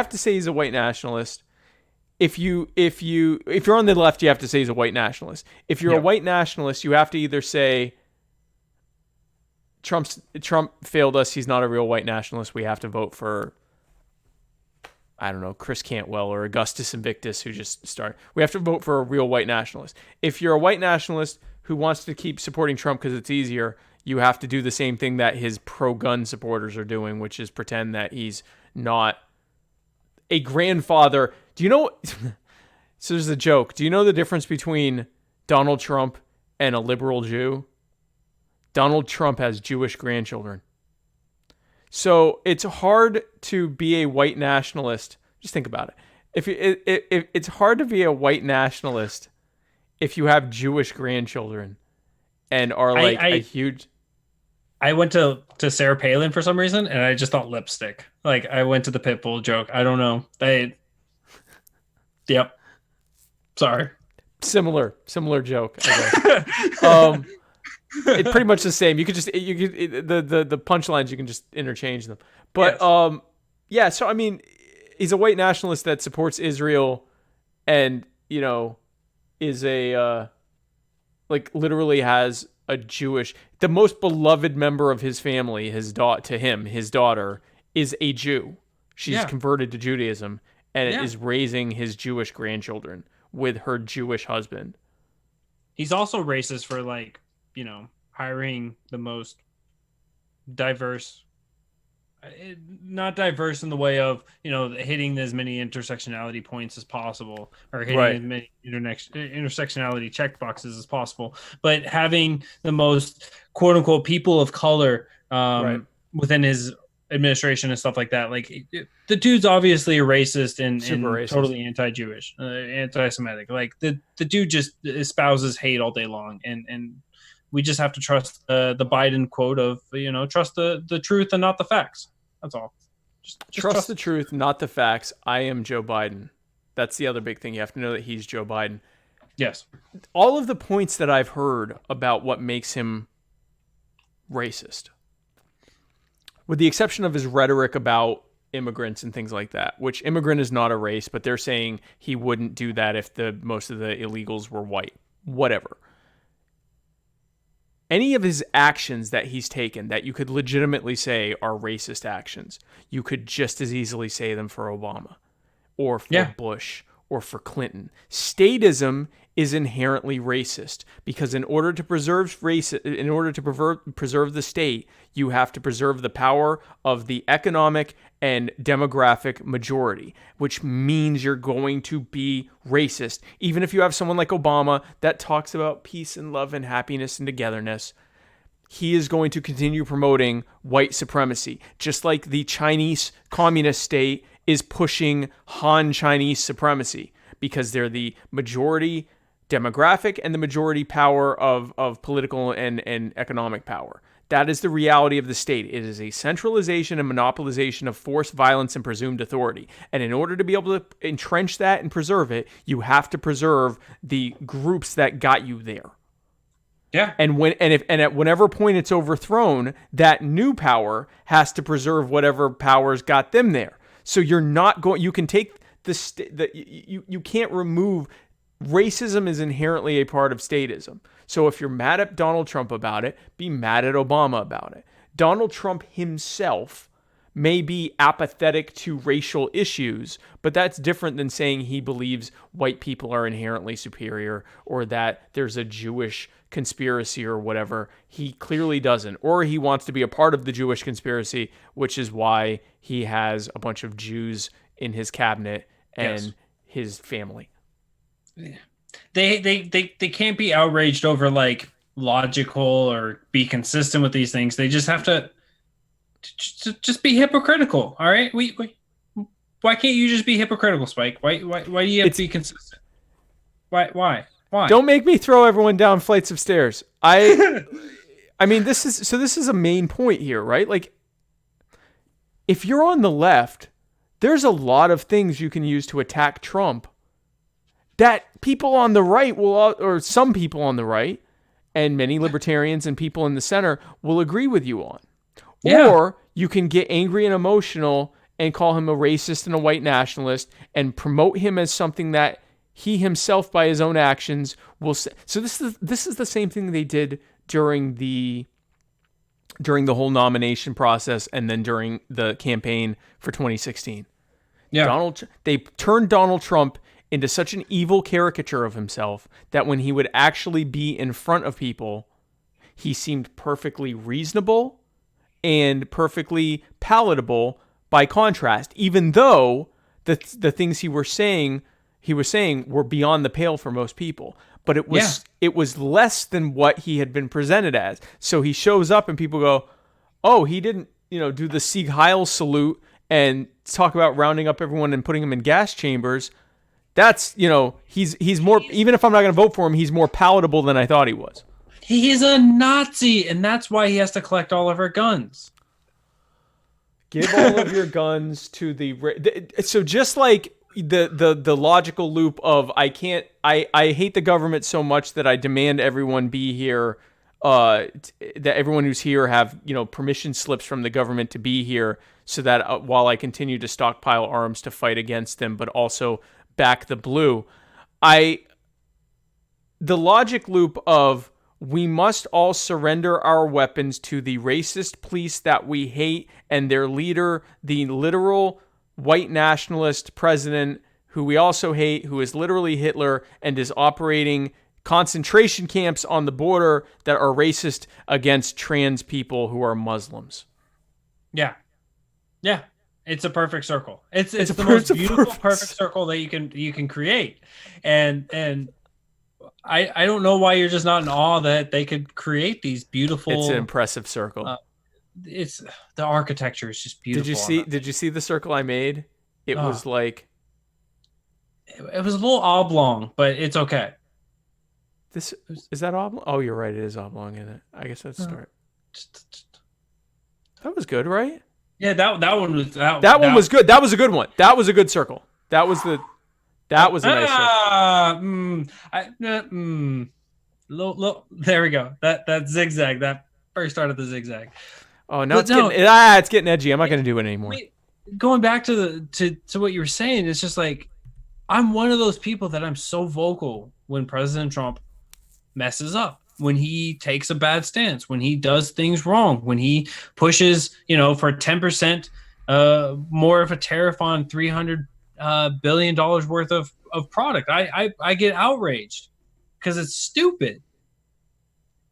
to say he's a white nationalist. If you're on the left, you have to say he's a white nationalist. If you're a white nationalist, you have to either say Trump failed us. He's not a real white nationalist. We have to vote for, I don't know, Chris Cantwell or Augustus Invictus, who just started. We have to vote for a real white nationalist. If you're a white nationalist who wants to keep supporting Trump because it's easier, you have to do the same thing that his pro-gun supporters are doing, which is pretend that he's not a grandfather. Do you know? So there's a joke. Do you know the difference between Donald Trump and a liberal Jew? Donald Trump has Jewish grandchildren. So it's hard to be a white nationalist. Just think about it. If it's hard to be a white nationalist if you have Jewish grandchildren and are like a huge... I went to Sarah Palin for some reason, and I just thought lipstick. Like, I went to the Pitbull joke. I don't know. Yep. Sorry. Similar joke, I guess. It's pretty much the same. You could the punchlines, you can just interchange them. But yes. So I mean, he's a white nationalist that supports Israel, and is a literally has a Jewish. The most beloved member of his family, his daughter is a Jew. She's converted to Judaism and is raising his Jewish grandchildren, with her Jewish husband. He's also racist for, like, you know, hiring the most diverse, not diverse in the way of, you know, hitting as many intersectionality points as possible, or hitting as many intersectionality checkboxes as possible, but having the most quote unquote people of color within his administration and stuff like that. Like, the dude's obviously a racist and racist. Totally anti-Jewish, anti-Semitic. Like, the dude just espouses hate all day long, and we just have to trust the Biden quote of, you know, trust the truth and not the facts. That's all. Just trust the truth, not the facts. I am Joe Biden. That's the other big thing. You have to know that he's Joe Biden. Yes. All of the points that I've heard about what makes him racist, with the exception of his rhetoric about immigrants and things like that, which immigrant is not a race, but they're saying he wouldn't do that if most of the illegals were white. Whatever. Any of his actions that he's taken that you could legitimately say are racist actions, you could just as easily say them for Obama or for Bush or for Clinton. Statism is inherently racist because in order to preserve the state, you have to preserve the power of the economic and demographic majority, which means you're going to be racist. Even if you have someone like Obama that talks about peace and love and happiness and togetherness, he is going to continue promoting white supremacy, just like the Chinese communist state is pushing Han Chinese supremacy because they're the majority demographic and the majority power of political and economic power. That is the reality of the state. It is a centralization and monopolization of force, violence, and presumed authority. And in order to be able to entrench that and preserve it, you have to preserve the groups that got you there. Yeah. And at whenever point it's overthrown, that new power has to preserve whatever powers got them there. So you're not going. You can take you can't remove. Racism is inherently a part of statism. So if you're mad at Donald Trump about it, be mad at Obama about it. Donald Trump himself may be apathetic to racial issues, but that's different than saying he believes white people are inherently superior or that there's a Jewish conspiracy or whatever. He clearly doesn't. Or he wants to be a part of the Jewish conspiracy, which is why he has a bunch of Jews in his cabinet and his family. They can't be outraged over, like, logical or be consistent with these things. They just have to just be hypocritical. All right, why can't you just be hypocritical, Spike? Why do you have to be consistent? Why? Don't make me throw everyone down flights of stairs. I mean, this is a main point here, right? Like, if you're on the left, there's a lot of things you can use to attack Trump that people on the right or some people on the right and many libertarians and people in the center will agree with you on. Yeah. Or you can get angry and emotional and call him a racist and a white nationalist and promote him as something that he himself, by his own actions, will say. So this is the same thing they did during the whole nomination process and then during the campaign for 2016. Yeah. They turned Donald Trump into such an evil caricature of himself that when he would actually be in front of people, he seemed perfectly reasonable and perfectly palatable by contrast, even though the things he was saying were beyond the pale for most people. But it was less than what he had been presented as. So he shows up and people go, oh, he didn't, do the Sieg Heil salute and talk about rounding up everyone and putting them in gas chambers. That's, he's more, even if I'm not going to vote for him, he's more palatable than I thought he was. He is a Nazi, and that's why he has to collect all of our guns. Give all of your guns to so just like the logical loop of I hate the government so much that I demand everyone be here, that everyone who's here have, permission slips from the government to be here so that while I continue to stockpile arms to fight against them, but also back the blue. The logic loop of we must all surrender our weapons to the racist police that we hate and their leader, the literal white nationalist president who we also hate, who is literally Hitler and is operating concentration camps on the border that are racist against trans people who are Muslims. Yeah. It's a perfect circle. It's the most beautiful perfect circle that you can create. And I don't know why you're just not in awe that they could create these beautiful. It's an impressive circle. It's the architecture is just beautiful. Did you see the circle I made? It was like it was a little oblong, but it's okay. This is that oblong? Oh, you're right. It is oblong, isn't it? I guess that's start. That was good, right? Yeah, that one was that one was good. That was a good one. That was a good circle. That was a nice circle. There we go. That zigzag. That first start of the zigzag. Oh no, it's getting edgy. I'm not going to do it anymore. Going back to what you were saying, it's just like I'm one of those people that I'm so vocal when President Trump messes up, when he takes a bad stance, when he does things wrong, when he pushes, for 10% more of a tariff on $300 billion worth of product. I get outraged because it's stupid.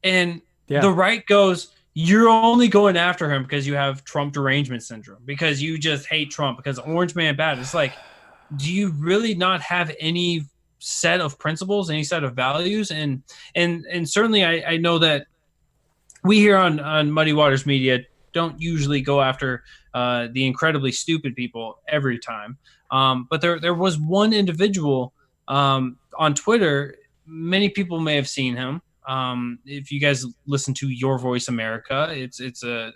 And the right goes, you're only going after him because you have Trump derangement syndrome, because you just hate Trump, because Orange Man bad. It's like, do you really not have any set of principles, any set of values? And certainly I know that we here on Muddy Waters Media don't usually go after the incredibly stupid people every time. But there was one individual on Twitter. Many people may have seen him. If you guys listen to Your Voice America, it's a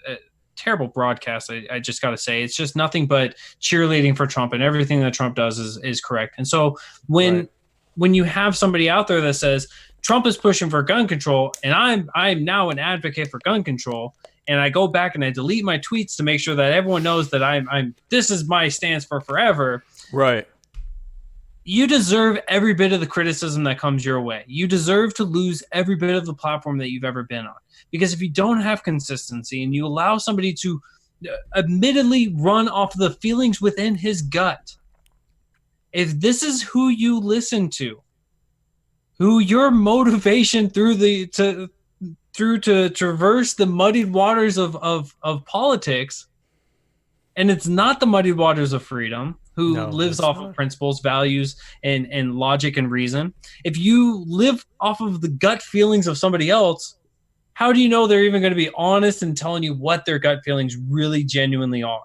terrible broadcast. I just got to say, it's just nothing but cheerleading for Trump, and everything that Trump does is correct. And so when you have somebody out there that says Trump is pushing for gun control, and I'm now an advocate for gun control, and I go back and I delete my tweets to make sure that everyone knows that I'm this is my stance for forever. Right. You deserve every bit of the criticism that comes your way. You deserve to lose every bit of the platform that you've ever been on. Because if you don't have consistency and you allow somebody to admittedly run off the feelings within his gut, if this is who you listen to, who your motivation to traverse the muddied waters of politics, and it's not the muddied waters of freedom, who lives off of principles, values, and logic and reason. If you live off of the gut feelings of somebody else, how do you know they're even going to be honest and telling you what their gut feelings really genuinely are?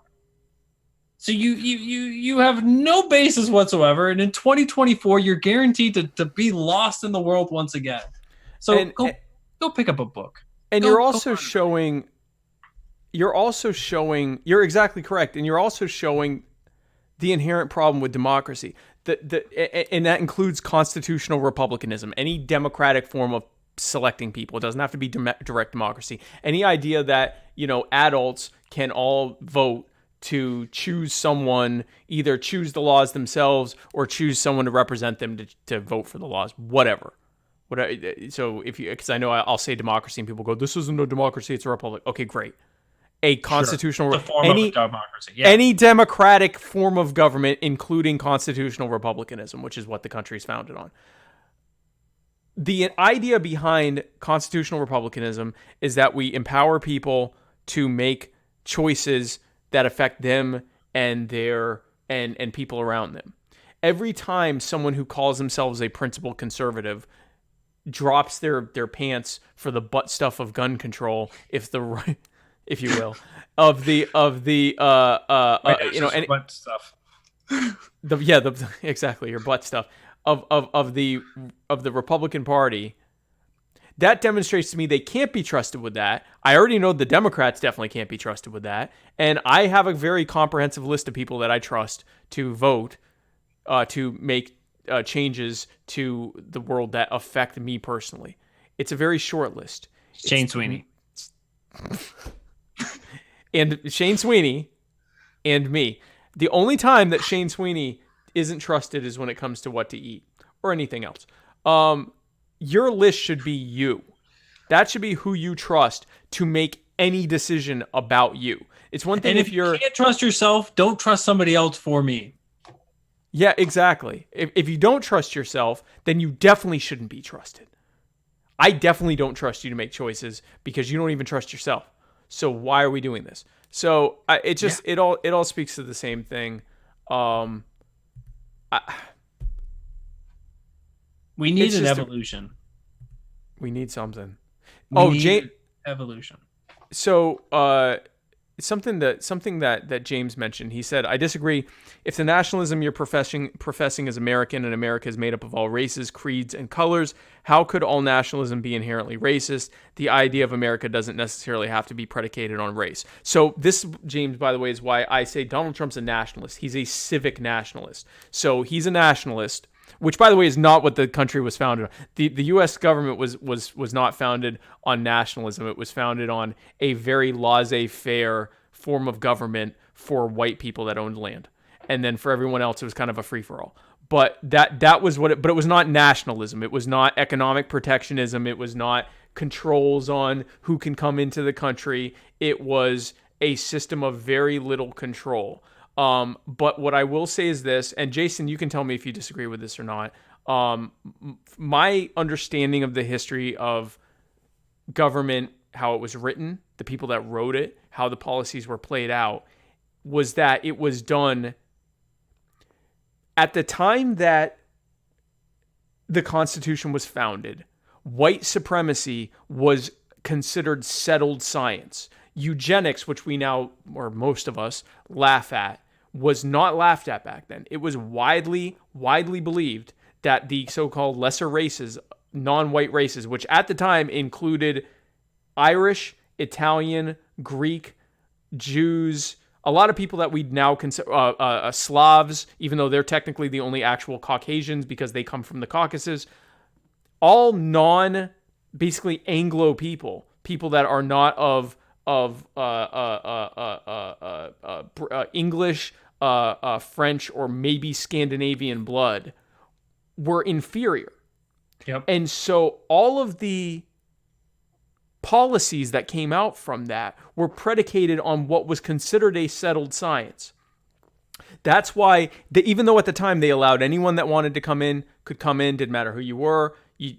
So you have no basis whatsoever, and in 2024, you're guaranteed to be lost in the world once again. So go pick up a book. And you're also showing. You're exactly correct, and you're also showing the inherent problem with democracy. And that includes constitutional republicanism, any democratic form of selecting people. It doesn't have to be direct democracy. Any idea that, adults can all vote to choose someone, either choose the laws themselves or choose someone to represent them to vote for the laws, whatever. So because I know I'll say democracy and people go, this isn't a democracy, it's a republic. Okay, great. A constitutional of democracy. Yeah. Any democratic form of government, including constitutional republicanism, which is what the country is founded on. The idea behind constitutional republicanism is that we empower people to make choices that affect them and their and people around them. Every time someone who calls themselves a principled conservative drops their pants for the butt stuff of gun control, if you will, of the and butt stuff. Exactly, your butt stuff of the Republican Party, that demonstrates to me they can't be trusted with that. I already know the Democrats definitely can't be trusted with that, and I have a very comprehensive list of people that I trust to vote to make changes to the world that affect me personally. It's a very short list. Shane Sweeney. And Shane Sweeney and me. The only time that Shane Sweeney isn't trusted is when it comes to what to eat or anything else. Your list should be you. That should be who you trust to make any decision about you. It's one thing if you can't trust yourself, don't trust somebody else for me. Yeah, exactly. If you don't trust yourself, then you definitely shouldn't be trusted. I definitely don't trust you to make choices because you don't even trust yourself. So why are we doing this? So it all speaks to the same thing. We need an evolution. We need something. We need evolution. So something that James mentioned. He said, "I disagree. If the nationalism you're professing is American and America is made up of all races, creeds, and colors, how could all nationalism be inherently racist? The idea of America doesn't necessarily have to be predicated on race." So this, James, by the way, is why I say Donald Trump's a nationalist. He's a civic nationalist. So he's a nationalist, which, by the way, is not what the country was founded on. The U.S. government was not founded on nationalism. It was founded on a very laissez-faire form of government for white people that owned land. And then for everyone else, it was kind of a free-for-all. But that was what but it was not nationalism. It was not economic protectionism. It was not controls on who can come into the country. It was a system of very little control. But what I will say is this, and Jason, you can tell me if you disagree with this or not. My understanding of the history of government, how it was written, the people that wrote it, how the policies were played out, was that it was done at the time that the Constitution was founded. White supremacy was considered settled science. Eugenics, which we now, or most of us, laugh at, was not laughed at back then. It was widely believed that the so-called lesser races, non-white races, which at the time included Irish, Italian, Greek, Jews, a lot of people that we now consider Slavs, even though they're technically the only actual Caucasians because they come from the Caucasus, all basically Anglo people that are not of English, French, or maybe Scandinavian blood, were inferior. Yep. And so all of the policies that came out from that were predicated on what was considered a settled science. That's why, even though at the time they allowed anyone that wanted to come in, could come in, didn't matter who you were,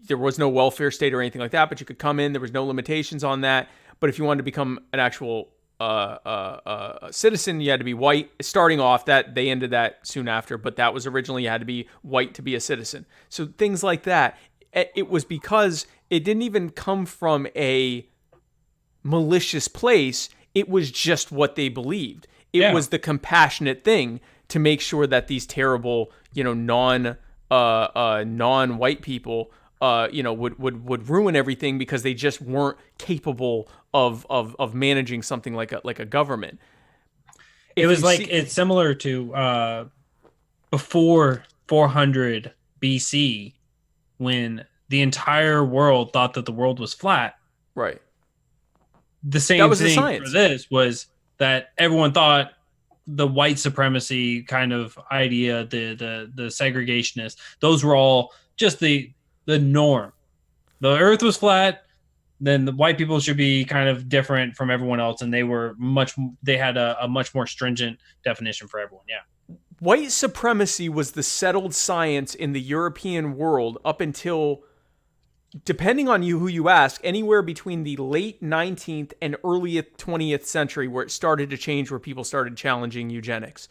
there was no welfare state or anything like that, but you could come in, there was no limitations on that. But if you wanted to become an actual citizen, you had to be white. Starting off, that they ended that soon after, but that was originally you had to be white to be a citizen. So things like that. It was because it didn't even come from a malicious place. It was just what they believed. It was the compassionate thing to make sure that these terrible, non-white people, would ruin everything because they just weren't capable of managing something like a government. It's similar to before 400 BC, when the entire world thought that the world was flat. Right. The same thing for this was that everyone thought the white supremacy kind of idea, the segregationists, those were all just the norm. The earth was flat, then the white people should be kind of different from everyone else, and they had a much more stringent definition for everyone. Yeah. White supremacy was the settled science in the European world up until, depending on who you ask, anywhere between the late 19th and early 20th century, where it started to change, where people started challenging eugenics.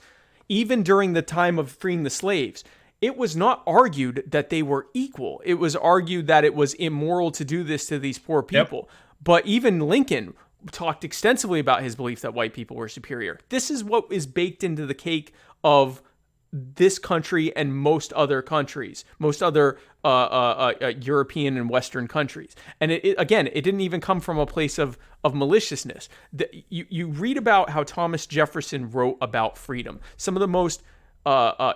Even during the time of freeing the slaves, it was not argued that they were equal. It was argued that it was immoral to do this to these poor people. Yep. But even Lincoln talked extensively about his belief that white people were superior. This is what is baked into the cake of this country and most other countries, most other European and Western countries. And it didn't even come from a place of maliciousness. You read about how Thomas Jefferson wrote about freedom. Some of the most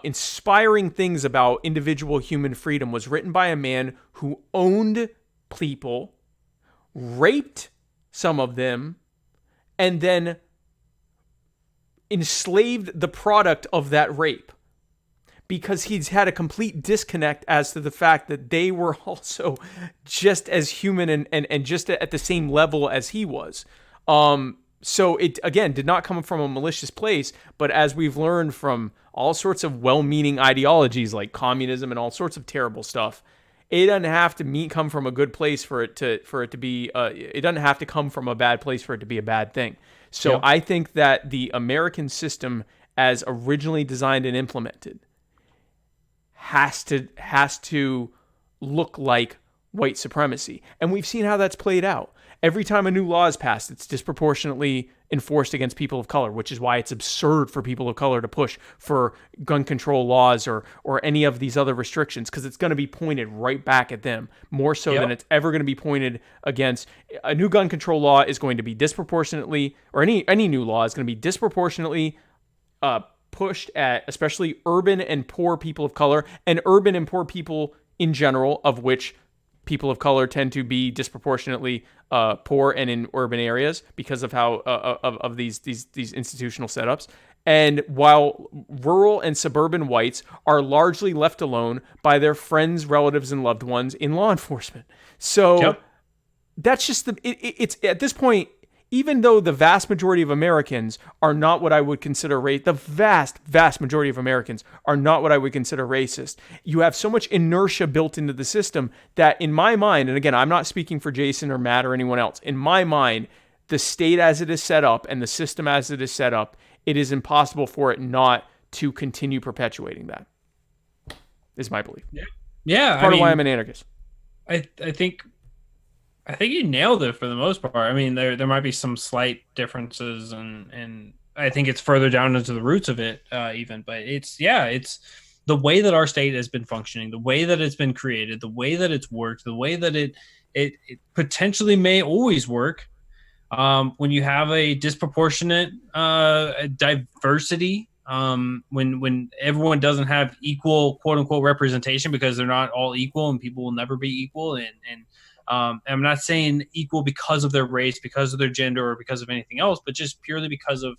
inspiring things about individual human freedom was written by a man who owned people, raped some of them, and then enslaved the product of that rape, because he's had a complete disconnect as to the fact that they were also just as human and just at the same level as he was. So it, again, did not come from a malicious place, but as we've learned from all sorts of well-meaning ideologies like communism and all sorts of terrible stuff, it doesn't have to come from a good place for it to be. It doesn't have to come from a bad place for it to be a bad thing. So Yep. I think that the American system, as originally designed and implemented, has to look like white supremacy, and we've seen how that's played out. Every time a new law is passed, it's disproportionately enforced against people of color, which is why it's absurd for people of color to push for gun control laws or any of these other restrictions, because it's going to be pointed right back at them, more so than it's ever going to be pointed against. A new gun control law is going to be disproportionately, or any new law is going to be disproportionately pushed at especially urban and poor people of color, and urban and poor people in general, of which people of color tend to be disproportionately poor and in urban areas because of how of these institutional setups. And while rural and suburban whites are largely left alone by their friends, relatives, and loved ones in law enforcement. So that's just it's at this point, even though the vast majority of Americans are not what I would consider the vast majority of Americans are not what I would consider racist. You have so much inertia built into the system that, in my mind, and again, I'm not speaking for Jason or Matt or anyone else, in my mind, the state as it is set up and the system as it is set up, it is impossible for it not to continue perpetuating that, is my belief. Yeah. Part of why I'm an anarchist. I think you nailed it for the most part. I mean, there might be some slight differences, and I think it's further down into the roots of it, even. But it's the way that our state has been functioning, the way that it's been created, the way that it's worked, the way that it potentially may always work. When you have a disproportionate diversity, when everyone doesn't have equal quote unquote representation, because they're not all equal, and people will never be equal, and I'm not saying equal because of their race, because of their gender, or because of anything else, but just purely because of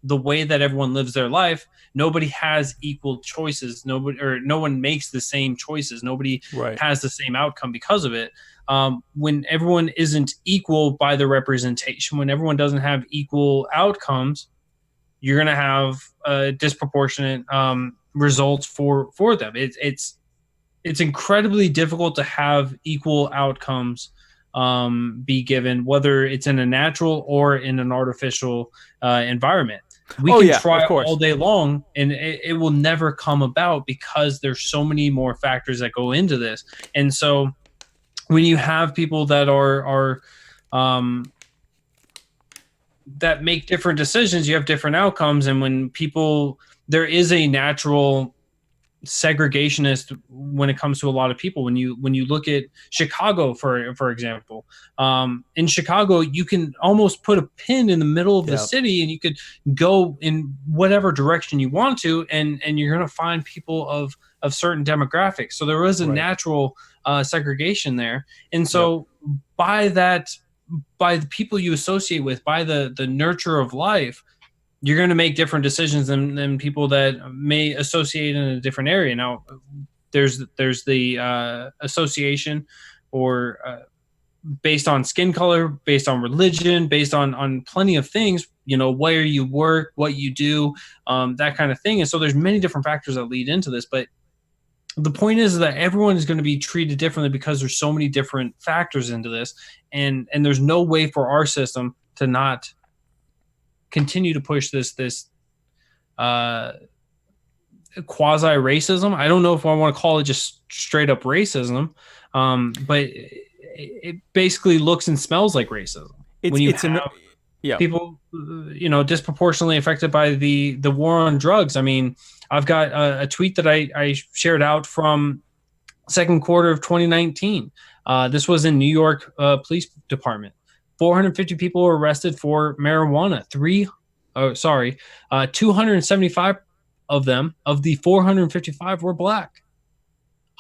the way that everyone lives their life. Nobody has equal choices. No one makes the same choices. Nobody has the same outcome because of it. When everyone isn't equal by the representation, when everyone doesn't have equal outcomes, you're going to have disproportionate results for them. It's incredibly difficult to have equal outcomes be given, whether it's in a natural or in an artificial environment. We can try all day long, and it will never come about, because there's so many more factors that go into this. And so when you have people that are that make different decisions, you have different outcomes. And when there is a natural segregationist when it comes to a lot of people. When you look at Chicago, for example, in Chicago, you can almost put a pin in the middle of the city, and you could go in whatever direction you want to, and you're going to find people of certain demographics. So there was a natural segregation there. And so by the people you associate with, by the nurture of life, you're going to make different decisions than people that may associate in a different area. Now, there's the association, or based on skin color, based on religion, based on plenty of things, where you work, what you do, that kind of thing. And so there's many different factors that lead into this. But the point is that everyone is going to be treated differently, because there's so many different factors into this. And there's no way for our system to not continue to push this quasi racism. I don't know if I want to call it just straight up racism, but it basically looks and smells like racism. When you have people, disproportionately affected by the war on drugs. I mean, I've got a tweet that I shared out from second quarter of 2019. This was in New York Police Department. 450 people were arrested for marijuana. 275 of them, of the 455, were black.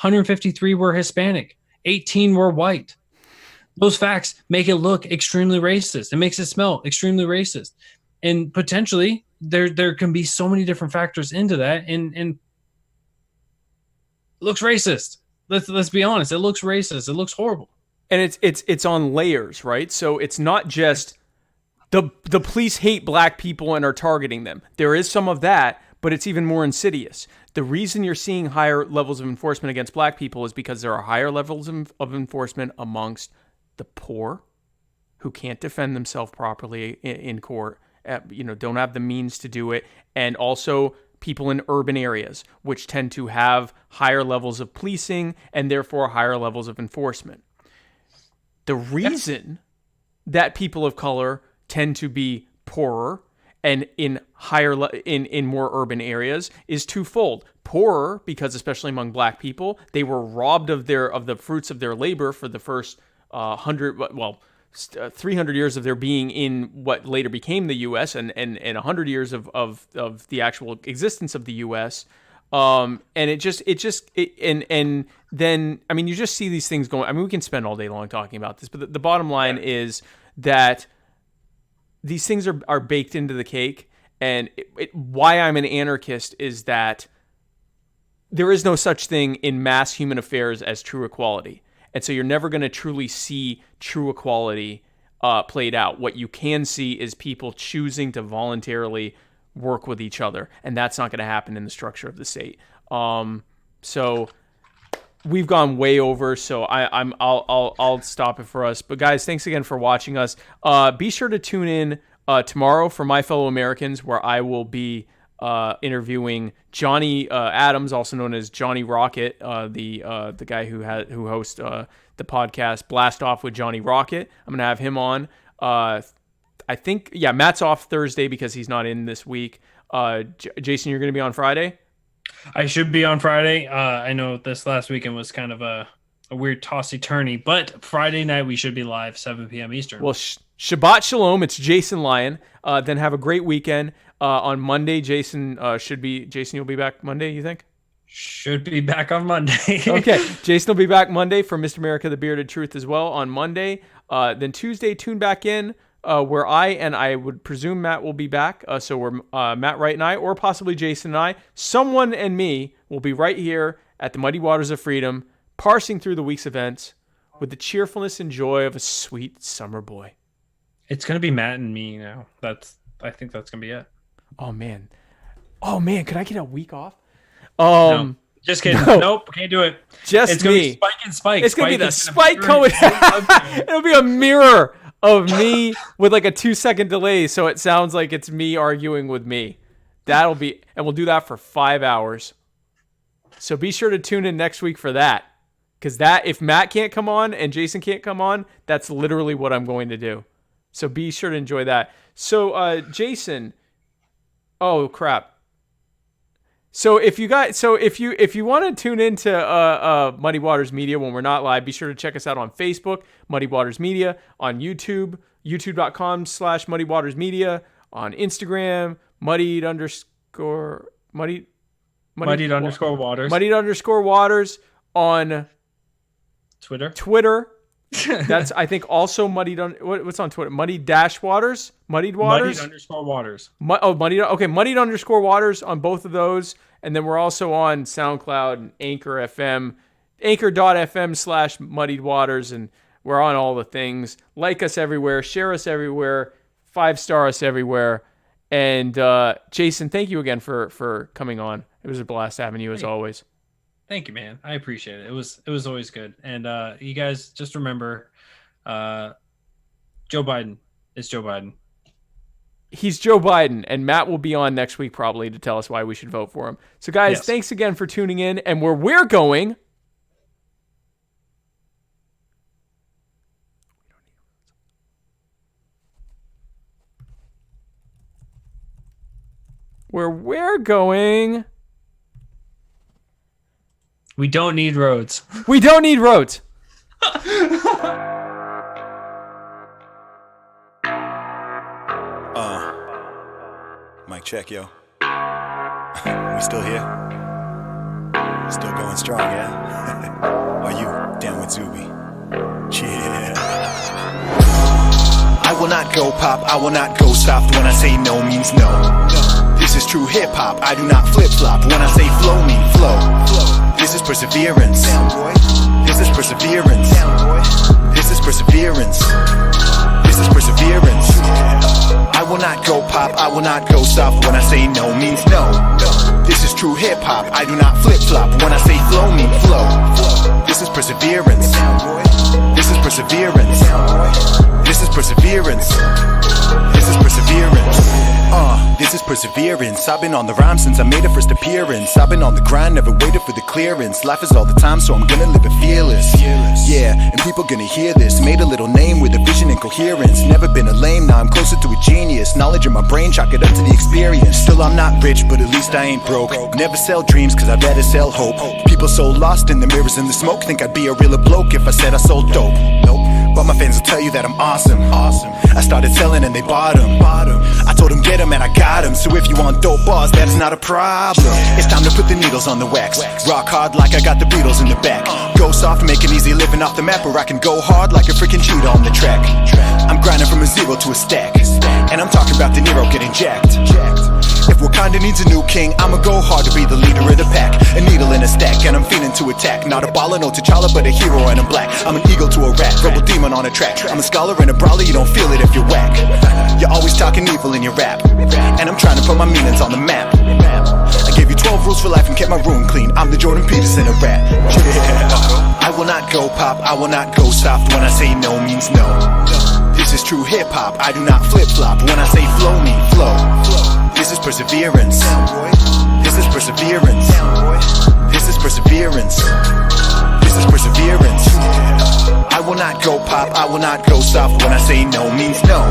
153 were Hispanic. 18 were white. Those facts make it look extremely racist. It makes it smell extremely racist. And potentially there can be so many different factors into that, and it looks racist. Let's be honest. It looks racist. It looks horrible. And it's on layers, right? So it's not just The police hate black people and are targeting them. There is some of that, but it's even more insidious. The reason you're seeing higher levels of enforcement against black people is because there are higher levels of enforcement amongst the poor who can't defend themselves properly in court, don't have the means to do it, and also people in urban areas, which tend to have higher levels of policing and therefore higher levels of enforcement. The reason that people of color tend to be poorer and in in more urban areas is twofold. Poorer because, especially among black people, they were robbed of the fruits of their labor for the first 300 years of their being in what later became the U.S. and 100 years of the actual existence of the U.S. And then you just see these things going. I mean, we can spend all day long talking about this, but the bottom line is that these things are baked into the cake. And why I'm an anarchist is that there is no such thing in mass human affairs as true equality. And so you're never going to truly see true equality played out. What you can see is people choosing to voluntarily work with each other, and that's not going to happen in the structure of the state. So we've gone way over, so I'll stop it for us. But guys, thanks again for watching us. Be sure to tune in tomorrow for My Fellow Americans, where I will be interviewing Johnny Adams, also known as Johnny Rocket, the guy who hosts the podcast Blast Off with Johnny Rocket. I'm gonna have him on. I think Matt's off Thursday because he's not in this week. Jason, you're gonna be on Friday. I should be on Friday. I know this last weekend was kind of a weird tossy-turny, but Friday night we should be live 7 p.m. Eastern. Well, Shabbat Shalom. It's Jason Lyon. Then have a great weekend. On Monday, Jason, you'll be back Monday, you think? Should be back on Monday. Okay. Jason will be back Monday for Mr. America, the Bearded Truth as well on Monday. Then Tuesday, tune back in where I would presume Matt will be back. So we're Matt Wright and I, or possibly Jason and I, someone and me will be right here at the Muddy Waters of Freedom, parsing through the week's events with the cheerfulness and joy of a sweet summer boy. It's going to be Matt and me now. I think that's going to be it. Oh man. Could I get a week off? No, just kidding. No. Nope, can't do it. It's gonna me. be Spike and Spike. It's going to be the Spike coming. It'll be a mirror of me with like a 2-second delay, so it sounds like it's me arguing with me. And we'll do that for 5 hours. So be sure to tune in next week for that. Because if Matt can't come on and Jason can't come on, that's literally what I'm going to do. So be sure to enjoy that. So Jason, oh crap. So if you want to tune into Muddy Waters Media when we're not live, be sure to check us out on Facebook, Muddy Waters Media, on YouTube, youtube.com/Muddy Waters Media, on Instagram, muddied underscore waters, on Twitter. That's I think also muddied on what's on Twitter? Muddied waters. Muddied underscore waters. Muddied underscore waters on both of those. And then we're also on SoundCloud and Anchor FM, anchor.fm/muddied waters, and we're on all the things. Like us everywhere, share us everywhere, 5-star us everywhere. And Jason, thank you again for coming on. It was a blast having you as always. Thank you, man. I appreciate it. It was always good. And you guys just remember, Joe Biden is Joe Biden. He's Joe Biden, and Matt will be on next week probably to tell us why we should vote for him. So guys, Thanks again for tuning in. And where we're going, we don't need roads. We don't need roads. Mic check, yo. We still here? Still going strong, yeah? Are you down with Zuby? Yeah. I will not go pop, I will not go soft. When I say no means no. This is true hip-hop, I do not flip-flop. When I say flow mean flow. This is perseverance. This is perseverance. This is perseverance. This is perseverance. will not go pop, I will not go soft. When I say no means no. This is true hip hop, I do not flip flop. When I say flow mean flow. This is perseverance. This is perseverance. This is perseverance. This is perseverance. This is perseverance. I've been on the rhyme since I made a first appearance. I've been on the grind, never waited for the clearance. Life is all the time, so I'm gonna live it fearless. Yeah, and people gonna hear this. Made a little name with a vision and coherence. Never been a lame, now I'm closer to a genius. Knowledge in my brain, chalk it up to the experience. Still I'm not rich, but at least I ain't broke. Never sell dreams, cause I'd rather sell hope. People so lost in the mirrors and the smoke, think I'd be a realer bloke if I said I sold dope. Nope. But my fans will tell you that I'm awesome. I started selling and they bought them. I told them get them and I got them. So if you want dope bars, that is not a problem. It's time to put the needles on the wax. Rock hard like I got the Beatles in the back. Go soft, make it easy living off the map. Or I can go hard like a freaking cheetah on the track. I'm grinding from a zero to a stack. And I'm talking about De Niro getting jacked. If Wakanda needs a new king, I'ma go hard to be the leader of the pack. A needle in a stack, and I'm feeling to attack. Not a baller, no T'Challa, but a hero and I'm black. I'm an eagle to a rat, rebel demon on a track. I'm a scholar and a brawler, you don't feel it if you're whack. You're always talking evil in your rap, and I'm trying to put my meanings on the map. I gave you 12 rules for life and kept my room clean. I'm the Jordan Peterson of rap. Yeah. I will not go pop, I will not go soft. When I say no means no. This is true hip hop, I do not flip flop. When I say flow mean flow. This is perseverance. This is perseverance. This is perseverance. This is perseverance. I will not go pop, I will not go soft. When I say no means no.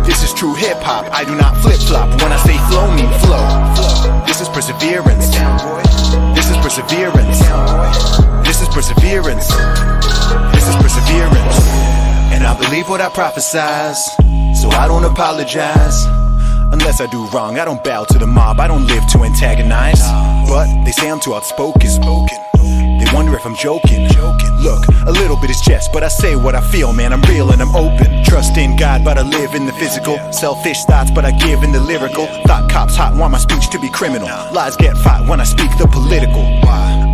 This is true hip hop, I do not flip flop. When I say flow mean flow. This is perseverance. This is perseverance. This is perseverance. This is perseverance. And I believe what I prophesize, so I don't apologize. Unless I do wrong, I don't bow to the mob, I don't live to antagonize. But they say I'm too outspoken. They wonder if I'm joking. Look, a little bit is jest, but I say what I feel, man, I'm real and I'm open. Trust in God, but I live in the physical. Selfish thoughts, but I give in the lyrical. Thought cops hot, want my speech to be criminal. Lies get fought when I speak the political.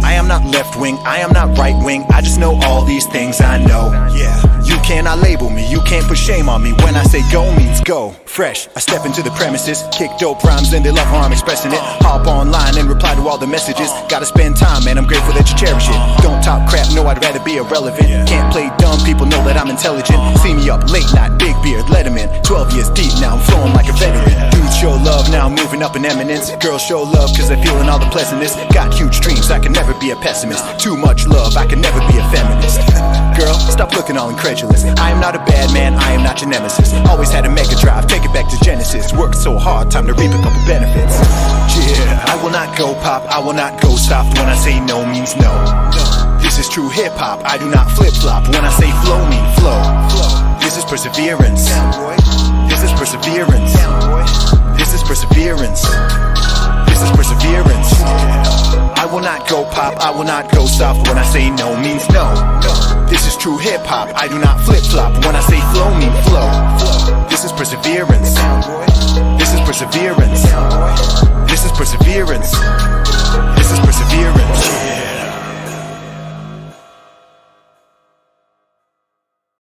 I am not left wing, I am not right wing. I just know all these things I know. Yeah, you cannot label me, you can't put shame on me. When I say go means go. Fresh, I step into the premises, kick dope rhymes and they love how I'm expressing it. Hop online and reply to all the messages. Gotta spend time, man, I'm grateful that you cherish it. Don't talk crap, no, I'd rather be irrelevant. Can't play dumb, people know that I'm intelligent. See me up late night, big beard, Letterman. 12 years deep now, I'm flowing like a veteran. Dudes show love, now I'm moving up in eminence. Girls show love cause they're feeling all the pleasantness. Got huge dreams, I can never be a pessimist. Too much love, I can never be a feminist. Girl, stop looking all incredulous. I am not a bad man, I am not your nemesis. Always had a mega drive, take it back to Genesis. Worked so hard, time to reap a couple benefits. Yeah, I will not go pop, I will not go soft. When I say no means no. This is true hip hop, I do not flip flop. When I say flow mean flow. This is perseverance. This is perseverance. This is perseverance. This is perseverance. I will not go pop, I will not go soft. When I say no means no. This is true hip hop, I do not flip flop. When I say flow mean flow. This is perseverance. This is perseverance. This is perseverance. This is perseverance.